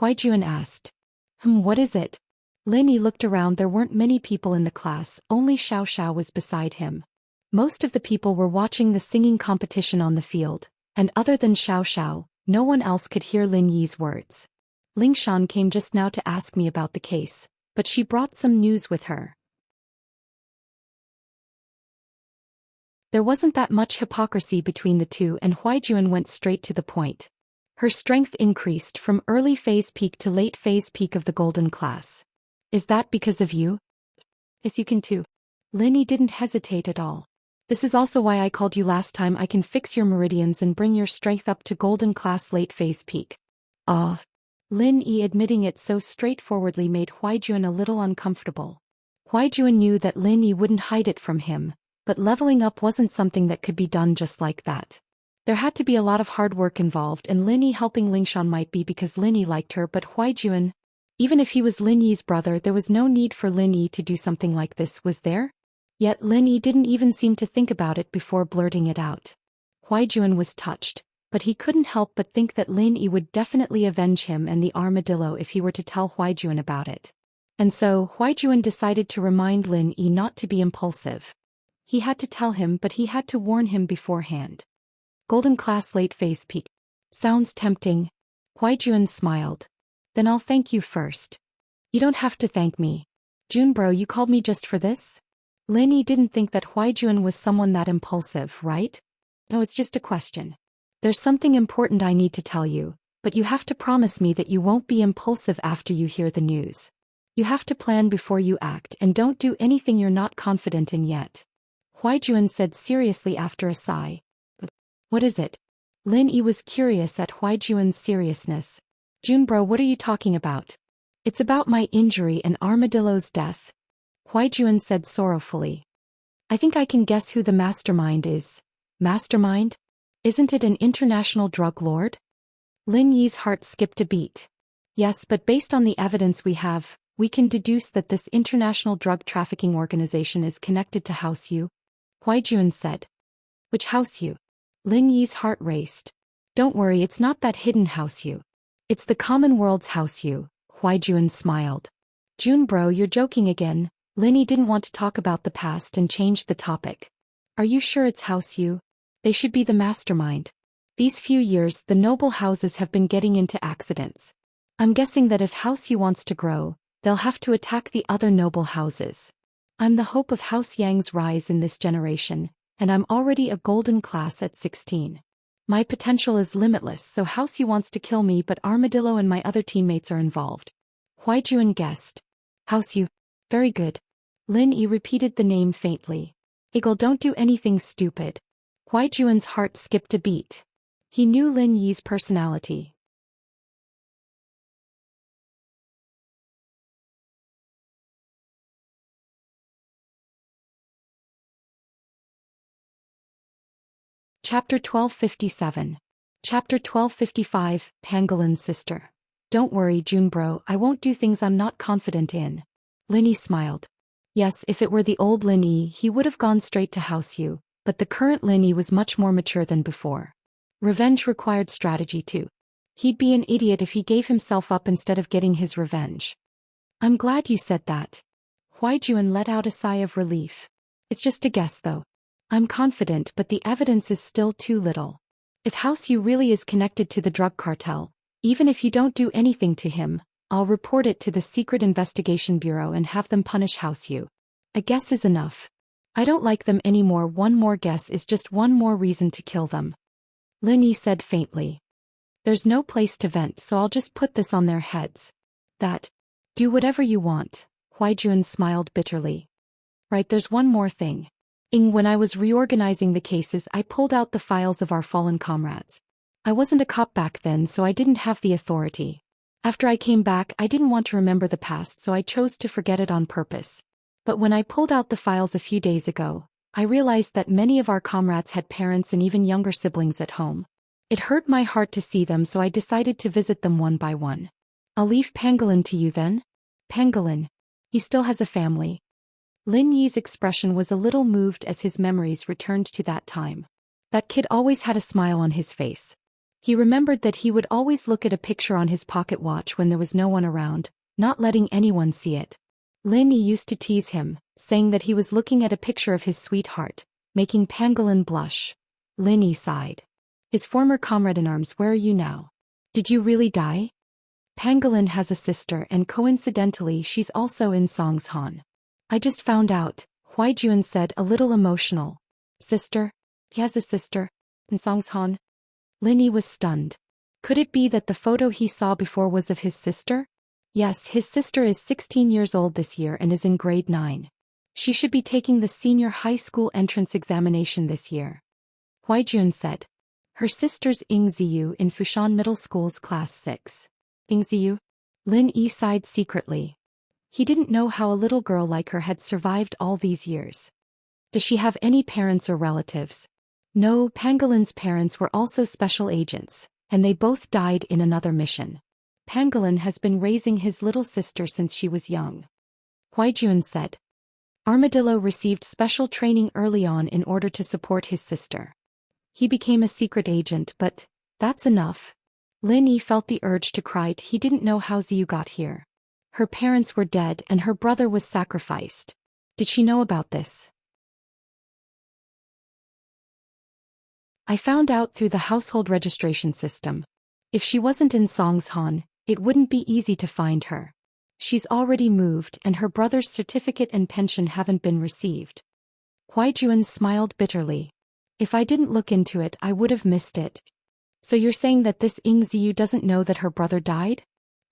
Speaker 1: Huaijun asked. What is it? Lin Yi looked around. There weren't many people in the class, only Xiao Xiao was beside him. Most of the people were watching the singing competition on the field, and other than Xiao Xiao, no one else could hear Lin Yi's words. Lingshan came just now to ask me about the case, but she brought some news with her. There wasn't that much hypocrisy between the two, and Huaijun went straight to the point. Her strength increased from early phase peak to late phase peak of the golden class. Is that because of you? Yes, you can too. Lin Yi didn't hesitate at all. This is also why I called you last time. I can fix your meridians and bring your strength up to golden class late phase peak. Lin Yi admitting it so straightforwardly made Huaijun a little uncomfortable. Huaijun knew that Lin Yi wouldn't hide it from him, but leveling up wasn't something that could be done just like that. There had to be a lot of hard work involved, and Lin Yi helping Lingshan might be because Lin Yi liked her, but Huaijun, even if he was Lin Yi's brother, there was no need for Lin Yi to do something like this, was there? Yet Lin Yi didn't even seem to think about it before blurting it out. Huaijun was touched, but he couldn't help but think that Lin Yi would definitely avenge him and the armadillo if he were to tell Huaijun about it. And so, Huaijun decided to remind Lin Yi not to be impulsive. He had to tell him, but he had to warn him beforehand. Golden class late phase peak. Sounds tempting. Huaijun smiled. Then I'll thank you first. You don't have to thank me. Junbro, you called me just for this? Lin Yi didn't think that Huaijun was someone that impulsive, right? No, it's just a question. There's something important I need to tell you, but you have to promise me that you won't be impulsive after you hear the news. You have to plan before you act and don't do anything you're not confident in yet. Huaijun said seriously after a sigh. What is it? Lin Yi was curious at Huaijun's seriousness. Junbro, what are you talking about? It's about my injury and Armadillo's death. Huaijun said sorrowfully. I think I can guess who the mastermind is. Mastermind? Isn't it an international drug lord? Lin Yi's heart skipped a beat. Yes, but based on the evidence we have, we can deduce that this international drug trafficking organization is connected to House Yu. Huaijun said. Which House Yu? Lin Yi's heart raced. Don't worry, it's not that hidden House Yu. It's the common world's House Yu. Huaijun smiled. Junbro, you're joking again. Lin Yi didn't want to talk about the past and changed the topic. Are you sure it's House Yu? They should be the mastermind. These few years, the noble houses have been getting into accidents. I'm guessing that if House Yu wants to grow, they'll have to attack the other noble houses. I'm the hope of House Yang's rise in this generation, and I'm already a golden class at 16. My potential is limitless, so House Yu wants to kill me, but Armadillo and my other teammates are involved. Huaijun guessed. House Yu. Very good. Lin Yi repeated the name faintly. Eagle, don't do anything stupid. Huaijun's heart skipped a beat. He knew Lin Yi's personality. Chapter 1257. Chapter 1255, Pangolin's sister. Don't worry, Junbro, I won't do things I'm not confident in. Lin Yi smiled. Yes, if it were the old Lin Yi, he would have gone straight to house you, but the current Lin Yi was much more mature than before. Revenge required strategy too. He'd be an idiot if he gave himself up instead of getting his revenge. I'm glad you said that. Huai Juan let out a sigh of relief. It's just a guess though. I'm confident, but the evidence is still too little. If House Yu really is connected to the drug cartel, even if you don't do anything to him, I'll report it to the Secret Investigation Bureau and have them punish House Yu. A guess is enough. I don't like them anymore. One more guess is just one more reason to kill them. Lin Yi said faintly. There's no place to vent, so I'll just put this on their heads. That. Do whatever you want. Huai Juan smiled bitterly. Right, there's one more thing. When I was reorganizing the cases, I pulled out the files of our fallen comrades. I wasn't a cop back then, so I didn't have the authority. After I came back, I didn't want to remember the past, so I chose to forget it on purpose. But when I pulled out the files a few days ago, I realized that many of our comrades had parents and even younger siblings at home. It hurt my heart to see them, so I decided to visit them one by one. I'll leave Pangolin to you then. Pangolin. He still has a family. Lin Yi's expression was a little moved as his memories returned to that time. That kid always had a smile on his face. He remembered that he would always look at a picture on his pocket watch when there was no one around, not letting anyone see it. Lin Yi used to tease him, saying that he was looking at a picture of his sweetheart, making Pangolin blush. Lin Yi sighed. His former comrade-in-arms, where are you now? Did you really die? Pangolin has a sister and coincidentally she's also in Songshan. I just found out, Huai Juan said, a little emotional. Sister? He has a sister? In Songshan? Lin Yi was stunned. Could it be that the photo he saw before was of his sister? Yes, his sister is 16 years old this year and is in grade 9. She should be taking the senior high school entrance examination this year. Huai Juan said. Her sister's Ying Ziyu in Fushan Middle School's class 6. Ying Ziyu? Lin Yi sighed secretly. He didn't know how a little girl like her had survived all these years. Does she have any parents or relatives? No, Pangolin's parents were also special agents, and they both died in another mission. Pangolin has been raising his little sister since she was young. Huai Juan said. Armadillo received special training early on in order to support his sister. He became a secret agent, but that's enough. Lin Yi felt the urge to cry. He didn't know how Ziyu got here. Her parents were dead and her brother was sacrificed. Did she know about this? I found out through the household registration system. If she wasn't in Songshan, it wouldn't be easy to find her. She's already moved and her brother's certificate and pension haven't been received. Huai Juan smiled bitterly. If I didn't look into it, I would have missed it. So you're saying that this Ying Ziyu doesn't know that her brother died?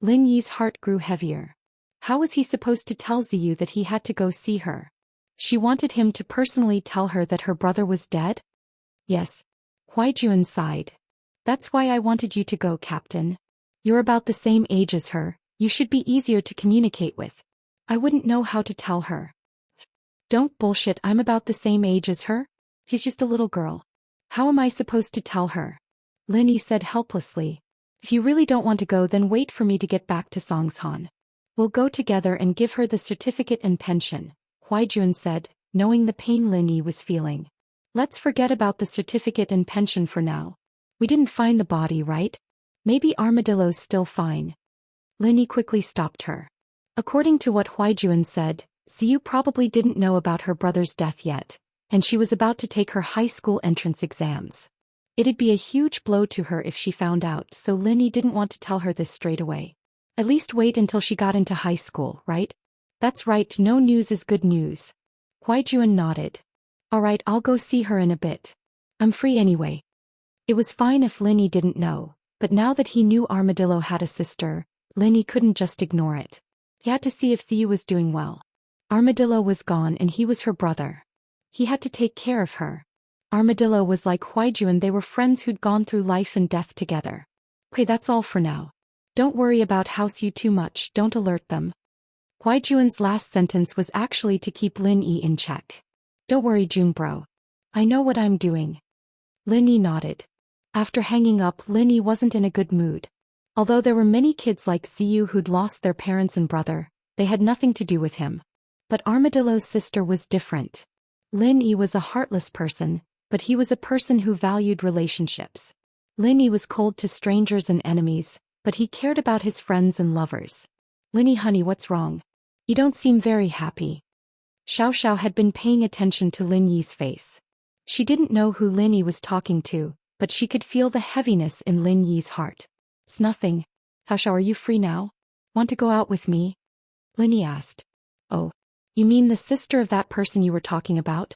Speaker 1: Lin Yi's heart grew heavier. How was he supposed to tell Ziyu that he had to go see her? She wanted him to personally tell her that her brother was dead? Yes. Huai Juan sighed. That's why I wanted you to go, Captain. You're about the same age as her, you should be easier to communicate with. I wouldn't know how to tell her. Don't bullshit, I'm about the same age as her? She's just a little girl. How am I supposed to tell her? Lin Yi said helplessly. If you really don't want to go, then wait for me to get back to Songshan. We'll go together and give her the certificate and pension, Huai Juan said, knowing the pain Lin Yi was feeling. Let's forget about the certificate and pension for now. We didn't find the body, right? Maybe Armadillo's still fine. Lin Yi quickly stopped her. According to what Huai Juan said, Ziyu probably didn't know about her brother's death yet, and she was about to take her high school entrance exams. It'd be a huge blow to her if she found out, so Lin Yi didn't want to tell her this straight away. At least wait until she got into high school, right? That's right, no news is good news. Huai Juan nodded. Alright, I'll go see her in a bit. I'm free anyway. It was fine if Lin Yi didn't know, but now that he knew Armadillo had a sister, Lin Yi couldn't just ignore it. He had to see if Ziyu was doing well. Armadillo was gone and he was her brother. He had to take care of her. Armadillo was like Huai Juan, they were friends who'd gone through life and death together. Okay, that's all for now. Don't worry about House Yu too much, don't alert them. Huai Juan's last sentence was actually to keep Lin Yi in check. Don't worry, Jun bro. I know what I'm doing. Lin Yi nodded. After hanging up, Lin Yi wasn't in a good mood. Although there were many kids like Ziyu who'd lost their parents and brother, They had nothing to do with him. But Armadillo's sister was different. Lin Yi was a heartless person, but he was a person who valued relationships. Lin Yi was cold to strangers and enemies, but he cared about his friends and lovers. Lin Yi, honey, what's wrong? You don't seem very happy. Xiao Xiao had been paying attention to Lin Yi's face. She didn't know who Lin Yi was talking to, but she could feel the heaviness in Lin Yi's heart. It's nothing. Xiao Xiao, are you free now? Want to go out with me? Lin Yi asked. Oh, you mean the sister of that person you were talking about?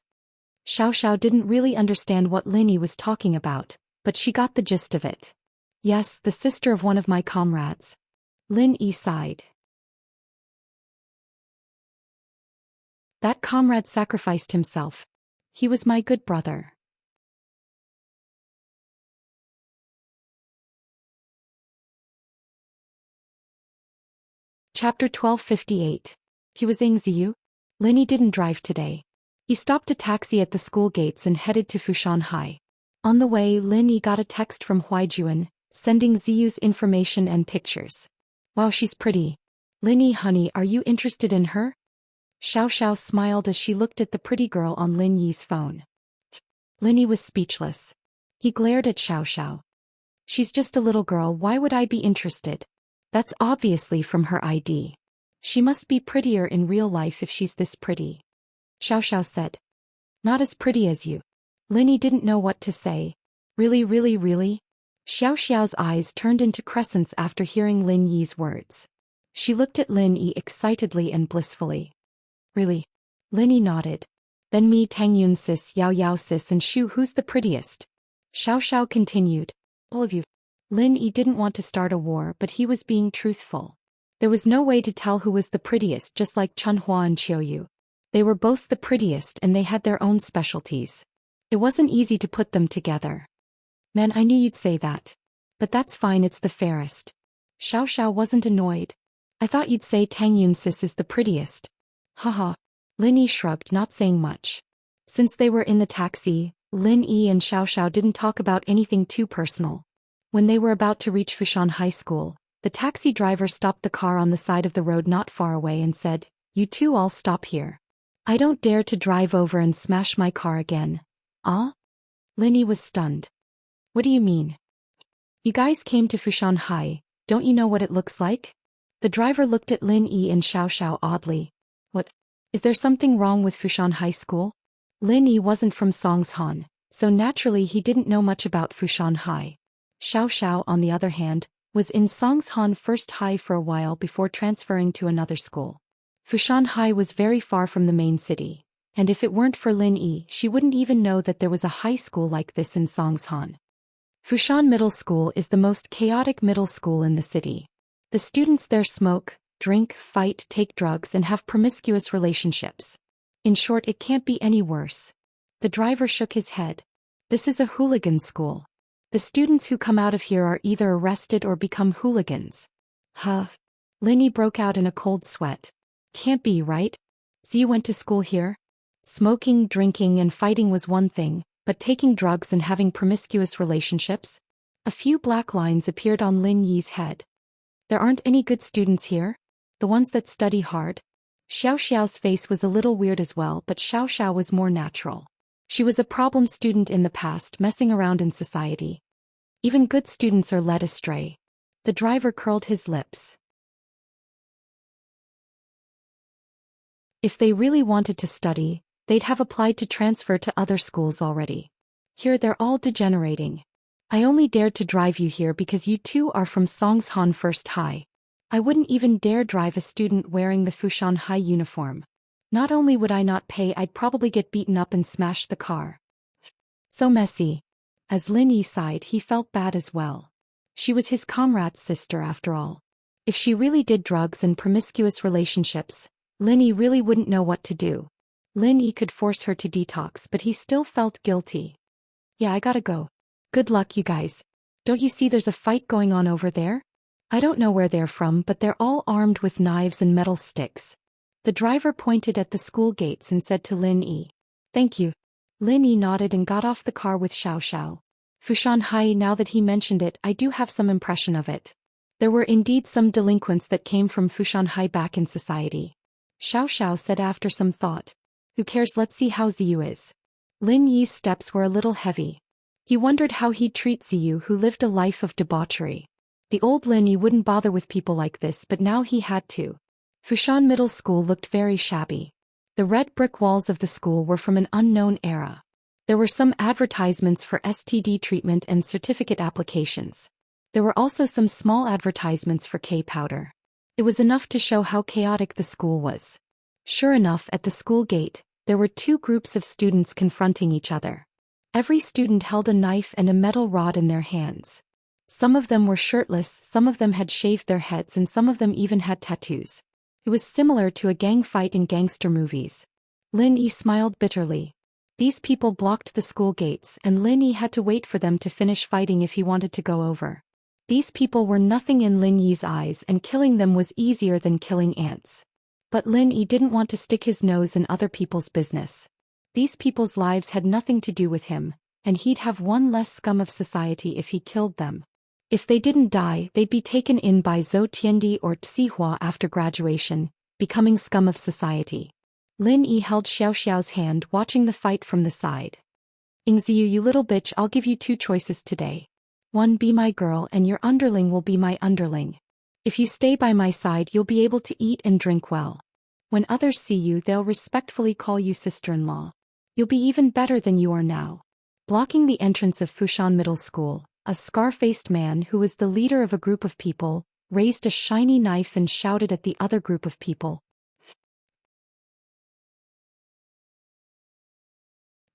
Speaker 1: Xiao Xiao didn't really understand what Lin Yi was talking about, but she got the gist of it. Yes, the sister of one of my comrades. Lin Yi sighed. That comrade sacrificed himself. He was my good brother. Chapter 1258. He was Ing Ziyu. Lin Yi didn't drive today. He stopped a taxi at the school gates and headed to Fushan High. On the way, Lin Yi got a text from Huaijuan, sending Ziyu's information and pictures. Wow, she's pretty. Lin Yi, honey, are you interested in her? Xiao Xiao smiled as she looked at the pretty girl on Lin Yi's phone. Lin Yi was speechless. He glared at Xiao Xiao. She's just a little girl, why would I be interested? That's obviously from her ID. She must be prettier in real life if she's this pretty. Xiao Xiao said. Not as pretty as you. Lin Yi didn't know what to say. Really, really, really? Xiao Xiao's eyes turned into crescents after hearing Lin Yi's words. She looked at Lin Yi excitedly and blissfully. Really? Lin Yi nodded. Then me, Tang Yun sis, Yao Yao sis and Shu, who's the prettiest? Xiao Xiao continued. All of you. Lin Yi didn't want to start a war, but he was being truthful. There was no way to tell who was the prettiest, just like Chun Hua and Qiu Yu. They were both the prettiest and they had their own specialties. It wasn't easy to put them together. Man, I knew you'd say that. But that's fine, it's the fairest. Xiao Xiao wasn't annoyed. I thought you'd say Tang Yun sis is the prettiest. Haha. Lin Yi shrugged, not saying much. Since they were in the taxi, Lin Yi and Xiao Xiao didn't talk about anything too personal. When they were about to reach Fushan High School, the taxi driver stopped the car on the side of the road not far away and said, You two all stop here. I don't dare to drive over and smash my car again. Ah? Lin Yi was stunned. What do you mean? You guys came to Fushan High, don't you know what it looks like? The driver looked at Lin Yi and Xiao Xiao oddly. What? Is there something wrong with Fushan High School? Lin Yi wasn't from Songshan, so naturally he didn't know much about Fushan High. Xiao Xiao, on the other hand, was in Songshan First High for a while before transferring to another school. Fushan High was very far from the main city, and if it weren't for Lin Yi, she wouldn't even know that there was a high school like this in Songshan. Fushan Middle School is the most chaotic middle school in the city. The students there smoke, drink, fight, take drugs and have promiscuous relationships. In short, it can't be any worse. The driver shook his head. This is a hooligan school. The students who come out of here are either arrested or become hooligans. Huh. Lin Yi broke out in a cold sweat. Can't be, right? Ziyu went to school here? Smoking, drinking and fighting was one thing, but taking drugs and having promiscuous relationships? A few black lines appeared on Lin Yi's head. There aren't any good students here? The ones that study hard? Xiao Xiao's face was a little weird as well, but Xiao Xiao was more natural. She was a problem student in the past, messing around in society. Even good students are led astray. The driver curled his lips. If they really wanted to study, they'd have applied to transfer to other schools already. Here they're all degenerating. I only dared to drive you here because you two are from Songshan First High. I wouldn't even dare drive a student wearing the Fushan High uniform. Not only would I not pay, I'd probably get beaten up and smash the car. So messy. As Lin Yi sighed, he felt bad as well. She was his comrade's sister after all. If she really did drugs and promiscuous relationships, Lin Yi really wouldn't know what to do. Lin Yi could force her to detox, but he still felt guilty. Yeah, I gotta go. Good luck, you guys. Don't you see there's a fight going on over there? I don't know where they're from, but they're all armed with knives and metal sticks. The driver pointed at the school gates and said to Lin Yi, Thank you. Lin Yi nodded and got off the car with Xiao Xiao. Fushan High, now that he mentioned it, I do have some impression of it. There were indeed some delinquents that came from Fushan High back in society. Xiao Xiao said after some thought. Who cares, let's see how Ziyu is. Lin Yi's steps were a little heavy. He wondered how he'd treat Ziyu, who lived a life of debauchery. The old Lin Yi wouldn't bother with people like this, but now he had to. Fushan Middle School looked very shabby. The red brick walls of the school were from an unknown era. There were some advertisements for STD treatment and certificate applications. There were also some small advertisements for K-powder. It was enough to show how chaotic the school was. Sure enough, at the school gate, there were two groups of students confronting each other. Every student held a knife and a metal rod in their hands. Some of them were shirtless, some of them had shaved their heads, and some of them even had tattoos. It was similar to a gang fight in gangster movies. Lin Yi smiled bitterly. These people blocked the school gates, and Lin Yi had to wait for them to finish fighting if he wanted to go over. These people were nothing in Lin Yi's eyes, and killing them was easier than killing ants. But Lin Yi didn't want to stick his nose in other people's business. These people's lives had nothing to do with him, and he'd have one less scum of society if he killed them. If they didn't die, they'd be taken in by Zhou Tiandi or Tsihua after graduation, becoming scum of society. Lin Yi held Xiao Xiao's hand, watching the fight from the side. Ingziyu, you little bitch, I'll give you two choices today. One, be my girl and your underling will be my underling. If you stay by my side, you'll be able to eat and drink well. When others see you, they'll respectfully call you sister-in-law. You'll be even better than you are now. Blocking the entrance of Fushan Middle School, a scar-faced man who was the leader of a group of people, raised a shiny knife and shouted at the other group of people.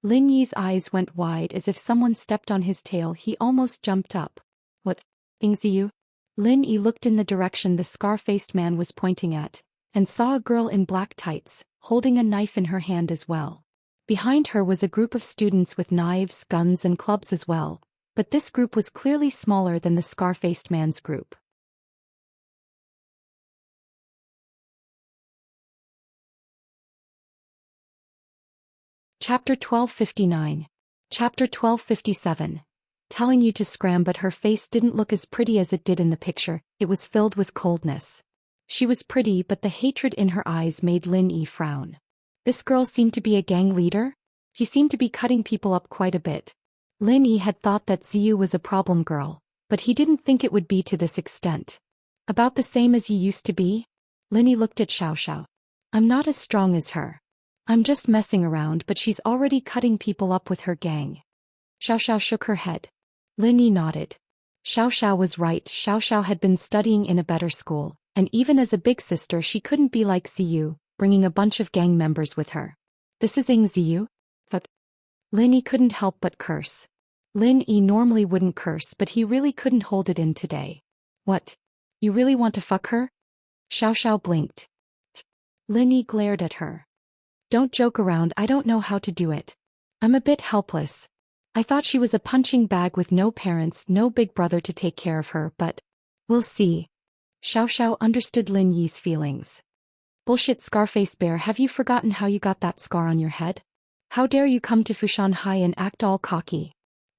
Speaker 1: Lin Yi's eyes went wide as if someone stepped on his tail. He almost jumped up. What? Ingziyu? Lin Yi looked in the direction the scar-faced man was pointing at, and saw a girl in black tights, holding a knife in her hand as well. Behind her was a group of students with knives, guns and clubs as well, but this group was clearly smaller than the scar-faced man's group. Chapter 1259. Chapter 1257. Telling you to scram, but her face didn't look as pretty as it did in the picture. It was filled with coldness. She was pretty, but the hatred in her eyes made Lin Yi frown. This girl seemed to be a gang leader? He seemed to be cutting people up quite a bit. Lin Yi had thought that Ziyu was a problem girl, but he didn't think it would be to this extent. About the same as he used to be? Lin Yi looked at Xiao Xiao. I'm not as strong as her. I'm just messing around, but she's already cutting people up with her gang. Xiao Xiao shook her head. Lin Yi nodded. Xiao Xiao was right. Xiao Xiao had been studying in a better school, and even as a big sister she couldn't be like Ziyu, bringing a bunch of gang members with her. This is Ziyu? But Lin Yi couldn't help but curse. Lin Yi normally wouldn't curse, but he really couldn't hold it in today. What? You really want to fuck her? Xiao Xiao blinked. Lin Yi glared at her. Don't joke around, I don't know how to do it. I'm a bit helpless. I thought she was a punching bag with no parents, no big brother to take care of her, but we'll see. Xiao Xiao understood Lin Yi's feelings. Bullshit, Scarface Bear, have you forgotten how you got that scar on your head? How dare you come to Fushan High and act all cocky?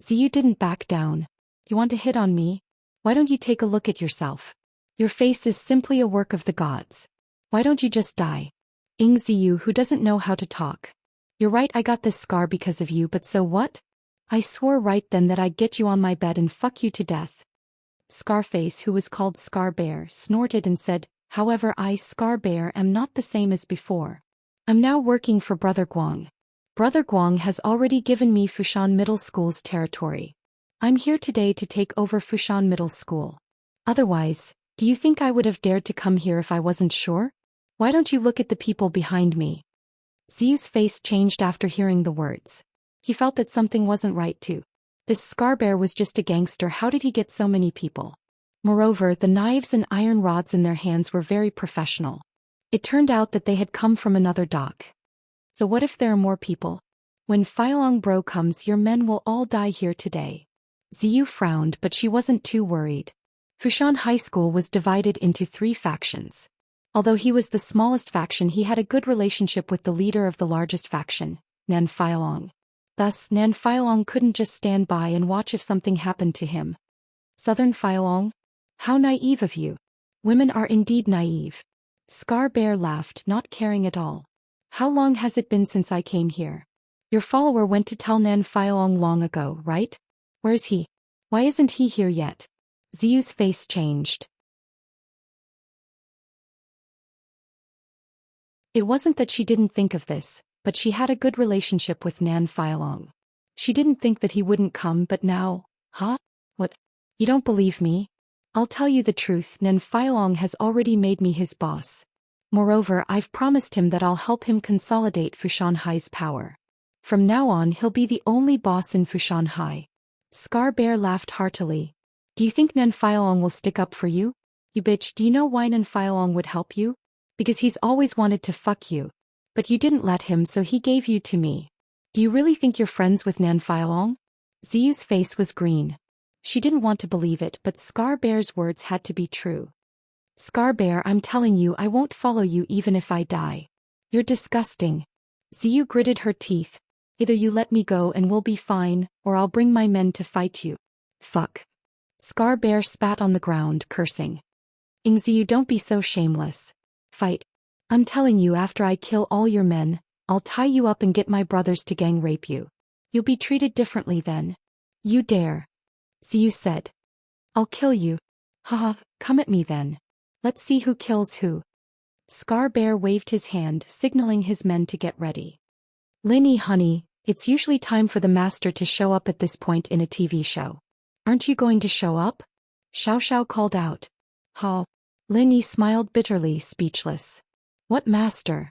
Speaker 1: Ziyu didn't back down. You want to hit on me? Why don't you take a look at yourself? Your face is simply a work of the gods. Why don't you just die? Ziyu, who doesn't know how to talk. You're right, I got this scar because of you, but so what? I swore right then that I'd get you on my bed and fuck you to death. Scarface, who was called Scar Bear, snorted and said, however, I, Scar Bear, am not the same as before. I'm now working for Brother Guang. Brother Guang has already given me Fushan Middle School's territory. I'm here today to take over Fushan Middle School. Otherwise, do you think I would have dared to come here if I wasn't sure? Why don't you look at the people behind me? Ziyu's face changed after hearing the words. He felt that something wasn't right too. This Scar Bear was just a gangster, how did he get so many people? Moreover, the knives and iron rods in their hands were very professional. It turned out that they had come from another dock. So what if there are more people? When Feilong Bro comes, your men will all die here today. Ziyu frowned, but she wasn't too worried. Fushan High School was divided into 3 factions. Although he was the smallest faction, he had a good relationship with the leader of the largest faction, Nan Feilong. Thus, Nan Feilong couldn't just stand by and watch if something happened to him. Southern Feilong? How naive of you. Women are indeed naive. Scar Bear laughed, not caring at all. How long has it been since I came here? Your follower went to tell Nan Fialong long ago, right? Where's he? Why isn't he here yet? Ziyu's face changed. It wasn't that she didn't think of this, but she had a good relationship with Nan Fialong. She didn't think that he wouldn't come, but now, huh? What? You don't believe me? I'll tell you the truth, Nan Fialong has already made me his boss. Moreover, I've promised him that I'll help him consolidate Fushanhai's power. From now on he'll be the only boss in Fushanhai. Scar Bear laughed heartily. Do you think Nan Fialong will stick up for you? You bitch, do you know why Nan Fialong would help you? Because he's always wanted to fuck you. But you didn't let him, so he gave you to me. Do you really think you're friends with Nan Fialong? Ziyu's face was green. She didn't want to believe it, but Scar Bear's words had to be true. Scar Bear, I'm telling you, I won't follow you even if I die. You're disgusting. Ziyu gritted her teeth. Either you let me go and we'll be fine, or I'll bring my men to fight you. Fuck. Scar Bear spat on the ground, cursing. Ziyu, don't be so shameless. Fight. I'm telling you, after I kill all your men, I'll tie you up and get my brothers to gang rape you. You'll be treated differently then. You dare. Ziyu said. I'll kill you. Haha, come at me then. Let's see who kills who. Scar Bear waved his hand, signaling his men to get ready. Linny, honey, it's usually time for the master to show up at this point in a TV show. Aren't you going to show up? Xiao Xiao called out. Ha. Linny smiled bitterly, speechless. What master?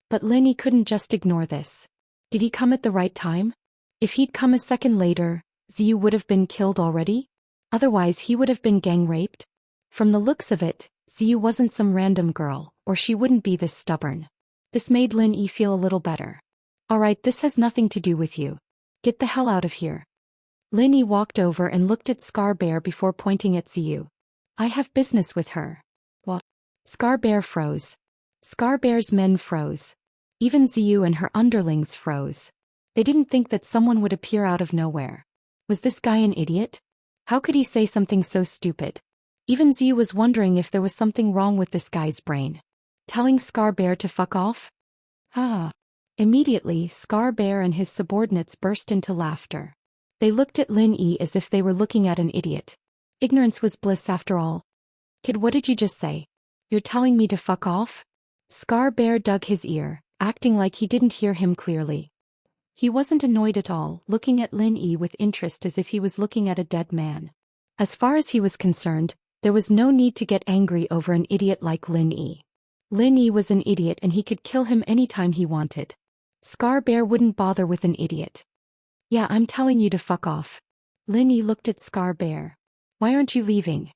Speaker 1: But Linny couldn't just ignore this. Did he come at the right time? If he'd come a second later, Ziyu would have been killed already? Otherwise he would have been gang raped? From the looks of it, Ziyu wasn't some random girl, or she wouldn't be this stubborn. This made Lin Yi feel a little better. Alright, this has nothing to do with you. Get the hell out of here. Lin Yi walked over and looked at Scar Bear before pointing at Ziyu. I have business with her. What? Scar Bear froze. Scar Bear's men froze. Even Ziyu and her underlings froze. They didn't think that someone would appear out of nowhere. Was this guy an idiot? How could he say something so stupid? Even Ziyu was wondering if there was something wrong with this guy's brain. Telling Scar Bear to fuck off? Ah. Immediately, Scar Bear and his subordinates burst into laughter. They looked at Lin Yi as if they were looking at an idiot. Ignorance was bliss after all. Kid, what did you just say? You're telling me to fuck off? Scar Bear dug his ear, acting like he didn't hear him clearly. He wasn't annoyed at all, looking at Lin Yi with interest as if he was looking at a dead man. As far as he was concerned, there was no need to get angry over an idiot like Lin Yi. Lin Yi was an idiot and he could kill him anytime he wanted. Scar Bear wouldn't bother with an idiot. Yeah, I'm telling you to fuck off. Lin Yi looked at Scar Bear. Why aren't you leaving?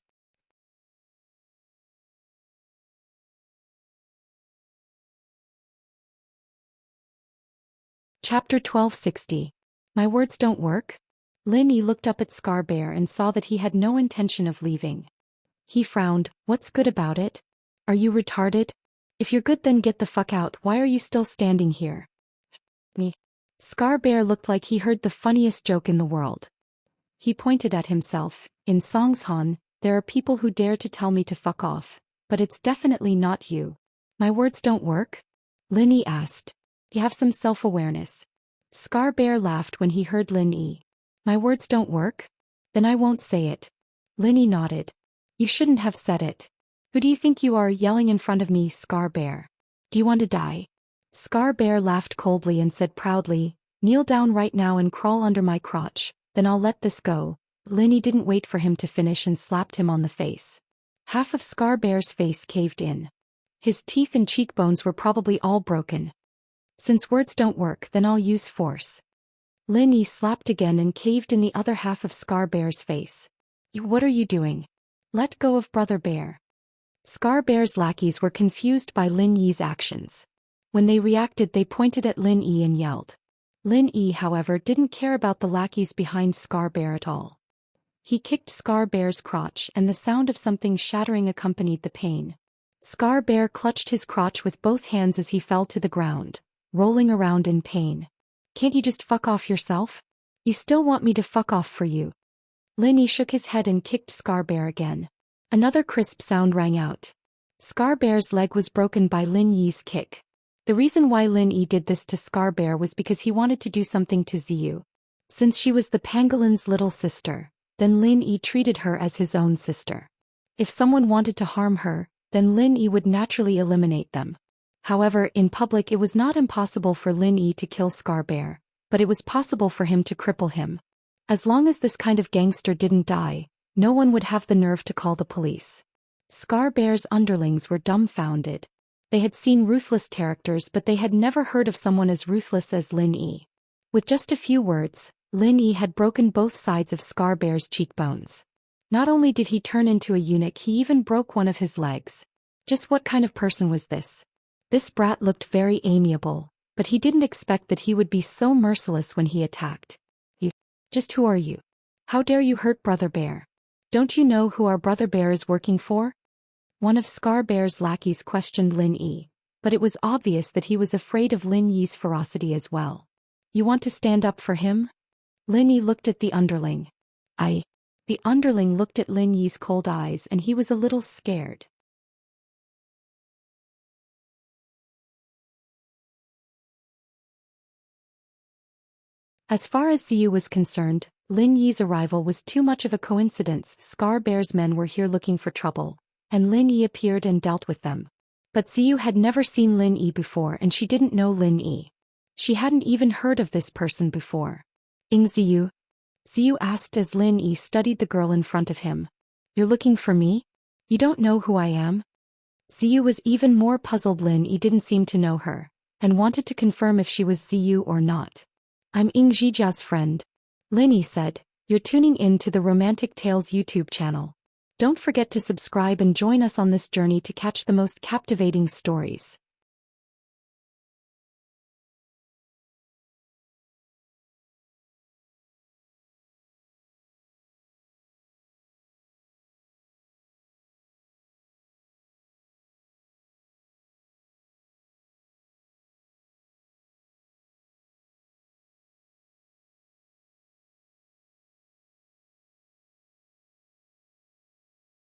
Speaker 1: Chapter 1260. My words don't work? Lin Yi looked up at Scar Bear and saw that he had no intention of leaving. He frowned. What's good about it? Are you retarded? If you're good then get the fuck out. Why are you still standing here? Me. Scar Bear looked like he heard the funniest joke in the world. He pointed at himself. In Songshan, there are people who dare to tell me to fuck off. But it's definitely not you. My words don't work? Lin Yi asked. You have some self-awareness. Scar Bear laughed when he heard Lin Yi. My words don't work? Then I won't say it. Lin Yi nodded. You shouldn't have said it. Who do you think you are yelling in front of me, Scar Bear? Do you want to die? Scar Bear laughed coldly and said proudly, kneel down right now and crawl under my crotch, then I'll let this go. Lin Yi didn't wait for him to finish and slapped him on the face. Half of Scar Bear's face caved in. His teeth and cheekbones were probably all broken. Since words don't work, then I'll use force. Lin Yi slapped again and caved in the other half of Scar Bear's face. What are you doing? Let go of Brother Bear. Scar Bear's lackeys were confused by Lin Yi's actions. When they reacted, they pointed at Lin Yi and yelled. Lin Yi, however, didn't care about the lackeys behind Scar Bear at all. He kicked Scar Bear's crotch and the sound of something shattering accompanied the pain. Scar Bear clutched his crotch with both hands as he fell to the ground, rolling around in pain. Can't you just fuck off yourself? You still want me to fuck off for you? Lin Yi shook his head and kicked Scar Bear again. Another crisp sound rang out. Scar Bear's leg was broken by Lin Yi's kick. The reason why Lin Yi did this to Scar Bear was because he wanted to do something to Ziyu. Since she was the pangolin's little sister, then Lin Yi treated her as his own sister. If someone wanted to harm her, then Lin Yi would naturally eliminate them. However, in public it was not impossible for Lin Yi to kill Scar Bear, but it was possible for him to cripple him. As long as this kind of gangster didn't die, no one would have the nerve to call the police. Scar Bear's underlings were dumbfounded. They had seen ruthless characters, but they had never heard of someone as ruthless as Lin Yi. With just a few words, Lin Yi had broken both sides of Scar Bear's cheekbones. Not only did he turn into a eunuch, he even broke one of his legs. Just what kind of person was this? This brat looked very amiable, but he didn't expect that he would be so merciless when he attacked. You. Just who are you? How dare you hurt Brother Bear? Don't you know who our Brother Bear is working for? One of Scar Bear's lackeys questioned Lin Yi, but it was obvious that he was afraid of Lin Yi's ferocity as well. You want to stand up for him? Lin Yi looked at the underling. The underling looked at Lin Yi's cold eyes and he was a little scared. As far as Ziyu was concerned, Lin Yi's arrival was too much of a coincidence. Scar Bear's men were here looking for trouble, and Lin Yi appeared and dealt with them. But Ziyu had never seen Lin Yi before and she didn't know Lin Yi. She hadn't even heard of this person before. Ziyu? Ziyu asked as Lin Yi studied the girl in front of him. You're looking for me? You don't know who I am? Ziyu was even more puzzled. Lin Yi didn't seem to know her, and wanted to confirm if she was Ziyu or not. I'm Zijia's friend. Lin Yi said, you're tuning in to the Romantic Tales YouTube channel. Don't forget to subscribe and join us on this journey to catch the most captivating stories.